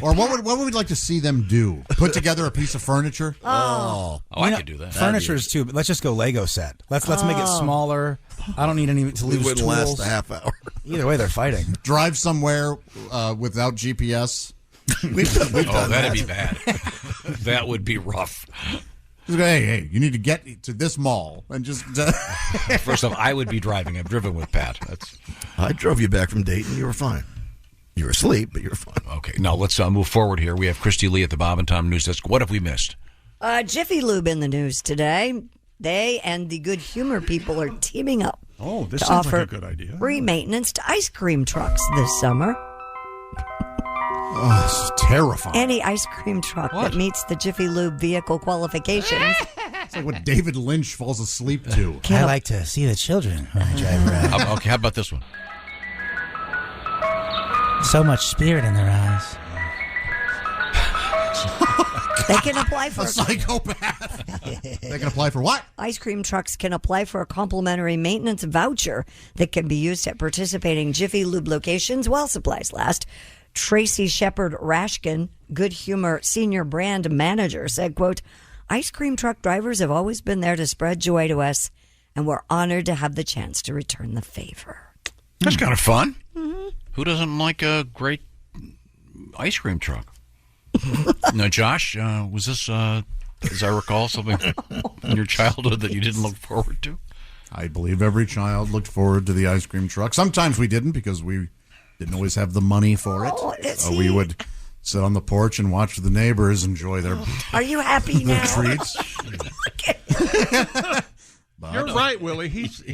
Or what would we like to see them do? Put together a piece of furniture? Oh, I could do that. Furniture is too, but let's just go Lego set. Let's make it smaller. I don't need any to lose wouldn't tools. last a half hour. Either way, they're fighting. Drive somewhere without GPS. We've done that'd that. be bad. That would be rough. Hey, you need to get to this mall and just. First off, I would be driving. I've driven with Pat. I drove you back from Dayton. You were fine. You were asleep, but you were fine. Okay, now let's move forward here. We have Kristi Lee at the Bob and Tom News Desk. What have we missed? Jiffy Lube in the news today. They and the Good Humor people are teaming up. Oh, this to sounds offer like a good idea. free maintenance to ice cream trucks this summer. Oh, this is terrifying. Any ice cream truck that meets the Jiffy Lube vehicle qualifications. It's like what David Lynch falls asleep to. I like to see the children when I drive around. Okay, how about this one? So much spirit in their eyes. They can apply for a psychopath. They can apply for what? Ice cream trucks can apply for a complimentary maintenance voucher that can be used at participating Jiffy Lube locations while supplies last. Tracy Shepard Rashkin, Good Humor Senior Brand Manager, said, quote, ice cream truck drivers have always been there to spread joy to us, and we're honored to have the chance to return the favor. That's kind of fun. Mm-hmm. Who doesn't like a great ice cream truck? Now, Josh, was this, as I recall, something in your childhood that you didn't look forward to? I believe every child looked forward to the ice cream truck. Sometimes we didn't because we didn't always have the money for it. So we would sit on the porch and watch the neighbors enjoy their Are you happy now? treats. You're right, Willie. He's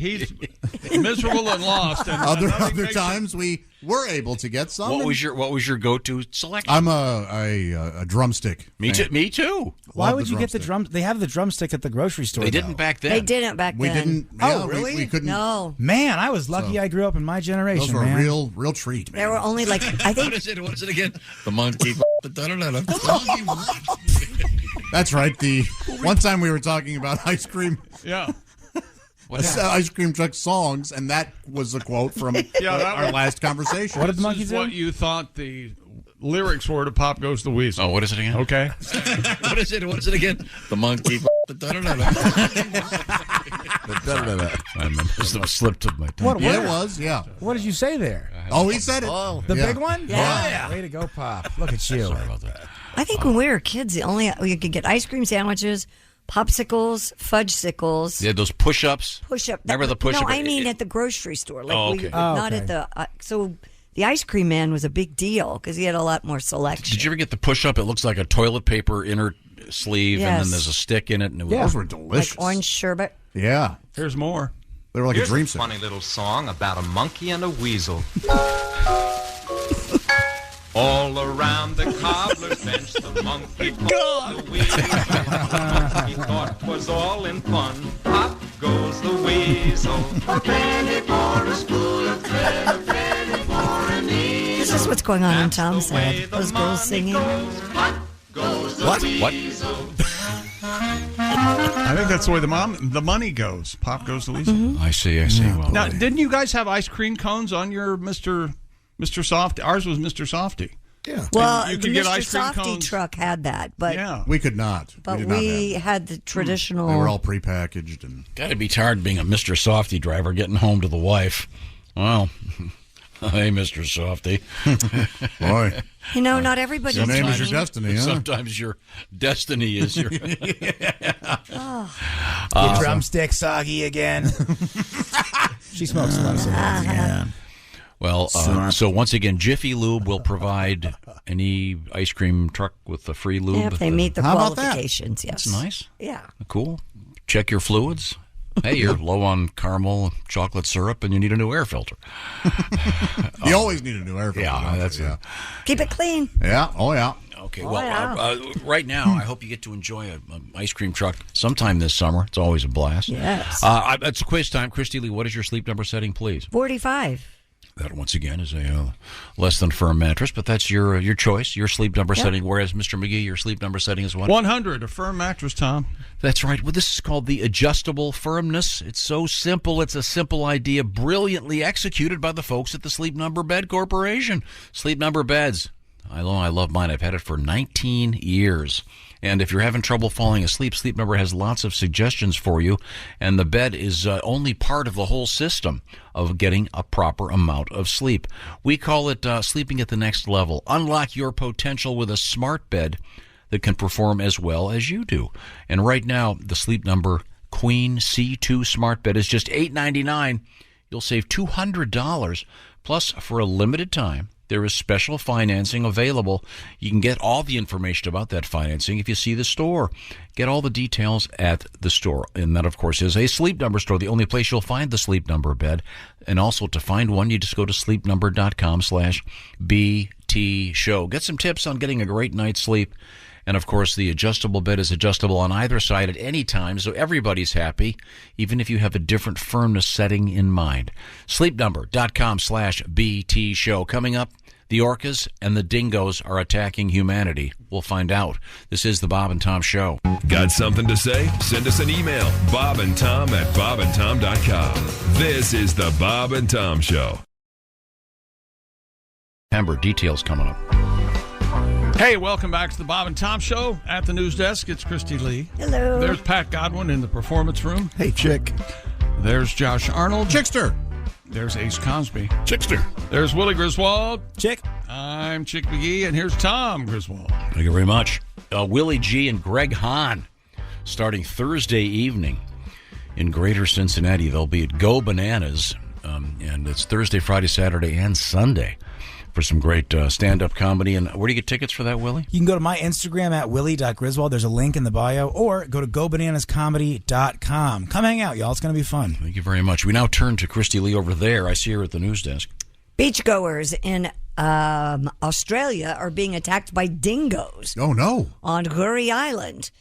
miserable and lost. And other times we were able to get some. What was your go-to selection? I'm a drumstick. Me too. Why would you get the drum? They have the drumstick at the grocery store. They didn't back then. They didn't back then. We didn't. Oh, really? We couldn't. No. Man, I was lucky I grew up in my generation. Those were man. a real treat. Man. There were only like, I think. What is it again? The monkey. That's right. The one time we were talking about ice cream. Yeah. Ice cream truck songs, and that was a quote from our last conversation. What did the monkey do? What you thought the lyrics were to Pop Goes the Weasel. Oh, what is it again? Okay. What is it? What is it again? The monkey. I must have slipped of my tongue. What Yeah, it was. Yeah. What did you say there? Oh, he said it. The Yeah. big one? Yeah. Way to go, Pop. Look at you. Sorry about that. I think when we were kids, you could get ice cream sandwiches, popsicles, fudgesicles. They had those push-ups. Push-up. Remember the push-up? No, I mean at the grocery store. Like Oh, okay. Not at the. So the ice cream man was a big deal because he had a lot more selection. Did you ever get the push-up? It looks like a toilet paper inner sleeve, and Yes. then there's a stick in it. And it was, Those were delicious. Like orange sherbet. Yeah. Here's more. They were like Here's a dream a funny little song about a monkey and a weasel. All around the cobbler's bench, the monkey fought the weasel. The monkey thought 'twas all in fun. Pop goes the weasel. A penny for a spool of thread, a penny for an easel. This is what's going on in Tom's head. Those girls singing. What? Goes the What? weasel. I think that's the way the money goes. Pop goes the weasel. Mm-hmm. I see. Well, now, didn't you guys have ice cream cones on your Mr. Softy? Ours was Mr. Softy. Yeah. Well, you the could get Mr. ice cream Softy cones. truck had that, but we could not. But did not we have had the traditional. They were all prepackaged and. Got to be tired being a Mr. Softy driver, getting home to the wife. Well, hey, Mr. Softy. Boy. You know, not everybody. Your name is your destiny, huh? Sometimes your destiny is your. Your drumstick soggy again. She smokes a lot of cigarettes again. Well, so once again, Jiffy Lube will provide any ice cream truck with the free lube. Yeah, if they meet the How about that? qualifications, yes. That's nice. Yeah. Cool. Check your fluids. Hey, you're low on caramel, chocolate syrup, and you need a new air filter. You always need a new air filter. Yeah, that's it. Keep it clean. Yeah. Oh, yeah. Okay, right now, I hope you get to enjoy an ice cream truck sometime this summer. It's always a blast. Yes. It's quiz time. Kristi Lee, what is your sleep number setting, please? 45. That, once again, is a less than firm mattress, but that's your choice, your sleep number setting, whereas, Mr. McGee, your sleep number setting is what? 100, a firm mattress, Tom. That's right. Well, this is called the adjustable firmness. It's so simple. It's a simple idea, brilliantly executed by the folks at the Sleep Number Bed Corporation. Sleep Number Beds. I love mine. I've had it for 19 years. And if you're having trouble falling asleep, Sleep Number has lots of suggestions for you. And the bed is only part of the whole system of getting a proper amount of sleep. We call it sleeping at the next level. Unlock your potential with a smart bed that can perform as well as you do. And right now, the Sleep Number Queen C2 Smart Bed is just $899. You'll save $200. Plus, for a limited time, there is special financing available. You can get all the information about that financing if you see the store. Get all the details at the store. And that, of course, is a Sleep Number store, the only place you'll find the Sleep Number bed. And also, to find one, you just go to sleepnumber.com/BT show. Get some tips on getting a great night's sleep. And, of course, the adjustable bed is adjustable on either side at any time, so everybody's happy, even if you have a different firmness setting in mind. Sleepnumber.com/BT show. Coming up, the orcas and the dingoes are attacking humanity. We'll find out. This is the Bob and Tom Show. Got something to say? Send us an email, bobandtom@bobandtom.com. This is the Bob and Tom Show. Remember, details coming up. Hey, welcome back to the Bob and Tom Show. At the news desk, it's Kristi Lee. Hello. There's Pat Godwin in the performance room. Hey, chick. There's Josh Arnold. Chickster. There's Ace Cosby. Chickster. There's Willie Griswold. Chick. I'm Chick McGee, and here's Tom Griswold. Thank you very much. Willie G and Greg Hahn, starting Thursday evening in Greater Cincinnati. They'll be at Go Bananas, and it's Thursday, Friday, Saturday, and Sunday for some great stand-up comedy. And where do you get tickets for that, Willie? You can go to my Instagram at willie.griswold. There's a link in the bio. Or go to gobananascomedy.com. Come hang out, y'all. It's going to be fun. Thank you very much. We now turn to Kristi Lee over there. I see her at the news desk. Beachgoers in Australia are being attacked by dingoes. Oh, no. On Gurry Island.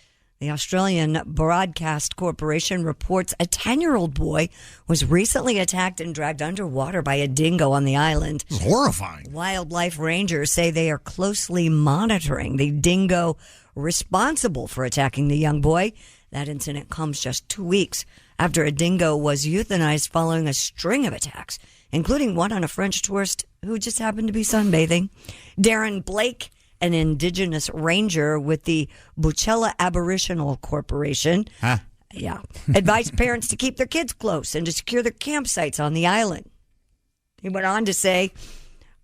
The Australian Broadcast Corporation reports a 10-year-old boy was recently attacked and dragged underwater by a dingo on the island. It's horrifying. Wildlife rangers say they are closely monitoring the dingo responsible for attacking the young boy. That incident comes just 2 weeks after a dingo was euthanized following a string of attacks, including one on a French tourist who just happened to be sunbathing. Darren Blake, an indigenous ranger with the Buchela Aboriginal Corporation, advised parents to keep their kids close and to secure their campsites on the island. He went on to say,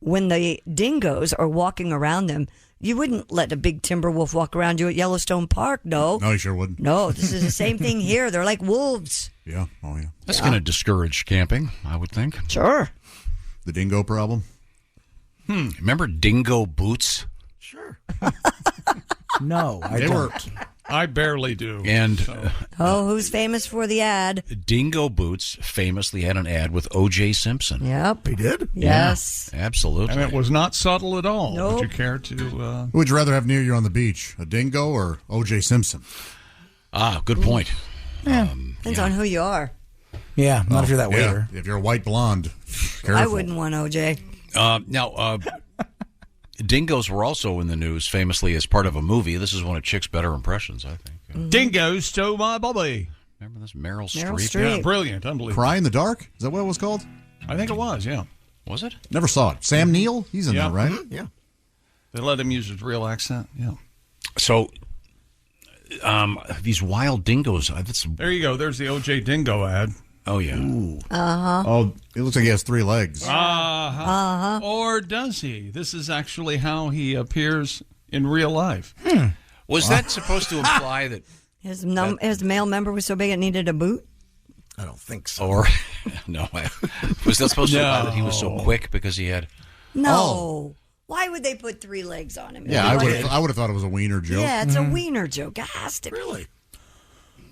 when the dingoes are walking around them, you wouldn't let a big timber wolf walk around you at Yellowstone Park, no. No, you sure wouldn't. No, this is the same thing here. They're like wolves. Yeah, oh yeah. That's going to discourage camping, I would think. Sure. The dingo problem? Remember dingo boots? Sure. No, I don't. I barely do. And who's famous for the ad? Dingo Boots famously had an ad with O.J. Simpson. Yep. He did? Yes. Yeah, absolutely. And it was not subtle at all. Nope. Would you care to... Who would you rather have near you on the beach, a dingo or O.J. Simpson? Good point. Depends on who you are. Yeah, not if you're that Yeah, waiter. if you're a white blonde, careful. I wouldn't want OJ. Now, dingoes were also in the news famously as part of a movie. This is one of Chick's better impressions, I think. Dingo stole my bubby. Remember this? Meryl Meryl Streep? Streep. Yeah, brilliant. Unbelievable. Cry in the Dark? Is that what it was called? I think it was, yeah. Was it? Never saw it. Sam Neill? He's in Yeah. there, right? Mhm. Yeah. They let him use his real accent, yeah. So, these wild dingoes. There you go. There's the OJ Dingo ad. Oh, yeah. Uh-huh. Oh, it looks like he has 3 legs. Uh-huh. Or does he? This is actually how he appears in real life. Was that supposed to imply that... His male member was so big it needed a boot? I don't think so. Or, no. Was that supposed to imply that he was so quick because he had... No. Why would they put 3 legs on him? Yeah, I would have thought it was a wiener joke. Yeah, it's a wiener joke. It has to be.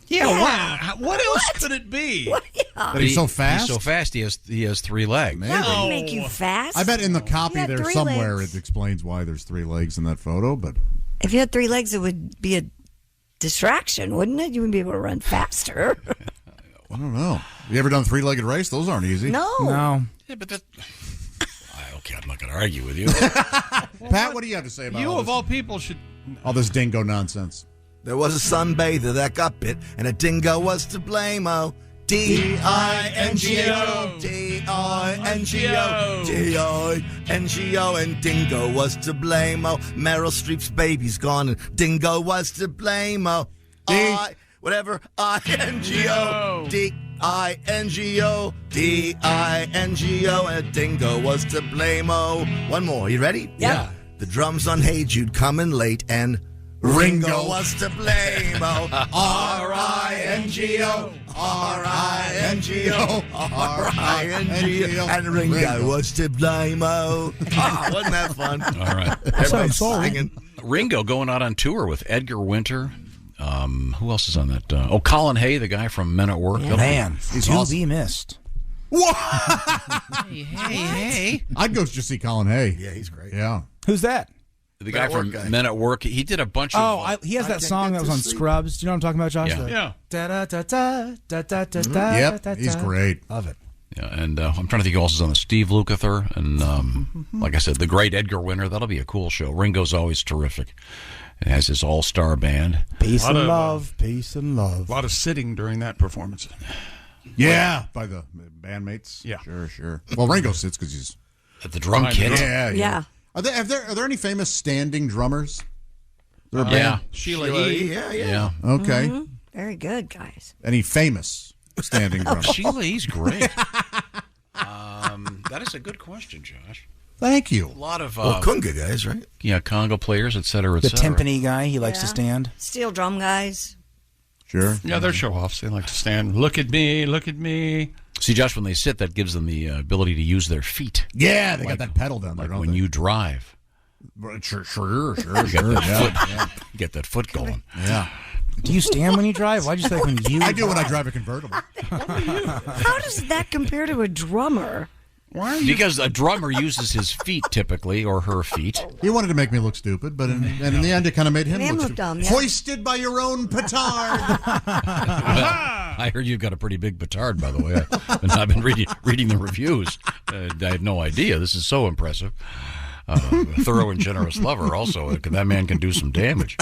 Yeah, wow. What else could it be? That he's so fast? He's so fast, he has 3 legs. That wouldn't make you fast. I bet in the copy You got there 3 somewhere legs. it explains why there's 3 legs in that photo, but... If you had 3 legs, it would be a distraction, wouldn't it? You wouldn't be able to run faster. I don't know. You ever done 3-legged race? Those aren't easy. No. Yeah, but that... Okay, I'm not going to argue with you. Pat, what do you have to say about You, all of this, all people, should... all this dingo nonsense? There was a sunbather that got bit, and a dingo was to blame. Oh, D-I-N-G-O, D-I-N-G-O, D-I-N-G-O, and dingo was to blame. Oh, Meryl Streep's baby's gone, and dingo was to blame. Oh, whatever, I-N-G-O, D-I-N-G-O, D-I-N-G-O, and dingo was to blame. Oh, one more, you ready? Yeah. The drums on Hey Jude coming late, and Ringo was to blame. Oh, R-I-N-G-O, R-I-N-G-O, R-I-N-G-O, and Ringo was to blame. Oh, wasn't that fun? All right. Everybody's singing. Ringo going out on tour with Edgar Winter. Who else is on that? Colin Hay, the guy from Men at Work. Yeah. Man, He's to awesome. be missed. Hey. I'd go just see Colin Hay. Yeah, he's great. Yeah. Who's that? The guy from Men at Work. He did a bunch of... He has that song that was on Scrubs. Do you know what I'm talking about, Josh? Yeah. Yep, he's great. Love it. Yeah, and I'm trying to think who else is on the Steve Lukather. And like I said, the great Edgar Winter. That'll be a cool show. Ringo's always terrific. It has his all-star band. Peace and love. Peace and love. A lot of sitting during that performance. Yeah, by the bandmates. Yeah. Sure. Well, Ringo sits because he's... At the drum kit. Yeah. Are there any famous standing drummers? There a Yeah. band? Sheila E. Yeah. Okay. Mhm. Very good, guys. Any famous standing drummers? Sheila E's great. That is a good question, Josh. Thank you. A lot of... Well, Kunga guys, right? Yeah, conga players, et cetera, et The cetera. timpani guy, he likes to Yeah. stand. Steel drum guys. Sure. Yeah, they're show-offs. They like to stand. Look at me. Look at me. See, Josh, when they sit, that gives them the ability to use their feet. Yeah, they got that pedal down there, Like don't when they? you drive. Sure. Get that foot going. Yeah. Do you stand when you drive? Why'd you say when you I do when I drive a convertible. How does that compare to a drummer? Because a drummer uses his feet typically, or her feet. He wanted to make me look stupid, but in the end, it kind of made him Made him look look stupid. dumb, yeah. Hoisted by your own petard. I heard you've got a pretty big petard, by the way. And I've been reading the reviews. I had no idea. This is so impressive. A thorough and generous lover, also. That man can do some damage.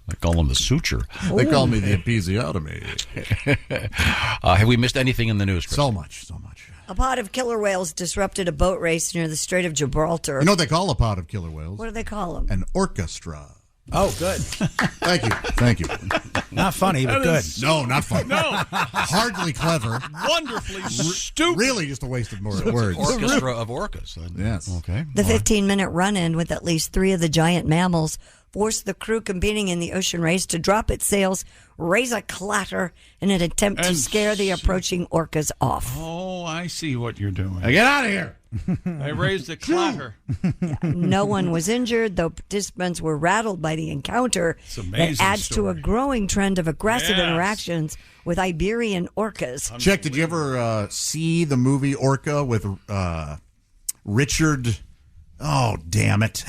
I call him the suture. They call me the episiotomy. Have we missed anything in the news, Chris? So much. A pod of killer whales disrupted a boat race near the Strait of Gibraltar. You know what they call a pod of killer whales? What do they call them? An orchestra. Oh, good. Thank you. Not funny, but good. No, not funny. No. Hardly clever. Wonderfully stupid. Really just a waste of more words. Orchestra of orcas. Yes. Okay. The 15-minute run-in with at least 3 of the giant mammals forced the crew competing in the ocean race to drop its sails, raise a clatter in an attempt to scare the approaching orcas off. Oh, I see what you're doing. Now get out of here. They raised a clatter. No one was injured, though participants were rattled by the encounter. It's an amazing It adds to a story. growing trend of aggressive Yes. interactions with Iberian orcas. Check, did you ever see the movie Orca with Richard... Oh, damn it.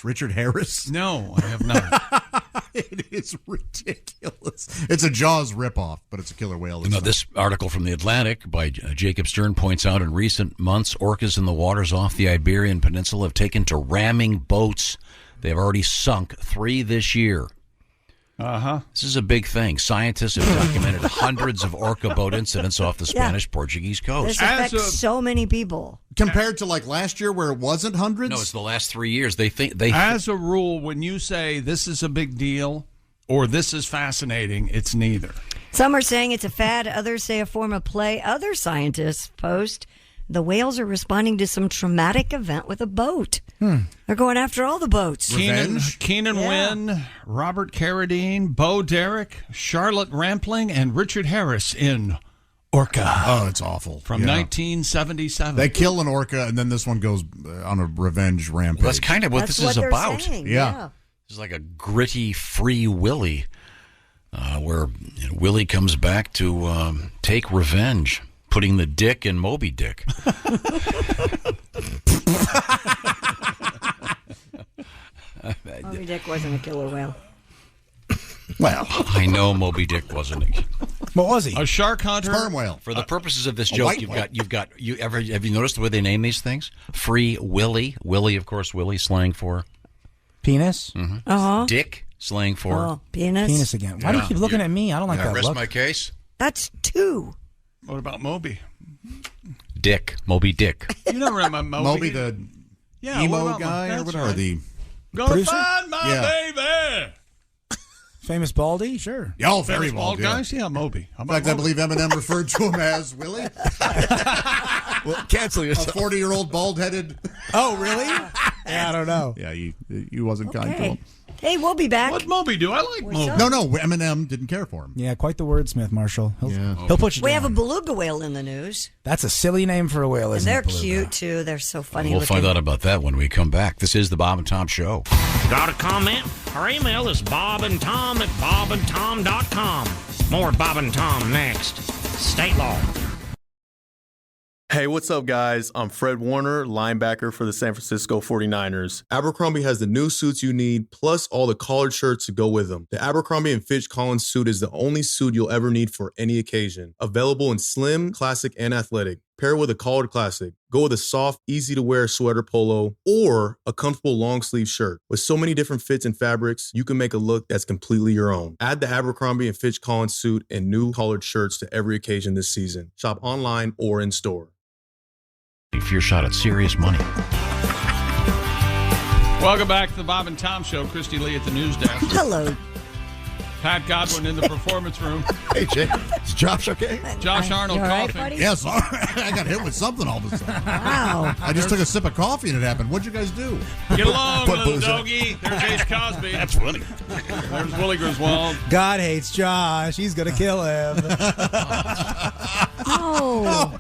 Richard Harris? No, I have not. It is ridiculous. It's a Jaws ripoff, but it's a killer whale. This article from The Atlantic by Jacob Stern points out in recent months, orcas in the waters off the Iberian Peninsula have taken to ramming boats. They have already sunk 3 this year. This is a big thing. Scientists have documented hundreds of orca boat incidents off the Spanish-Portuguese coast. This affects so many people. Compared to like last year where it wasn't hundreds? No, it's the last 3 years. As a rule, when you say this is a big deal or this is fascinating, it's neither. Some are saying it's a fad. Others say a form of play. Other scientists post the whales are responding to some traumatic event with a boat. They're going after all the boats. Keenan Wynn, Robert Carradine, Bo Derek, Charlotte Rampling, and Richard Harris in Orca. Oh, it's awful. From 1977. They kill an orca, and then this one goes on a revenge rampage. That's kind of what this is about. Yeah. It's like a gritty Free Willy, where Willie comes back to take revenge, putting the dick in Moby Dick. Moby Dick wasn't a killer whale. Well, I know Moby Dick wasn't. What was he? A shark hunter. Sperm whale. For the purposes of this joke, have you noticed the way they name these things? Free Willy. Willy, of course, Willy slang for penis. Dick slang for penis. Penis again. Why do you keep looking at me? I don't like that rest look. my case. That's 2. What about Moby? Dick. Moby Dick. You never remember Moby? Moby, the emo guy or whatever. Right. The Gonna producer? find my baby. Famous Baldy? Sure. Oh, very Famous bald guys? Yeah, Moby. In fact, I believe Eminem referred to him as Willie. Well, cancel yourself. A 40-year-old bald-headed. Oh, really? Yeah, I don't know. Yeah, he wasn't kind to him. Hey, we'll be back. What'd Moby do? I like Moby. No, Eminem didn't care for him. Yeah, quite the wordsmith, Marshall. He'll put you We down. have a beluga whale in the news. That's a silly name for a whale, And isn't they're it? Beluga? cute, too. They're so funny We'll looking. find out about that when we come back. This is the Bob and Tom Show. Got a comment? Our email is bobandtom@bobandtom.com. More Bob and Tom next. State law. Hey, what's up, guys? I'm Fred Warner, linebacker for the San Francisco 49ers. Abercrombie has the new suits you need, plus all the collared shirts to go with them. The Abercrombie & Fitch Collins suit is the only suit you'll ever need for any occasion. Available in slim, classic, and athletic. Pair with a collared classic. Go with a soft, easy-to-wear sweater polo or a comfortable long-sleeve shirt. With so many different fits and fabrics, you can make a look that's completely your own. Add the Abercrombie & Fitch Collins suit and new collared shirts to every occasion this season. Shop online or in store. Fear shot at serious money. Welcome back to the Bob and Tom Show. Kristi Lee at the news desk. Hello. Pat Godwin in the performance room. Hey, Jay. Is Josh okay? Josh Arnold You all right, coughing. buddy? Yes, all right. I got hit with something all of a sudden. Wow. I just took a sip of coffee and it happened. What'd you guys do? Get along, Put little booze in. doggy. There's Ace Cosby. That's funny. There's Willie Griswold. God hates Josh. He's going to kill him. Oh.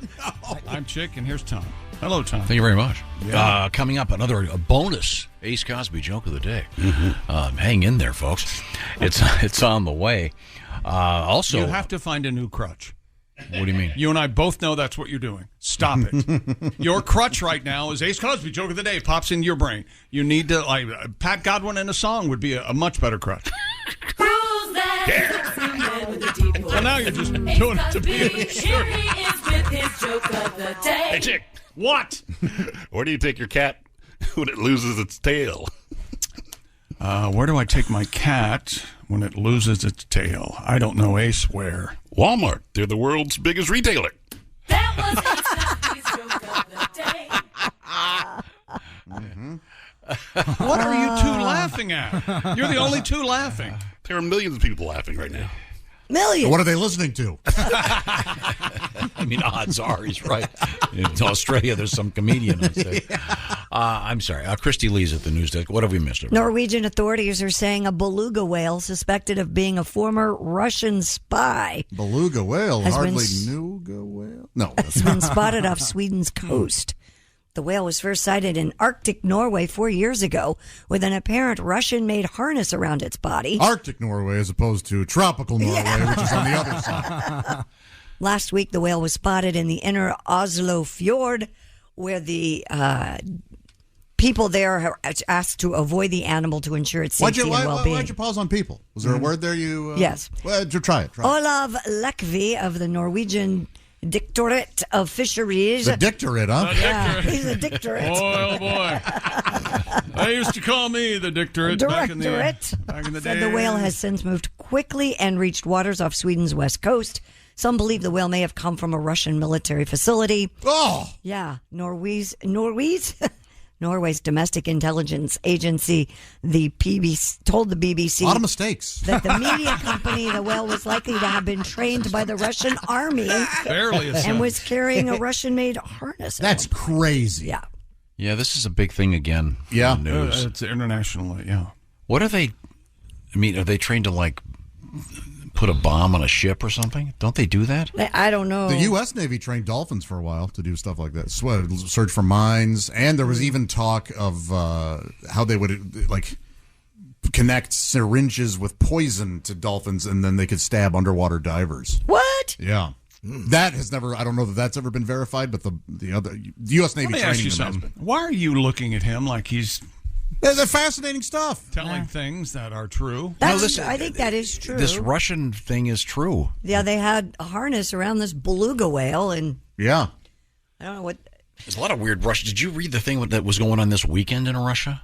I'm Chick, and here's Tom. Hello, Tom. Thank you very much. Coming up, a bonus Ace Cosby joke of the day. Hang in there, folks. It's on the way. Also, You have to find a new crutch. What do you mean? You and I both know that's what you're doing. Stop it. Your crutch right now is Ace Cosby joke of the day. Pops into your brain. You need to, like, Pat Godwin in a song would be a much better crutch. Who's that? With a deep voice. Well, now you're just doing it to be Here he is with his joke of the day. Hey, Chick. What? Where do you take your cat when it loses its tail? Where do I take my cat when it loses its tail? I don't know, Ace. Where? Walmart. They're the world's biggest retailer. That was Ace Cosby's joke of the day. What are you two laughing at? You're the only two laughing. There are millions of people laughing right now. Millions. What are they listening to? I mean, odds are he's right. In Australia, there's some comedian. I'd say. I'm sorry. Kristi Lee's at the news desk. What have we missed? Norwegian authorities are saying a beluga whale suspected of being a former Russian spy Beluga whale? Has Hardly been Nuga whale? No. has been spotted off Sweden's coast. The whale was first sighted in Arctic Norway 4 years ago with an apparent Russian-made harness around its body. Arctic Norway as opposed to tropical Norway, which is on the other side. Last week, the whale was spotted in the inner Oslo Fjord, where the people there are asked to avoid the animal to ensure its safety and well-being. Why'd you pause on people? Was there a word there you... Yes. Well, try it. Olav Lekvi of the Norwegian Dictorate of Fisheries. The Dictorate, huh? Yeah, he's a Dictorate. Oh, boy. They used to call me the Dictorate back in the day. Said the whale has since moved quickly and reached waters off Sweden's west coast. Some believe the whale may have come from a Russian military facility. Oh! Yeah, Norway's domestic intelligence agency, the BBC, told the BBC... A lot of mistakes. ...that the media company, the whale, was likely to have been trained by the Russian army and was carrying a Russian-made harness. That's crazy. Yeah. Yeah, this is a big thing again. Yeah. In the news. It's internationally, yeah. What are they... I mean, are they trained to, like, put a bomb on a ship or something? Don't they do that? I don't know. The U.S. Navy trained dolphins for a while to do stuff like that. Search for mines. And there was even talk of how they would, like, connect syringes with poison to dolphins and then they could stab underwater divers. What? Yeah. That has never, I don't know that that's ever been verified, but the U.S. Navy Let me training ask you them something. Why are you looking at him like he's... They're fascinating stuff. Telling things that are true. I think that is true. This Russian thing is true. Yeah, they had a harness around this beluga whale, and yeah, I don't know what. There's a lot of weird Russia. Did you read the thing that was going on this weekend in Russia?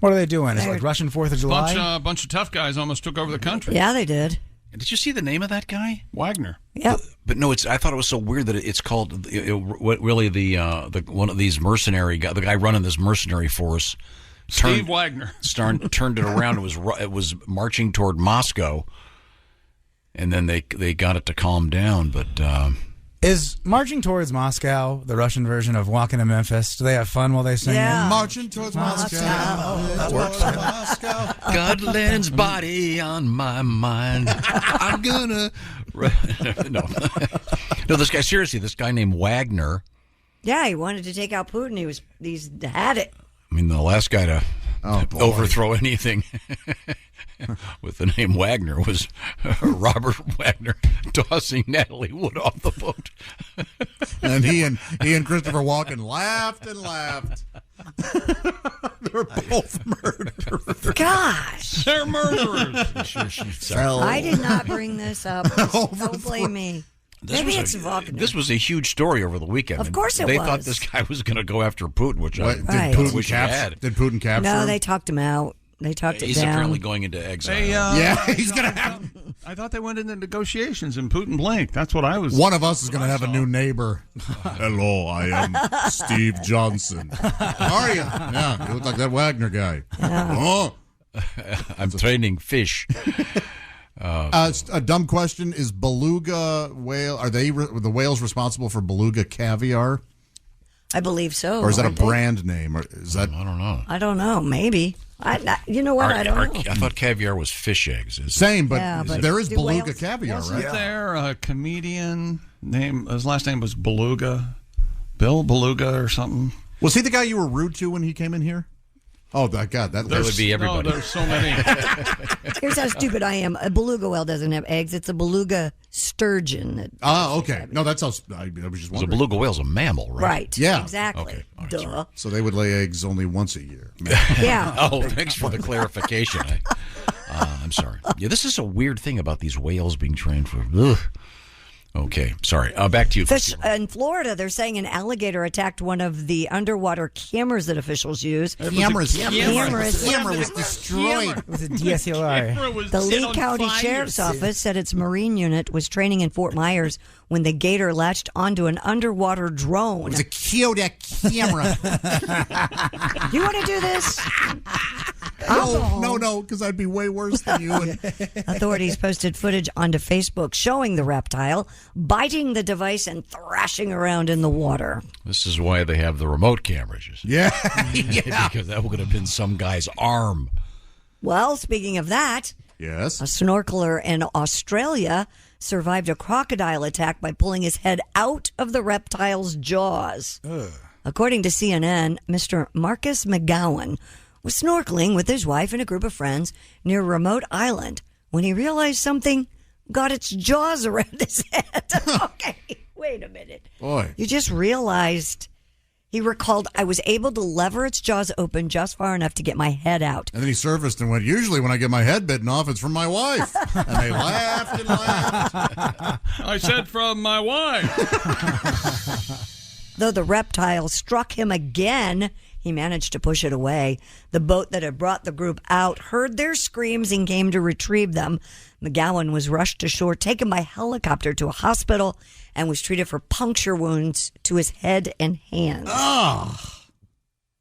What are they doing? Is it like Russian 4th of July? Bunch of tough guys almost took over the country. Yeah, they did. Did you see the name of that guy? Wagner. Yeah. But no, I thought it was so weird that it's called really the one of these mercenary guy, the guy running this mercenary force. Steve Wagner turned it around. It was marching toward Moscow, and then they got it to calm down. But is marching towards Moscow the Russian version of Walking to Memphis? Do they have fun while they sing it? Marching towards Moscow. That works. Godland's body on my mind. I'm gonna no. This guy, seriously, this guy named Wagner. Yeah, he wanted to take out Putin. He's had it. I mean, the last guy to overthrow anything with the name Wagner was Robert Wagner tossing Natalie Wood off the boat. And he and Christopher Walken laughed and laughed. They're both murderers. Gosh. They're murderers. I did not bring this up. Don't blame me. Maybe it's Wagner. This was a huge story over the weekend. Of course it was. They was. thought this guy was going to go after Putin, which I wish he had. Did Putin capture him? No, they talked him out. They talked him down. He's apparently going into exile. He's going to have... I thought they went into negotiations and Putin blinked. That's what I was... One of us is going to have a new neighbor. Hello, I am Steve Johnson. How are you? Yeah, you look like that Wagner guy. Yeah. Oh. I'm training fish. A dumb question: is beluga whale? Are they the whales responsible for beluga caviar? I believe so. Or is that a brand name? Or is that? I don't know. I don't know. Maybe. You know what? I don't know. I thought caviar was fish eggs. Same, but there is beluga whales? caviar, right? Wasn't there a comedian name? His last name was Beluga, Bill Beluga or something. Was he the guy you were rude to when he came in here? Oh, God, that would be everybody. No, there's so many. Here's how stupid I am. A beluga whale doesn't have eggs. It's a beluga sturgeon. Okay. No, that's how I was just wondering. A beluga whale's a mammal, right? Right. Yeah. Exactly. Okay. Right, duh. So they would lay eggs only once a year. Yeah. Oh, thanks for the clarification. I'm sorry. Yeah, this is a weird thing about these whales being trained for. Ugh. Okay, sorry. Back to you. Fish in Florida, they're saying an alligator attacked one of the underwater cameras that officials use. Cameras. The camera was destroyed. It was a DSLR. The Lee County Sheriff's Office said its Marine unit was training in Fort Myers when the gator latched onto an underwater drone. It was a Kodak camera. You want to do this? No, because I'd be way worse than you. Authorities posted footage onto Facebook showing the reptile biting the device and thrashing around in the water. This is why they have the remote cameras, you see. Yeah. Because that would have been some guy's arm. Well, speaking of that, yes, a snorkeler in Australia survived a crocodile attack by pulling his head out of the reptile's jaws. According to CNN, Mr. Marcus McGowan was snorkeling with his wife and a group of friends near a remote island when he realized something got its jaws around his head. Okay, wait a minute. Boy. You just realized He recalled, I was able to lever its jaws open just far enough to get my head out. And then he surfaced and went, usually when I get my head bitten off, it's from my wife. And they laughed and laughed. I said from my wife. Though the reptile struck him again, he managed to push it away. The boat that had brought the group out heard their screams and came to retrieve them. McGowan was rushed to shore, taken by helicopter to a hospital, and was treated for puncture wounds to his head and hands. Oh,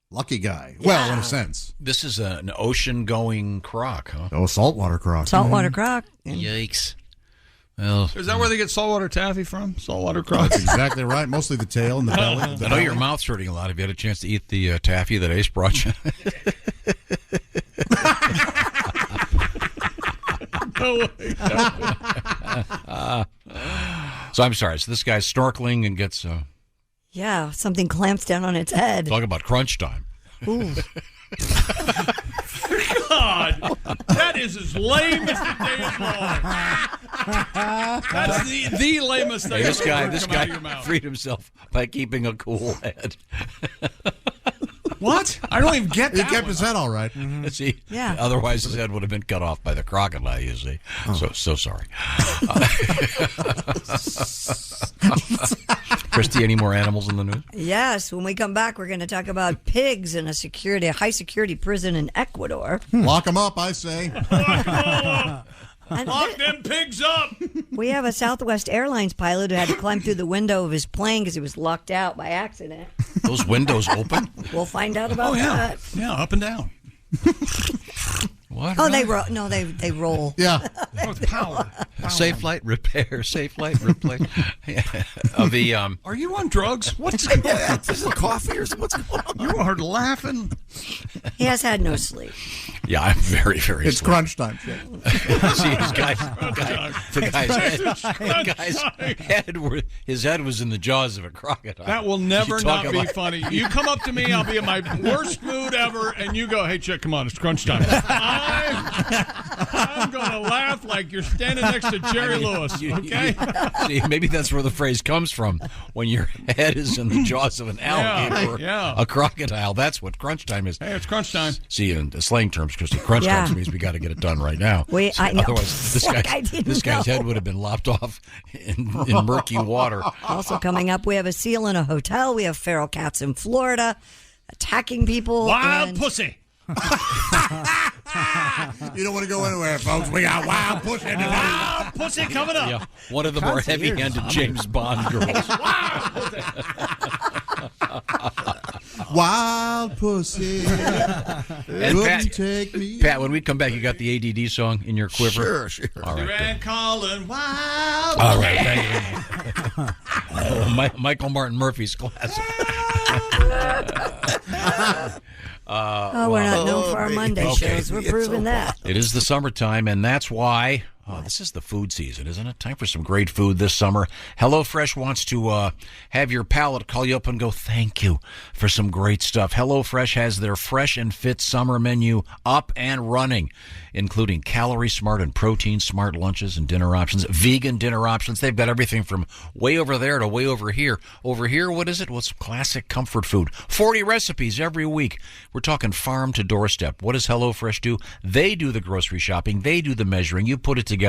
lucky guy. Yeah. Well, in a sense. This is an ocean-going croc, huh? Oh, saltwater croc. Saltwater croc. Yikes. Well, Is that where they get saltwater taffy from? Saltwater croc? That's exactly right. Mostly the tail and the belly. I know your mouth's hurting a lot. Have you had a chance to eat the taffy that Ace brought you? So I'm sorry. So this guy's snorkeling and gets... Yeah, something clamps down on its head. Talk about crunch time. Ooh. God, that is as lame as the day is long. That's the lamest thing. Hey, this that's ever guy come out of your mouth. freed himself by keeping a cool head. What? I don't even get that. He kept his head all right. See, Yeah. Otherwise, his head would have been cut off by the crocodile. You see, so sorry. Kristi, any more animals in the news? Yes, when we come back, we're going to talk about pigs in a high security prison in Ecuador. Lock them up, I say. Lock them pigs up. We have a Southwest Airlines pilot who had to climb through the window of his plane because he was locked out by accident. Those windows open? We'll find out about that. Yeah, up and down. What? Oh, they roll. No, they roll. Yeah. Oh, it's power. Safe flight repair. Safe flight replace. Are you on drugs? What's Is it coffee or what's going on? You are laughing. He has had no sleep. Yeah, I'm very, very. It's slow. crunch time. See, the guy's head, his head was in the jaws of a crocodile. That will never You talk not be about- funny. You come up to me, I'll be in my worst mood ever, and you go, "Hey, Chick, come on, it's crunch time." I'm going to laugh like you're standing next to Jerry Lewis. Okay. See, maybe that's where the phrase comes from. When your head is in the jaws of an alligator, yeah. a crocodile. That's what crunch time is. Hey, it's crunch time. See, in the slang terms, Kristi, crunch Yeah. time means we got to get it done right now. I know. Otherwise, this Look, I didn't guy's know. head would have been lopped off in murky water. Also coming up, we have a seal in a hotel. We have feral cats in Florida attacking people. Wild and- pussy. You don't want to go anywhere, folks. We got wild pussy in the house. Wild pussy coming up. Yeah, one of the more heavy-handed James Bond girls. Wild pussy. And Wouldn't take me. Pat, when we come back, you got the ADD song in your quiver? Sure. All right. Duran calling wild. All right. Michael Martin Murphy's classic. We're not known for our Monday Okay. shows. We're proving that. It is the summertime, and that's why this is the food season, isn't it? Time for some great food this summer. HelloFresh wants to have your palate call you up and go, thank you for some great stuff. HelloFresh has their fresh and fit summer menu up and running, including calorie smart and protein smart lunches and dinner options, vegan dinner options. They've got everything from way over there to way over here. Over here, what is it? What's classic comfort food? 40 recipes every week. We're talking farm to doorstep. What does HelloFresh do? They do the grocery shopping. They do the measuring. You put it together.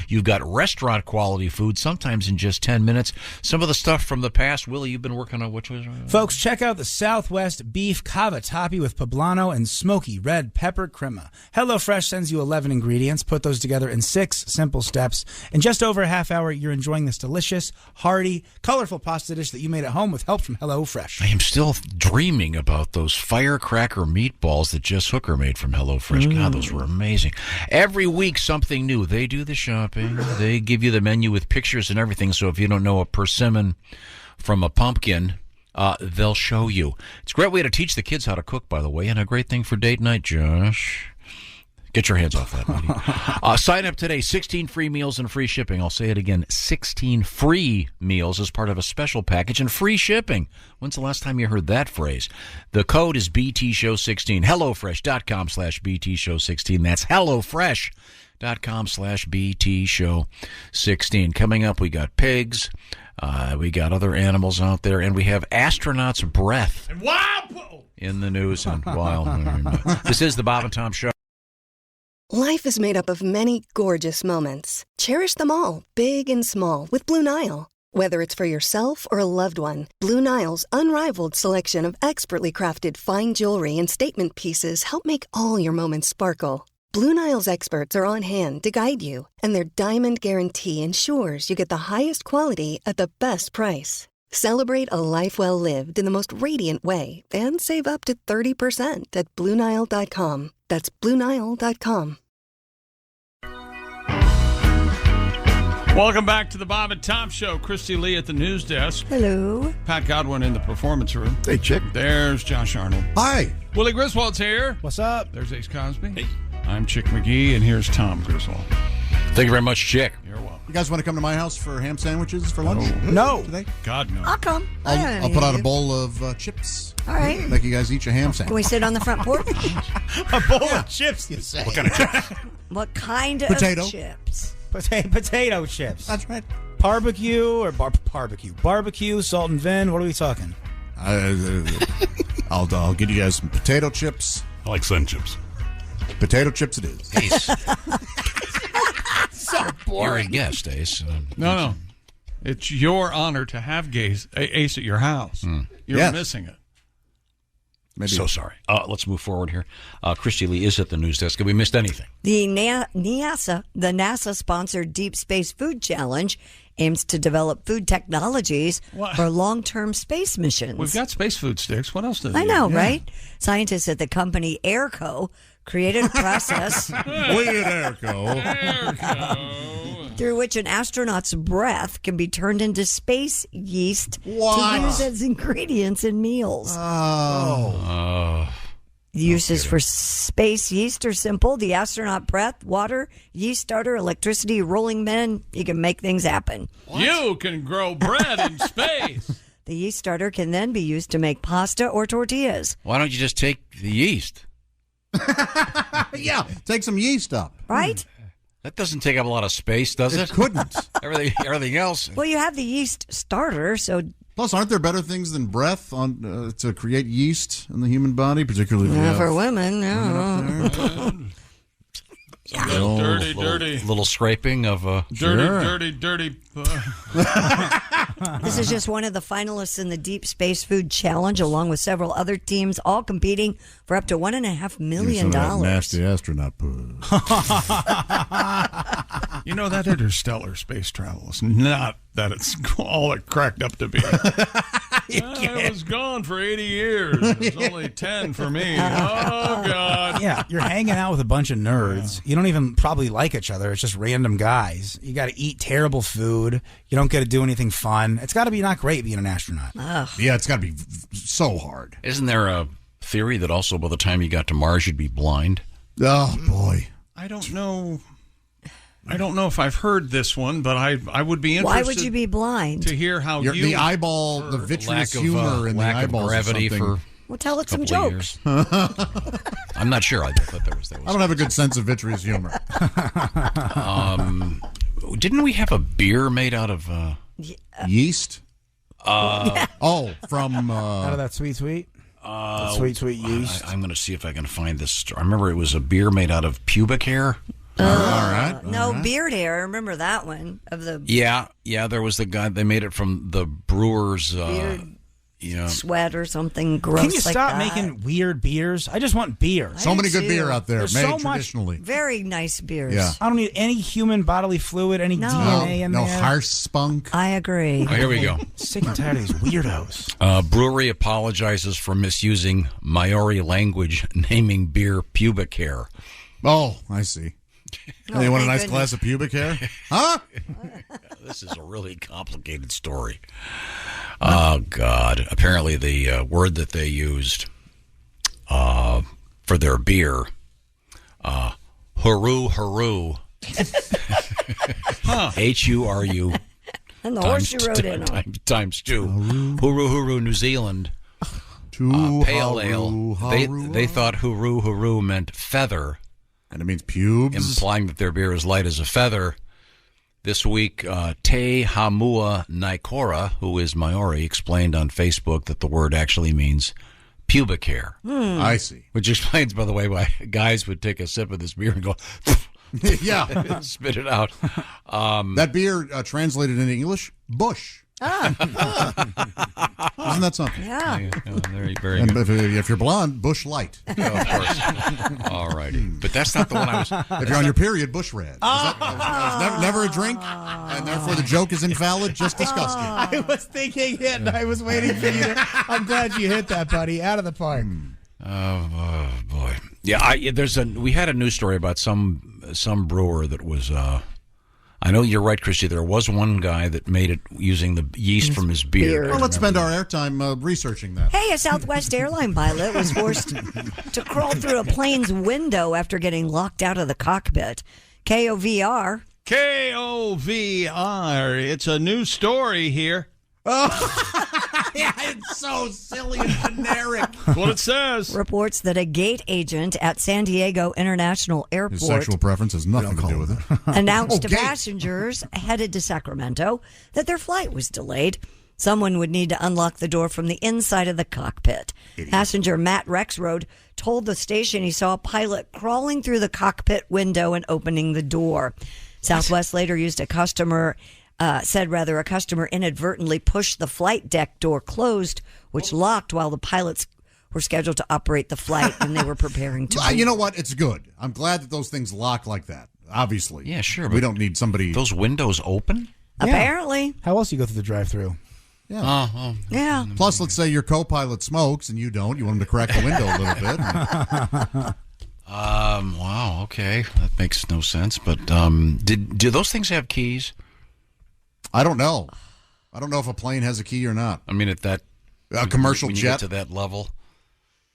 You've got restaurant quality food, sometimes in just 10 minutes. Some of the stuff from the past. Willie, you've been working on which was? Folks, check out the Southwest Beef Cavatappi with poblano and smoky red pepper crema. HelloFresh sends you 11 ingredients. Put those together in 6 simple steps. In just over a half hour, you're enjoying this delicious, hearty, colorful pasta dish that you made at home with help from HelloFresh. I am still dreaming about those firecracker meatballs that Jess Hooker made from HelloFresh. God, those were amazing. Every week, something new. They do the shopping. They give you the menu with pictures and everything. So if you don't know a persimmon from a pumpkin, they'll show you. It's a great way to teach the kids how to cook, by the way, and a great thing for date night, Josh. Get your hands off that money. Sign up today. 16 free meals and free shipping. I'll say it again. 16 free meals as part of a special package and free shipping. When's the last time you heard that phrase? The code is BTShow16. HelloFresh.com/BTShow16. That's HelloFresh.com/BTShow16. Coming up, we got pigs. We got other animals out there. And we have astronauts' breath in the news on Wild. This is the Bob and Tom Show. Life is made up of many gorgeous moments. Cherish them all, big and small, with Blue Nile. Whether it's for yourself or a loved one, Blue Nile's unrivaled selection of expertly crafted fine jewelry and statement pieces help make all your moments sparkle. Blue Nile's experts are on hand to guide you, and their diamond guarantee ensures you get the highest quality at the best price. Celebrate a life well lived in the most radiant way and save up to 30% at BlueNile.com. That's BlueNile.com. Welcome back to the Bob and Tom Show. Kristi Lee at the news desk. Hello. Pat Godwin in the performance room. Hey, Chick. There's Josh Arnold. Hi. Willie Griswold's here. What's up? There's Ace Cosby. Hey. I'm Chick McGee, and here's Tom Griswold. Thank you very much, Chick. You're welcome. You guys want to come to my house for ham sandwiches for lunch? No. Today? God, no. I'll come. I'll put out a bowl of chips. All right. Make you guys eat your ham sandwich. Can we sit on the front porch? A bowl of chips, you say? What kind of chips? What kind Potato. of chips? Potato chips. That's right. Barbecue or barbecue? Barbecue, salt and vin. What are we talking? I'll get you guys some potato chips. I like sun chips. Potato chips it is. Ace. So You're a boring. guest, Ace. No. It's your honor to have Ace at your house. You're Yes. missing it. Maybe. So sorry. Let's move forward here. Kristi Lee is at the news desk. Have we missed anything? The NASA-sponsored Deep Space Food Challenge aims to develop food technologies for long-term space missions. We've got space food sticks. What else does I know, right? Scientists at the company Airco created a process through which an astronaut's breath can be turned into space yeast to use as ingredients in meals. The uses for space yeast are simple. The astronaut breath, water, yeast starter, electricity, rolling men. You can make things happen. You can grow bread in space. The yeast starter can then be used to make pasta or tortillas. Why don't you just take the yeast? Yeah, take some yeast up. Right? That doesn't take up a lot of space, does it? It couldn't. Everything else. Well, you have the yeast starter, so... Plus, aren't there better things than breath to create yeast in the human body, particularly if you have for women, Dirty. Little scraping of Dirty. This is just one of the finalists in the Deep Space Food Challenge, along with several other teams, all competing for up to $1.5 million. Some of that nasty astronaut poo. You know, that interstellar space travel is not that it's all it cracked up to be. I was gone for 80 years. It was only 10 for me. Oh, God. Yeah, you're hanging out with a bunch of nerds. You don't even probably like each other. It's just random guys. You got to eat terrible food. You don't get to do anything fun. It's got to be not great being an astronaut. Yeah, it's got to be so hard. Isn't there a theory that also by the time you got to Mars, you'd be blind? Oh, boy. I don't know if I've heard this one, but I would be interested. Why would you be blind? To hear how the eyeball, the vitreous humor in the eyeballs, gravity for. Well, tell it some jokes. I'm not sure. I thought there was. I don't have a good sense of vitreous humor. Didn't we have a beer made out of yeast? From out of that sweet sweet yeast. I'm going to see if I can find this. I remember it was a beer made out of pubic hair. All right. Beard hair. I remember that one of the. Yeah. There was the guy. They made it from the brewer's. Sweat or something gross. Can you like stop that. making weird beers? I just want beer. So many good beer out there, There's made so traditionally. Very nice beers. Yeah. I don't need any human bodily fluid, any DNA in there. No harsh spunk. I agree. Oh, here we go. Sick and tired of these weirdos. Brewery apologizes for misusing Maori language, naming beer pubic hair. Oh, I see. Hey, you want a nice glass of pubic hair? Huh? This is a really complicated story. Oh, God. Apparently the word that they used for their beer Huru, huru. Huru. And the horse you rode in on. Times two. Huru, huru, New Zealand. Pale ale. They thought huru, huru meant feather. And it means pubes? Implying that their beer is light as a feather. This week, Te Hamua Naikora, who is Maori, explained on Facebook that the word actually means pubic hair. I see. Which explains, by the way, why guys would take a sip of this beer and go, yeah, spit it out. That beer translated into English, bush. Isn't that something? Yeah. Very, very And good. if you're blonde, bush light. Of course. All righty. But that's not the one I was... If you're on your period, bush red. Never a drink, and therefore the joke is invalid. Just disgusting. I was thinking it, and I was waiting for you to... I'm glad you hit that, buddy. Out of the park. Oh, boy. Yeah, we had a news story about some brewer that was... I know you're right, Kristi. There was one guy that made it using the yeast from his beer. Well, let's spend our airtime researching that. Hey, a Southwest airline pilot was forced to crawl through a plane's window after getting locked out of the cockpit. KOVR. KOVR. It's a new story here. Yeah, it's so silly and generic. That's what it says. Reports that a gate agent at San Diego International Airport His sexual preference has nothing to do with it. announced to passengers headed to Sacramento that their flight was delayed. Someone would need to unlock the door from the inside of the cockpit. Passenger Matt Rexroad told the station he saw a pilot crawling through the cockpit window and opening the door. Southwest later used a customer inadvertently pushed the flight deck door closed, which locked while the pilots were scheduled to operate the flight and they were preparing to move. You know what? It's good. I'm glad that those things lock like that, obviously. Yeah, sure. We don't need somebody... Those windows open? Apparently. How else do you go through the drive-thru? Yeah. Yeah. Plus, let's say your co-pilot smokes and you don't. You want him to crack the window a little bit. Wow, okay. That makes no sense. But do those things have keys? I don't know. I don't know if a plane has a key or not. I mean, at that... A commercial when you jet? get to that level?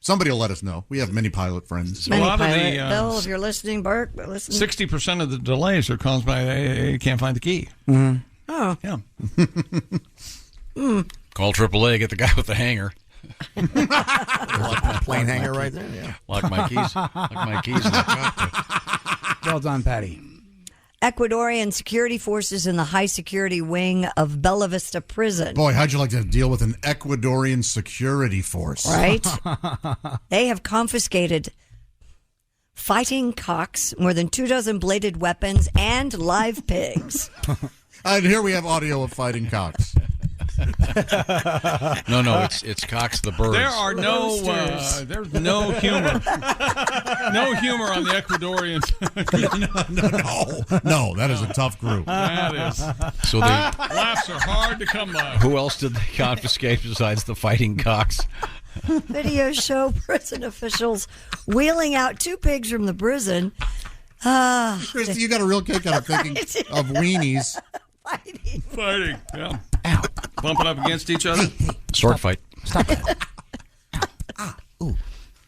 Somebody will let us know. We have many pilot friends. Many pilot. Bill, if you're listening, Bart, listen. 60% of the delays are caused by they can't find the key. Mm-hmm. Oh. Yeah. Call AAA, get the guy with the hanger. Plane hanger right there. Yeah. Lock my keys. Lock my keys in the cockpit. Well done, Patty. Ecuadorian security forces in the high security wing of Bella Vista Prison. Boy, how'd you like to deal with an Ecuadorian security force? Right? They have confiscated fighting cocks, more than 24 bladed weapons, and live pigs. And here we have audio of fighting cocks. No, it's Cox the birds. There are there's no humor. No humor on the Ecuadorians. No, that is a tough group. That is. So they, laughs are hard to come by. Who else did they confiscate besides the fighting cocks? Videos show prison officials wheeling out 2 pigs from the prison. Kristi, you got a real kick out of thinking of weenies. Fighting, yeah. Ow. Bumping up against each other. Sword fight. Stop it.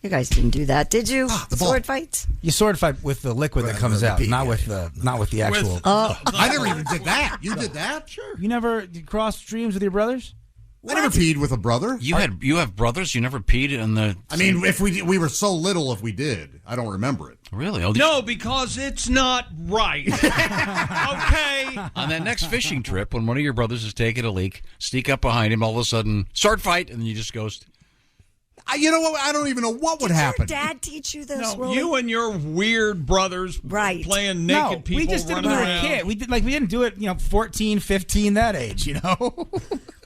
You guys didn't do that, did you? Sword fights? You sword fight with the liquid that comes out, not with the actual. I never even did that. You did that? Sure. You never crossed streams with your brothers? I never peed with a brother. You have brothers? You never peed in the... I mean, if we were so little if we did. I don't remember it. Really? No, because it's not right. Okay. On that next fishing trip, when one of your brothers is taking a leak, sneak up behind him, all of a sudden, sword fight, and then you just go... You know what? I don't even know what would happen. Did your dad teach you this, No, Willie? you and your weird brothers playing naked people we just did it running when we were around. a kid. We didn't do it, 14, 15, that age,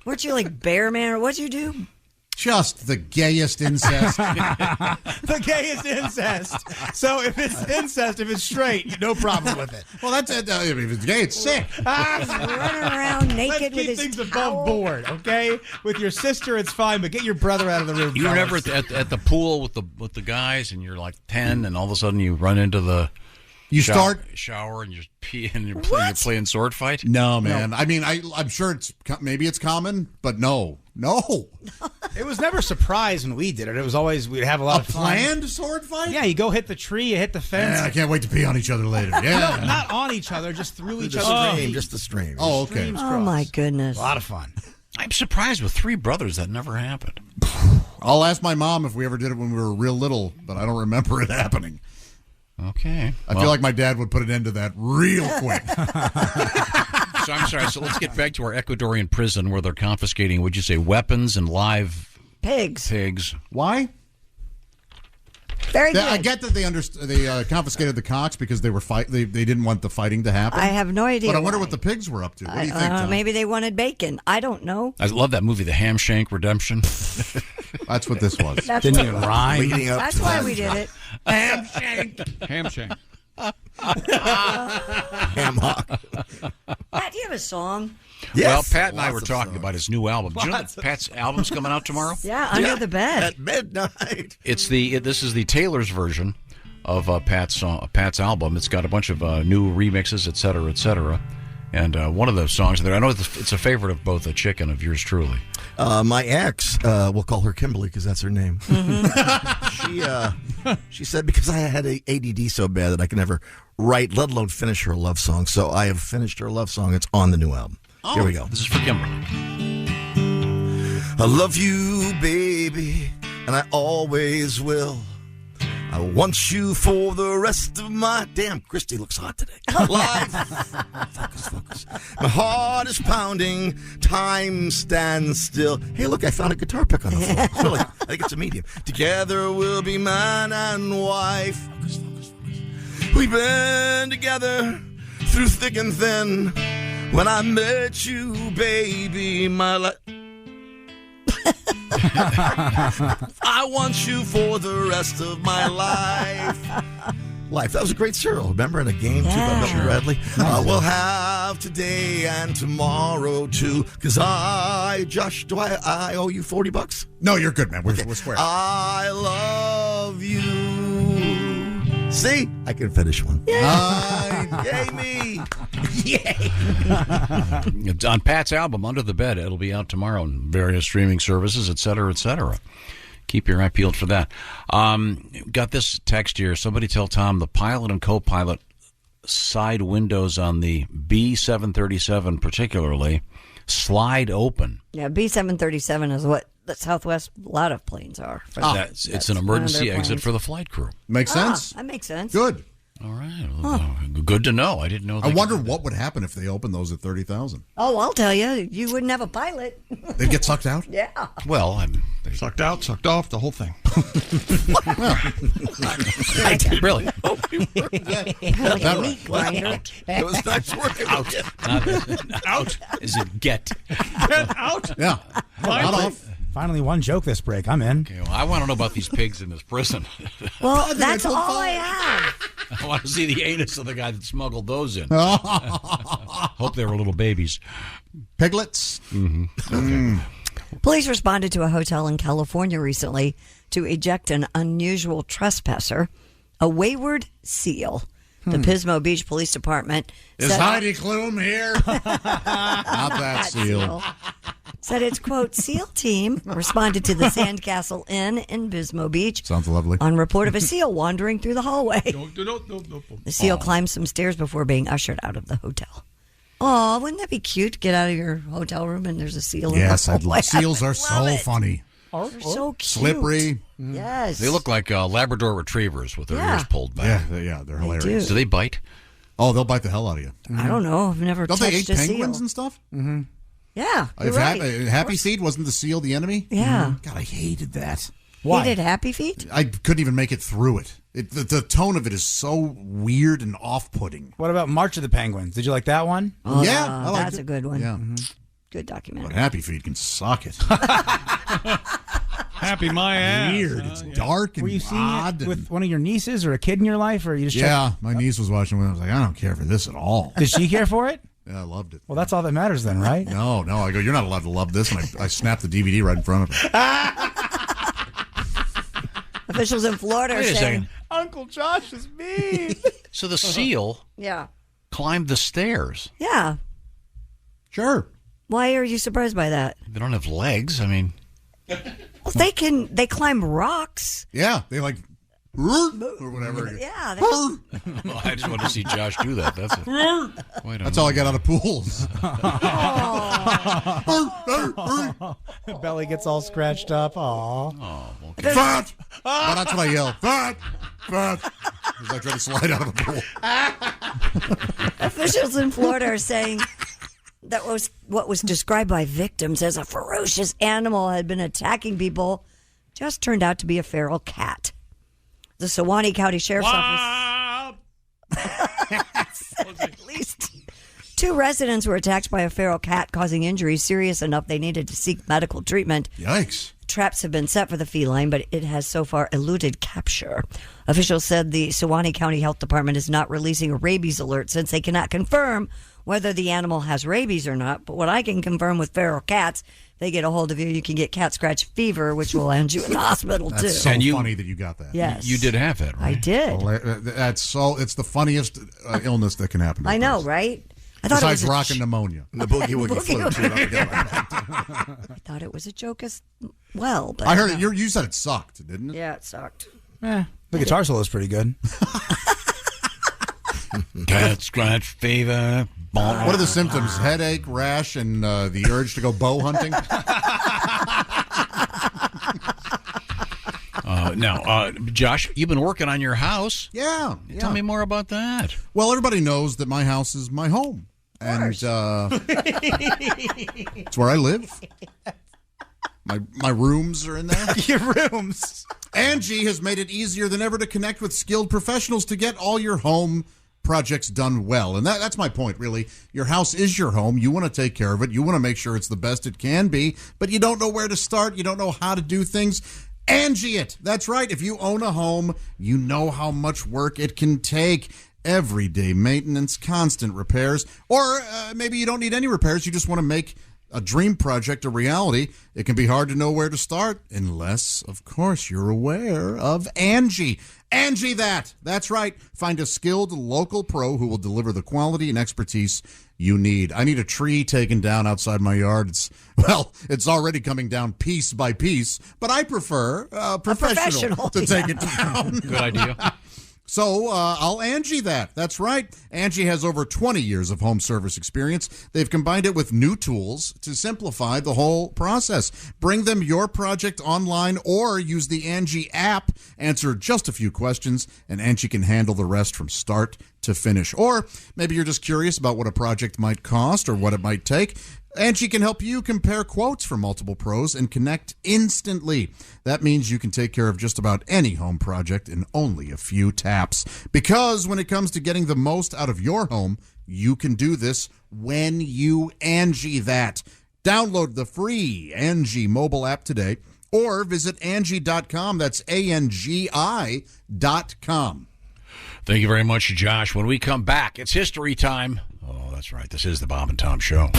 Weren't you like Bear Man, or what'd you do? Just the gayest incest. The gayest incest. So if it's incest, if it's straight, no problem with it. Well, that's it. If it's gay, it's sick. Running around naked Let's with keep his things towel. above board, okay? With your sister, it's fine, but get your brother out of the room. You were never at the pool with the guys, and you're like 10, and all of a sudden you run into the shower and you're peeing and you're playing sword fight. No, man. I mean, I'm sure maybe it's common, but no. It was never a surprise when we did it. It was always, we'd have a lot of fun. Planned sword fight? Yeah, you go hit the tree, you hit the fence. Yeah, I can't wait to pee on each other later. Yeah. No, not on each other, just through each other. Just the stream. Oh, okay. Streams Oh, crossed. my goodness. A lot of fun. I'm surprised with 3 brothers that never happened. I'll ask my mom if we ever did it when we were real little, but I don't remember it happening. Okay. I feel like my dad would put an end to that real quick. So I'm sorry. So let's get back to our Ecuadorian prison where they're confiscating, would you say, weapons and live pigs. Why? Very good. I get that they confiscated the cocks because they were they didn't want the fighting to happen. I have no idea But I wonder why. what the pigs were up to. What do you think, Tom? Maybe they wanted bacon. I don't know. I love that movie, The Hamshank Redemption. That's what this was. That's Didn't what even it was. rhyme. That's why we did it. Hamshank. Ham hock. Pat, do you have a song? Yes. Well, Pat and I Lots were of talking songs. about his new album. Do you know that Pat's album's coming out tomorrow? Yeah, Under the Bed. At midnight. This is the Taylor's version of Pat's album. It's got a bunch of new remixes, et cetera, et cetera. And one of those songs there, I know it's a favorite of both a Chick and of yours truly. My ex, we'll call her Kimberly because that's her name. She said because I had ADD so bad that I could never write, let alone finish her love song. So I have finished her love song. It's on the new album. Here we go. This is for Kimberly. I love you, baby, and I always will. I want you for the rest of my... Damn, Kristi looks hot today. Life. Focus. My heart is pounding. Time stands still. Hey, look, I found a guitar pick on the floor. It's really, I think it's a medium. Together we'll be man and wife. Focus. We've been together through thick and thin. When I met you, baby, my life... I want you for the rest of my life. That was a great serial. Remember in a game too by Bill Bradley? We'll have today and tomorrow too. Because Josh, do I owe you $40? No, you're good, man. We're square. I love you. See, I can finish one. Yay me! Yay! It's on Pat's album, Under the Bed. It'll be out tomorrow on various streaming services, et cetera, et cetera. Keep your eye peeled for that. Got this text here. Somebody tell Tom the pilot and co-pilot side windows on the B-737 particularly slide open. Yeah, B-737 is what the Southwest, a lot of planes are. It's an emergency exit for the flight crew. Makes sense. That makes sense. Good. All right. Well, good to know. I didn't know that. I wonder what would happen if they opened those at 30,000. Oh, I'll tell you. You wouldn't have a pilot. They'd get sucked out? Yeah. Well, sucked out, sucked off, the whole thing. Really? Like a meat grinder. It was nice working out. Out. Is it get? Get out. Yeah. Not off. Finally, one joke this break. I'm in. Okay, well, I want to know about these pigs in this prison. Well, that's all I have. I want to see the anus of the guy that smuggled those in. Hope they were little babies. Piglets? Mm-hmm. Okay. Police responded to a hotel in California recently to eject an unusual trespasser, a wayward seal. The Pismo Beach Police Department Is Heidi Klum here? Not that seal. Said its, quote, SEAL team responded to the Sandcastle Inn in Pismo Beach. Sounds lovely. On report of a seal wandering through the hallway. The seal climbed some stairs before being ushered out of the hotel. Oh, wouldn't that be cute? Get out of your hotel room and there's a seal in the hallway. Seals are so funny. Oh, they're so cute. Slippery. Yes. They look like Labrador retrievers with their ears pulled back. Yeah, they're hilarious. Do they bite? Oh, they'll bite the hell out of you. I don't know. I've never Don't touched they eat a seal. penguins and stuff? Mm-hmm. Yeah, you're If right. Happy Feet, wasn't the seal the enemy? Yeah. God, I hated that. Why? Hated Happy Feet? I couldn't even make it through it. The tone of it is so weird and off-putting. What about March of the Penguins? Did you like that one? Oh, Yeah, I liked that's it. a good one. Yeah. Good documentary. But Happy Feet can suck it. Happy my ass. Weird. It's dark and Were you seeing odd. it with one of your nieces or a kid in your life, or you just Yeah, my niece was watching it. I was like, I don't care for this at all. Did she care for it? Yeah, I loved it. Well, that's all that matters then, right? No. I go, you're not allowed to love this. And I snapped the DVD right in front of her. Officials in Florida are Wait a saying, second. Uncle Josh is mean. So the seal yeah. climbed the stairs. Yeah. Sure. Why are you surprised by that? They don't have legs. I mean, Well, they climb rocks. Yeah, they like or whatever. Yeah. Well, I just want to see Josh do that. That's all I got out of pools. Belly gets all scratched up. Aw. Oh, okay. Fat! Well, that's what I yell. Fat! Fat! As I try to slide out of the pool. Officials in Florida are saying that what was described by victims as a ferocious animal had been attacking people just turned out to be a feral cat. The Suwannee County Sheriff's Office said at least 2 residents were attacked by a feral cat, causing injuries serious enough they needed to seek medical treatment. Yikes. Traps have been set for the feline, but it has so far eluded capture. Officials said the Suwannee County Health Department is not releasing a rabies alert since they cannot confirm whether the animal has rabies or not. But what I can confirm with feral cats, they get a hold of you, you can get cat scratch fever, which will end you in the hospital, too. That's so funny that you got that. Yes. You did have that, right? I did. Well, it's the funniest illness that can happen to a I know, person. right? I thought Besides it was rockin' pneumonia. The boogie woogie flu, too. I thought it was a joke as well. But I heard it. You said it sucked, didn't it? Yeah, it sucked. The guitar solo is pretty good. Cat scratch fever. What are the symptoms? Headache, rash, and the urge to go bow hunting? Now, Josh, you've been working on your house. Yeah. Tell me more about that. Well, everybody knows that my house is my home. And it's where I live. My rooms are in there. Your rooms. Angie has made it easier than ever to connect with skilled professionals to get all your home projects done well. And that's my point, really. Your house is your home. You want to take care of it. You want to make sure it's the best it can be, but you don't know where to start. You don't know how to do things. Angie it. That's right. If you own a home, you know how much work it can take. Everyday maintenance, constant repairs, or maybe you don't need any repairs. You just want to make a dream project a reality. It can be hard to know where to start unless, of course, you're aware of Angie. Angie that. That's right. Find a skilled local pro who will deliver the quality and expertise you need. I need a tree taken down outside my yard. It's already coming down piece by piece, but I prefer a professional to take it down. Good idea. So I'll Angie that. That's right. Angie has over 20 years of home service experience. They've combined it with new tools to simplify the whole process. Bring them your project online or use the Angie app. Answer just a few questions, and Angie can handle the rest from start to finish. Or maybe you're just curious about what a project might cost or what it might take. Angie can help you compare quotes from multiple pros and connect instantly. That means you can take care of just about any home project in only a few taps. Because when it comes to getting the most out of your home, you can do this when you Angie that. Download the free Angie mobile app today or visit Angie.com. That's ANGI.com. Thank you very much, Josh. When we come back, it's history time. Oh, that's right. This is the Bob and Tom Show.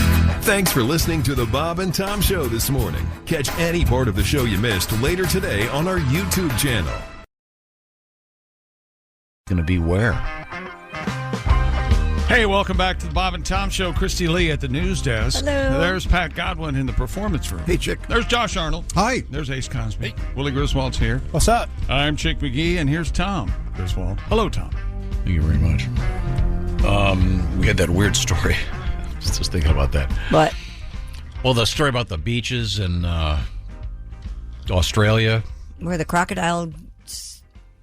Thanks for listening to the Bob and Tom Show this morning. Catch any part of the show you missed later today on our YouTube channel. Going to be where? Hey, welcome back to the Bob and Tom Show. Kristi Lee at the news desk. Hello. There's Pat Godwin in the performance room. Hey, Chick. There's Josh Arnold. Hi. There's Ace Cosby. Hey. Willie Griswold's here. What's up? I'm Chick McGee, and here's Tom Griswold. Hello, Tom. Thank you very much. We had that weird story. Just thinking about that. What? Well, the story about the beaches in Australia. Where the crocodile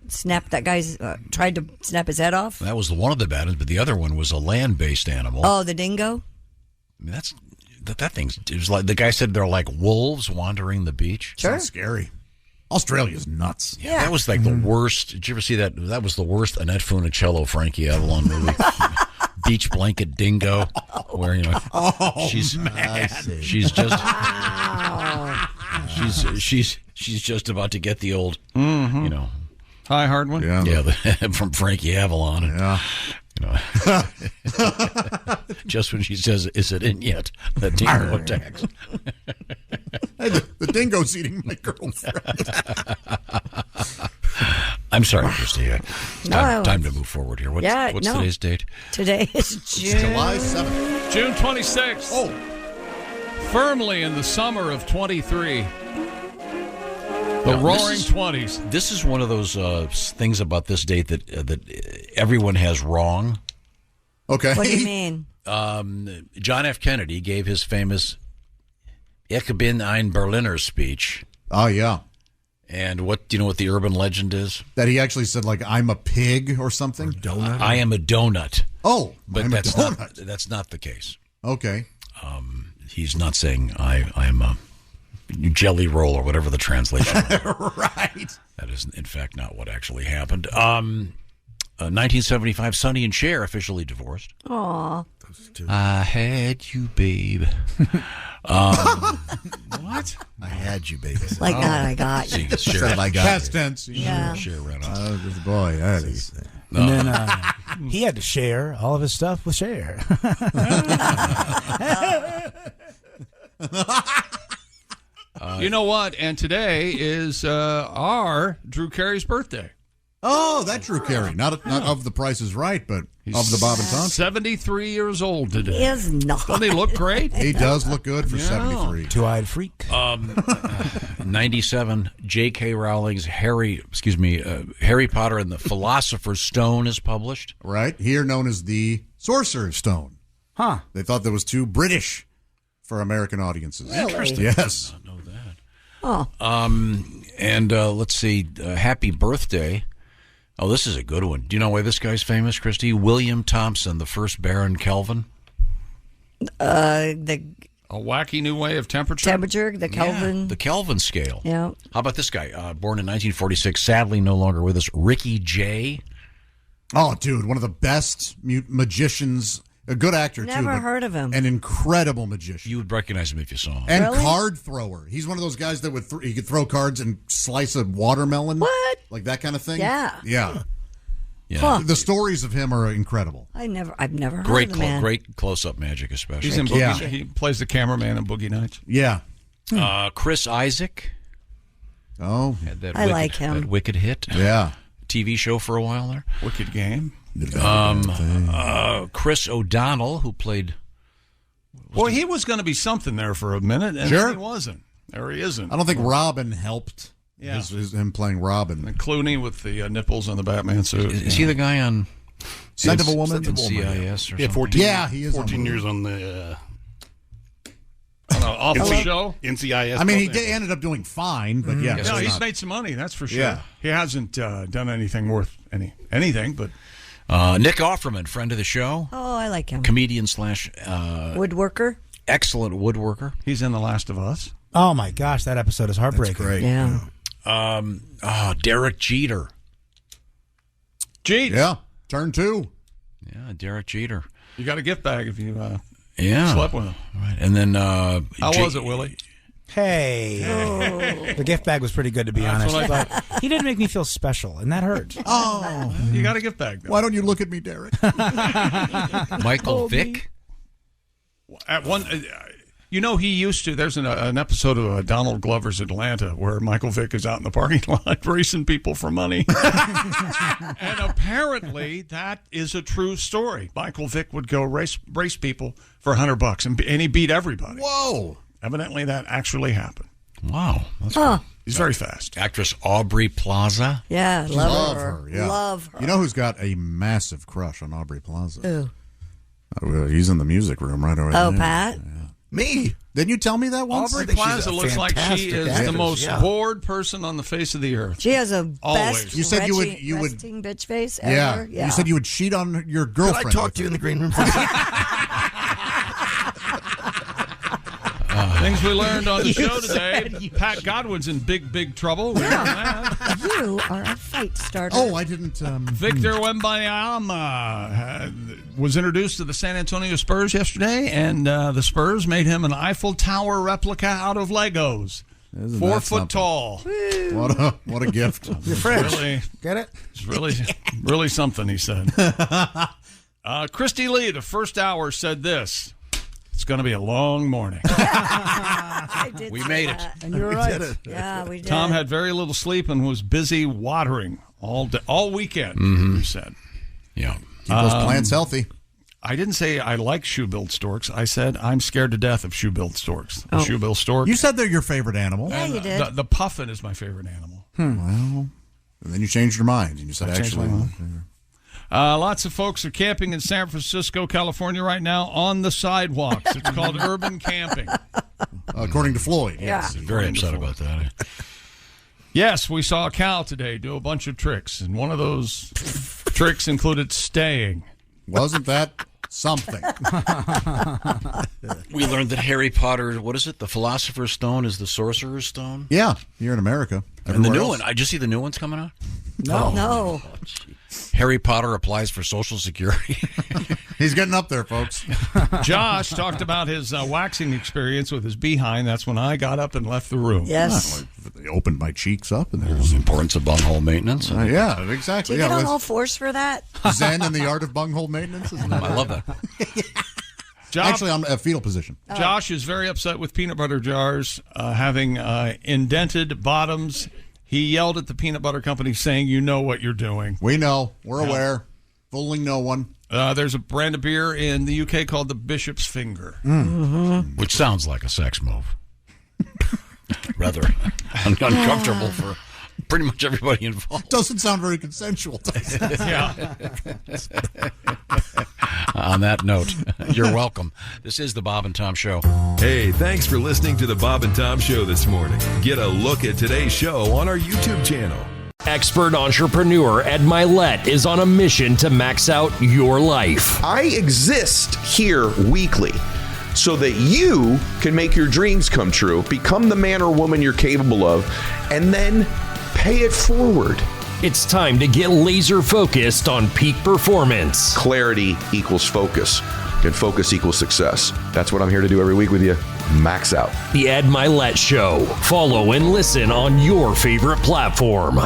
snapped that guy's, tried to snap his head off? That was one of the bad ones, but the other one was a land-based animal. Oh, the dingo? I mean, that thing's, it was like, the guy said they're like wolves wandering the beach. Sure. Sounds scary. Australia's nuts. Yeah, that was like the worst. Did you ever see that? That was the worst Annette Funicello, Frankie Avalon movie. Beach blanket dingo, where she's just she's just about to get the old Hi, hard one. Yeah, from Frankie Avalon. Yeah. Just when she says, "Is it in yet?" The dingo attacks. Hey, the dingo's eating my girlfriend. I'm sorry, Kristi. Time to move forward here. What's today's date? Today is July 7th. June 26th. Oh. Firmly in the summer of 23. The Roaring 20s. This is one of those things about this date that everyone has wrong. Okay. What do you mean? John F. Kennedy gave his famous Ich bin ein Berliner speech. Oh, yeah. And do you know what the urban legend is? That he actually said, like, I'm a pig or something? Or donut? I am a donut. Oh, but that's not the case. Okay. He's not saying I am a jelly roll or whatever the translation is. Right. That is, in fact, not what actually happened. 1975, Sonny and Cher officially divorced. Aw. I had you, babe. What? I had you, baby. Like that, I got you. Cher. I got Past tense. Yeah. Cher ran off. Oh, this boy. That is. And then he had to share all of his stuff with Cher. You know what? And today is our Drew Carey's birthday. Oh, that Drew Carey. Not of The Price is Right, but of the Bob and Tom. 73 years old today. He is not. Doesn't he look great? He does look good for 73. Two-eyed freak. 97, J.K. Rowling's Harry Potter and the Philosopher's Stone is published. Right. Here known as the Sorcerer's Stone. Huh. They thought that was too British for American audiences. Really? Interesting. Yes. I don't know that. Oh. And let's see, happy birthday. Oh, this is a good one. Do you know why this guy's famous, Kristi? William Thompson, the first Baron Kelvin. A wacky new way of temperature? The Kelvin. Yeah, the Kelvin scale. Yeah. How about this guy? Born in 1946, sadly no longer with us, Ricky Jay. Oh, dude, one of the best magicians. A good actor, too. Never heard of him. An incredible magician. You would recognize him if you saw him. And Really? card thrower. He's one of those guys that he could throw cards and slice a watermelon. What? Like that kind of thing? Yeah. Yeah. Yeah. Huh. The stories of him are incredible. I've never heard Great, of the man. great close-up magic, especially. He's in Boogie. He plays the cameraman in Boogie Nights. Yeah. Chris Isaac. Oh. Had that I like him. That Wicked hit. Yeah. TV show for a while there. Wicked Game. Chris O'Donnell, who played... Well, he was going to be something there for a minute, and Sure. then he wasn't. Or he isn't. I don't think Robin helped. Yeah. Him playing Robin. And Clooney with the nipples on the Batman suit. Is he the guy on... Scent of a Woman? CIS or Yeah, something? 14. Yeah, he is 14 on the- years on the awful show. NCIS. I mean, he ended up doing fine, but yeah. No, he's made some money, that's for sure. Yeah. He hasn't done anything worth anything, but... Nick Offerman, friend of the show. Oh, I like him. Comedian / Woodworker. excellent woodworker. He's in The Last of Us. Oh, my gosh, that episode is heartbreaking. That's great. Yeah. Derek Jeter. Jeet. Yeah. Turn 2. Yeah, Derek Jeter. You got a gift bag if you Yeah. slept with him. Right. And then How was it, Willie? Hey. The gift bag was pretty good, to be That's honest. what But he didn't make me feel special, and that hurt. Oh. You got a gift bag, though. Why don't you look at me, Derek? Michael Vick. At one, he used to. There's an episode of Donald Glover's Atlanta where Michael Vick is out in the parking lot racing people for money, and apparently that is a true story. Michael Vick would go race people for $100, and he beat everybody. Whoa! Evidently, that actually happened. Wow, that's cool. He's very fast. Actress Aubrey Plaza. Yeah, love her. Yeah. Love her. You know who's got a massive crush on Aubrey Plaza? Who? He's in the music room right over there. Oh, Pat? Yeah. Me? Didn't you tell me that once? Aubrey Plaza looks like she is the most bored person on the face of the earth. She has a Always. best You said you would resting bitch face ever. Yeah. You said you would cheat on your girlfriend. Could I talk to you in the green room? Things we learned on the show today. Pat Godwin's in big trouble. We learned that. You are a fight starter. Oh, I didn't. Victor Wembanyama was introduced to the San Antonio Spurs yesterday, and the Spurs made him an Eiffel Tower replica out of Legos. Isn't 4 that foot something? tall. What a gift. Your fridge. Really, Get it? it's really something, he said. Kristi Lee, the first hour, said this. It's going to be a long morning. I did We say made it. that. And you're right. Yeah, we did. Tom had very little sleep and was busy watering all weekend, he said. Yeah. Keep those plants healthy. I didn't say I like shoe-billed storks. I said I'm scared to death of shoe-billed storks. The Oh. shoe-billed stork. You said they're your favorite animal. Yeah, you did. The puffin is my favorite animal. Well, and then you changed your mind and you said I changed actually. my mind. Lots of folks are camping in San Francisco, California right now on the sidewalks. It's called urban camping. According to Floyd. Yeah. Very upset about that. Yes, we saw a cow today do a bunch of tricks, and one of those tricks included staying. Wasn't that something? We learned that Harry Potter, what is it? The Philosopher's Stone is the Sorcerer's Stone? Yeah, here in America. And the Everywhere new else. one. I just see the new one's coming out. No. Harry Potter applies for Social Security. He's getting up there, folks. Josh talked about his waxing experience with his behind. That's when I got up and left the room. Yes. They opened my cheeks up, and There's the importance of bunghole maintenance. yeah, Do exactly. you get on with all fours for that? Zen and the art of bunghole maintenance. Isn't that I love that. Actually, I'm a fetal position. Josh is very upset with peanut butter jars having indented bottoms. He yelled at the peanut butter company saying, "You know what you're doing." We know. We're aware. Fooling no one. There's a brand of beer in the UK called the Bishop's Finger. Which sounds like a sex move. Rather uncomfortable for pretty much everybody involved. Doesn't sound very consensual, does it? Yeah. On that note, you're welcome. This is the Bob and Tom Show. Hey, thanks for listening to the Bob and Tom Show this morning. Get a look at today's show on our YouTube channel. Expert entrepreneur Ed Milet is on a mission to max out your life. I exist here weekly so that you can make your dreams come true, become the man or woman you're capable of, and then pay it forward. It's time to get laser focused on peak performance. Clarity equals focus, and focus equals success. That's what I'm here to do every week with you. Max out. The Ed Milet Show. Follow and listen on your favorite platform.